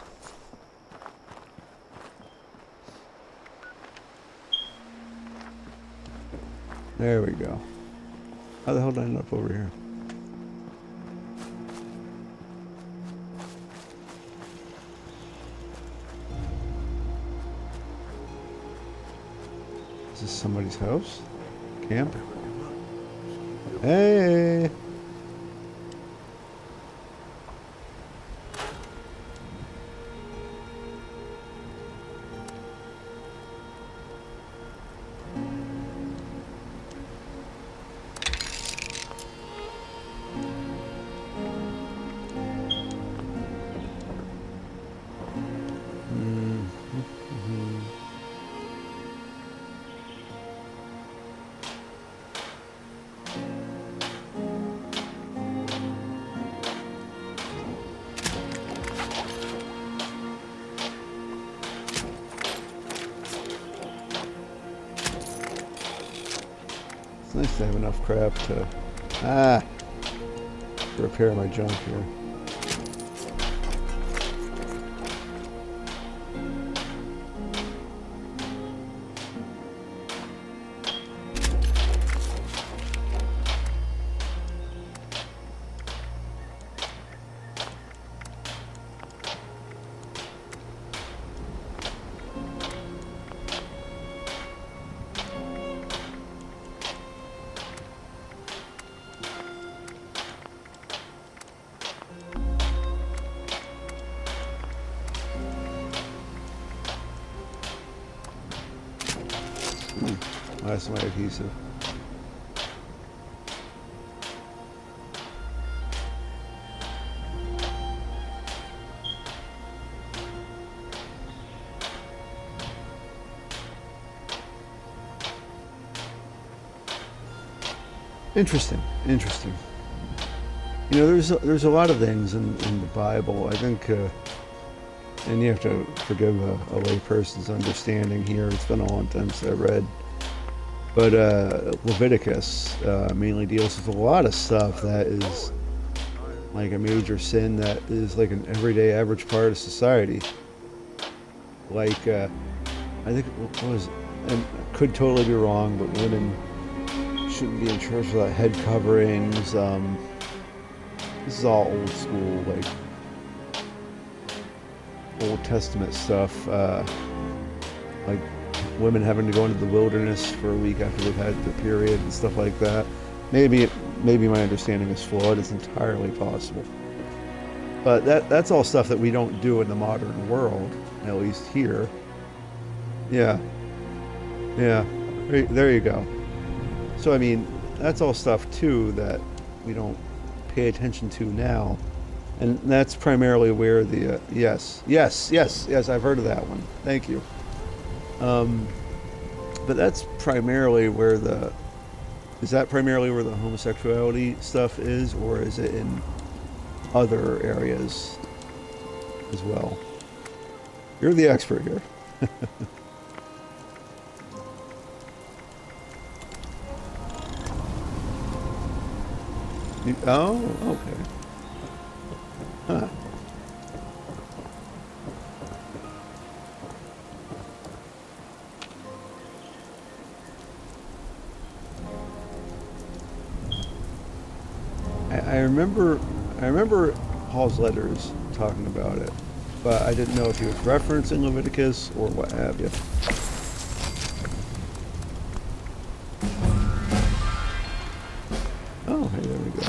There we go. How the hell did I end up over here? Is this somebody's house? Camp? Hey! It's nice to have enough crap to repair my junk here. That's my adhesive. Interesting. You know, there's a lot of things in the Bible. I think, and you have to forgive a layperson's understanding here. It's been a long time since I read, but Leviticus mainly deals with a lot of stuff that is like a major sin that is like an everyday average part of society. Like I think it was, and I could totally be wrong, but women shouldn't be in church without head coverings. This is all old school, like Old Testament stuff. Like women having to go into the wilderness for a week after they've had their period and stuff like that. Maybe my understanding is flawed. It's entirely possible. But that's all stuff that we don't do in the modern world, at least here. Yeah. There you go. So, I mean, that's all stuff, too, that we don't pay attention to now. And that's primarily where the, yes, I've heard of that one. Thank you. But that's primarily where is that primarily where the homosexuality stuff is, or is it in other areas as well? You're the expert here. Oh, okay. Huh. I remember Paul's letters talking about it, but I didn't know if he was referencing Leviticus or what have you. Oh, hey, there we go.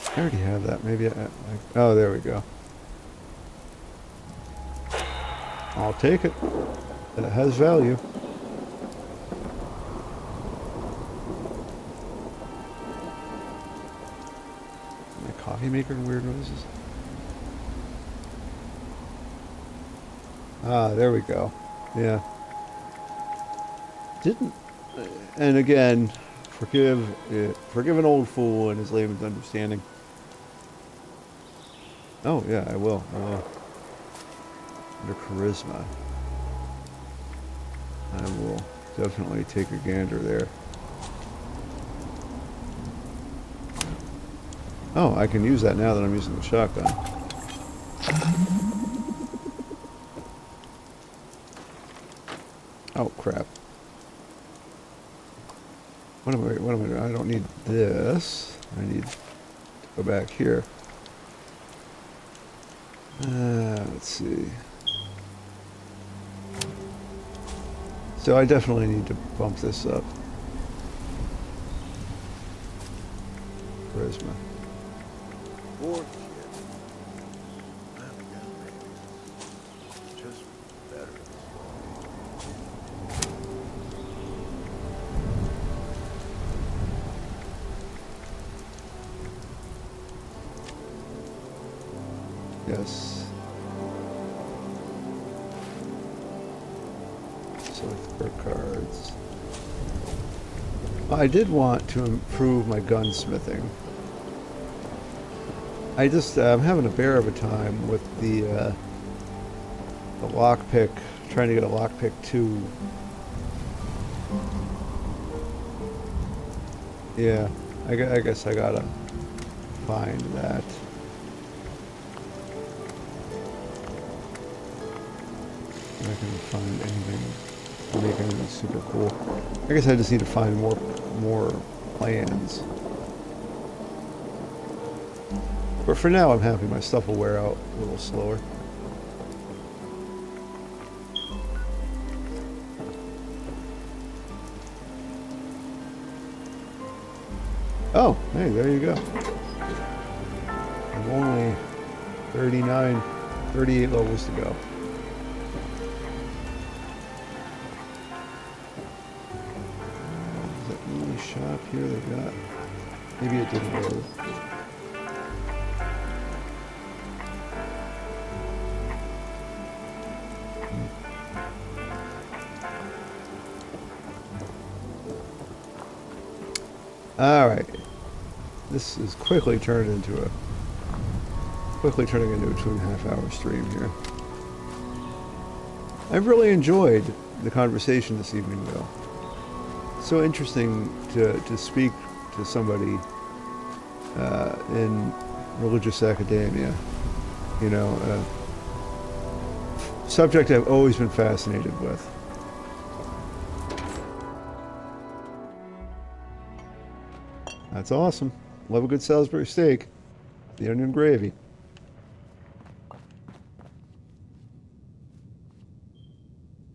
I already have that. Maybe oh, there we go. I'll take it. It has value. My coffee maker weird noises. Ah, there we go. Yeah. Didn't. And again, forgive an old fool and his layman's understanding. Oh yeah, I will. Under charisma, I will definitely take a gander there. Oh, I can use that now that I'm using the shotgun. Oh crap! What am I doing? I don't need this. I need to go back here. Let's see. So I definitely need to bump this up. Charisma. More shit. Well, yeah, maybe. Just better. Yes. Select perk cards. I did want to improve my gunsmithing. I'm having a bear of a time with the lockpick, trying to get a lockpick 2. Yeah, I guess I gotta find that. If I can find anything to make anything super cool. I guess I just need to find more plans. But for now, I'm happy. My stuff will wear out a little slower. Oh, hey, there you go. I'm only 38 levels to go. Is that the only shop here they got? Maybe it didn't load. All right. This is quickly turning into a 2.5 hour stream here. I've really enjoyed the conversation this evening, though. So interesting to speak to somebody in religious academia. You know, a subject I've always been fascinated with. That's awesome. Love a good Salisbury steak. The onion gravy.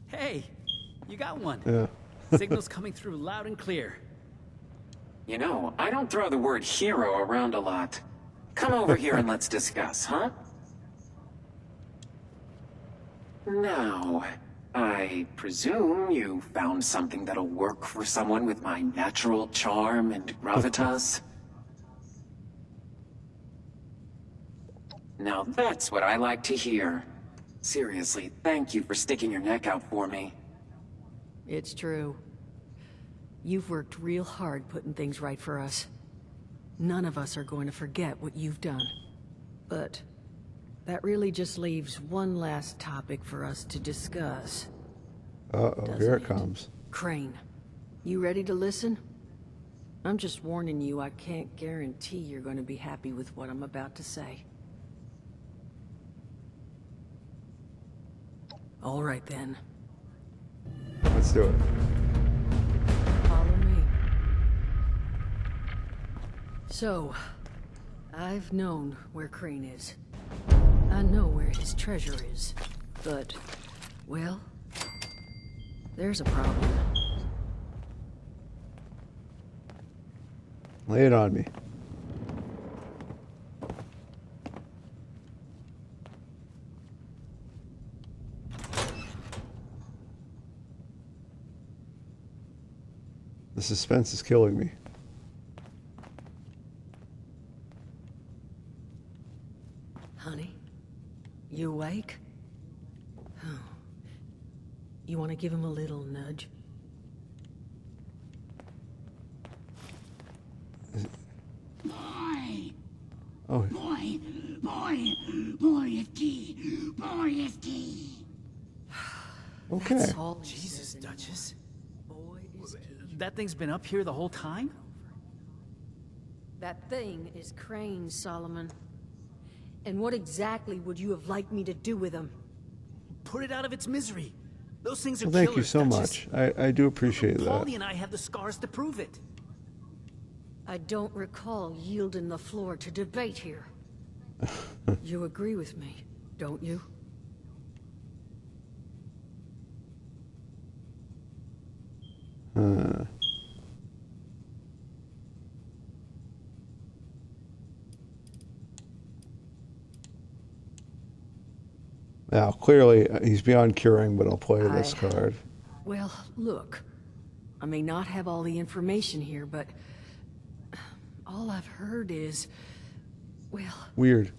Hey, you got one. Yeah. Signal's coming through loud and clear. You know, I don't throw the word hero around a lot. Come over here and let's discuss, huh? Now, I presume you found something that'll work for someone with my natural charm and gravitas? Now that's what I like to hear. Seriously, thank you for sticking your neck out for me. It's true. You've worked real hard putting things right for us. None of us are going to forget what you've done. But that really just leaves one last topic for us to discuss. Uh-oh, here it comes. Crane, you ready to listen? I'm just warning you, I can't guarantee you're going to be happy with what I'm about to say. All right then. Let's do it. Follow me. So, I've known where Crane is. I know where his treasure is. But, well, there's a problem. Lay it on me. The suspense is killing me. Honey, you awake? Oh. You want to give him a little nudge? Boy! Oh, Boy! Boy, okay. That's all he Jesus, says anymore. Duchess. Boy is key. That thing's been up here the whole time? That thing is Crane, Solomon. And what exactly would you have liked me to do with him? Put it out of its misery. Those things are Well, thank you killers, so Duchess. much. I do appreciate that. Paulie and I have the scars to prove it. I don't recall yielding the floor to debate here. You agree with me, don't you? Now, clearly, he's beyond curing, but I'll play this card. Well, look. I may not have all the information here, but all I've heard is, well, Weird.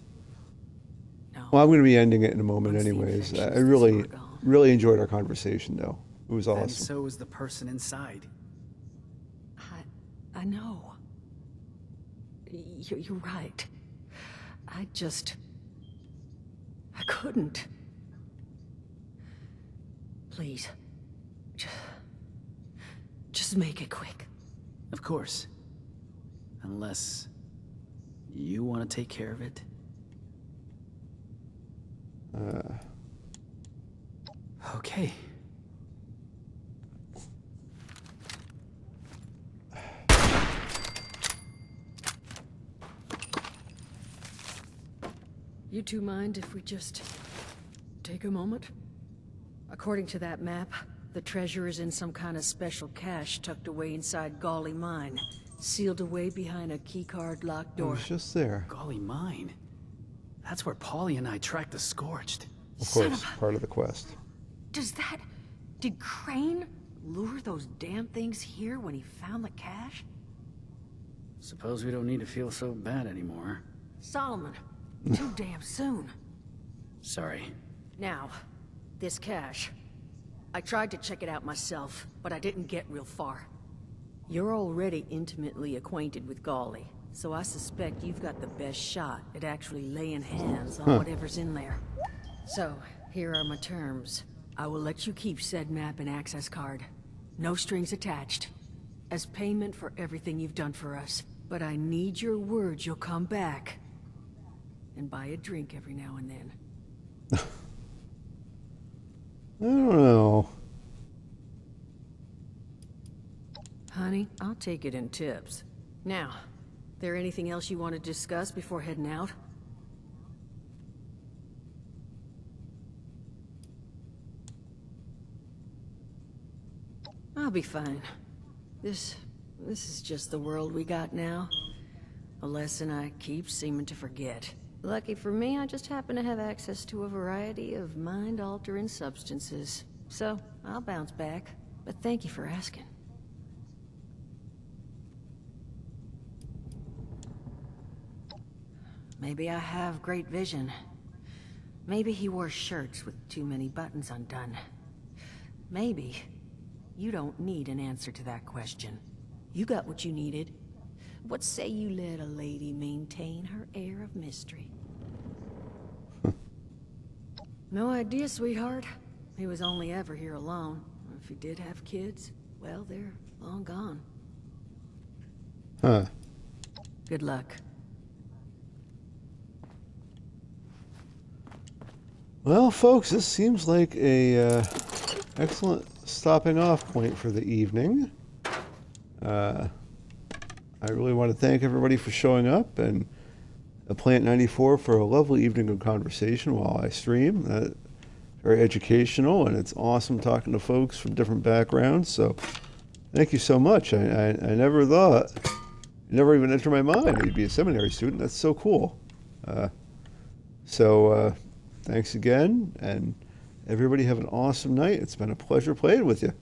No. Well, I'm going to be ending it in a moment Once the anyways. infection's I really, this far gone. really enjoyed our conversation, though. It was And awesome. so is the person inside. I know. You're right. I couldn't. Please. Just make it quick. Of course. Unless you want to take care of it. Okay. You two mind if we just take a moment? According to that map, the treasure is in some kind of special cache tucked away inside Gawley Mine, sealed away behind a keycard locked I door. was just there. Golly mine. That's where Polly and I tracked the Scorched. Of Son course, of a- part of the quest. Did Crane lure those damn things here when he found the cache? Suppose we don't need to feel so bad anymore. Solomon, too damn soon. Sorry. Now, this cache. I tried to check it out myself, but I didn't get real far. You're already intimately acquainted with Gawley, so I suspect you've got the best shot at actually laying hands on whatever's in there. So, here are my terms. I will let you keep said map and access card. No strings attached. As payment for everything you've done for us. But I need your word you'll come back. And buy a drink every now and then. I don't know. Honey, I'll take it in tips. Now, there anything else you want to discuss before heading out? I'll be fine. This is just the world we got now. A lesson I keep seeming to forget. Lucky for me, I just happen to have access to a variety of mind-altering substances. So, I'll bounce back. But thank you for asking. Maybe I have great vision. Maybe he wore shirts with too many buttons undone. Maybe you don't need an answer to that question. You got what you needed. What say you let a lady maintain her air of mystery? No idea, sweetheart. He was only ever here alone. If he did have kids, well, they're long gone. Huh. Good luck. Well, folks, this seems like a excellent stopping off point for the evening. I really want to thank everybody for showing up, and Plant 94 for a lovely evening of conversation while I stream. Very educational, and it's awesome talking to folks from different backgrounds. So, thank you so much. I never thought, it never even entered my mind you'd be a seminary student. That's so cool. Thanks again, and everybody have an awesome night. It's been a pleasure playing with you.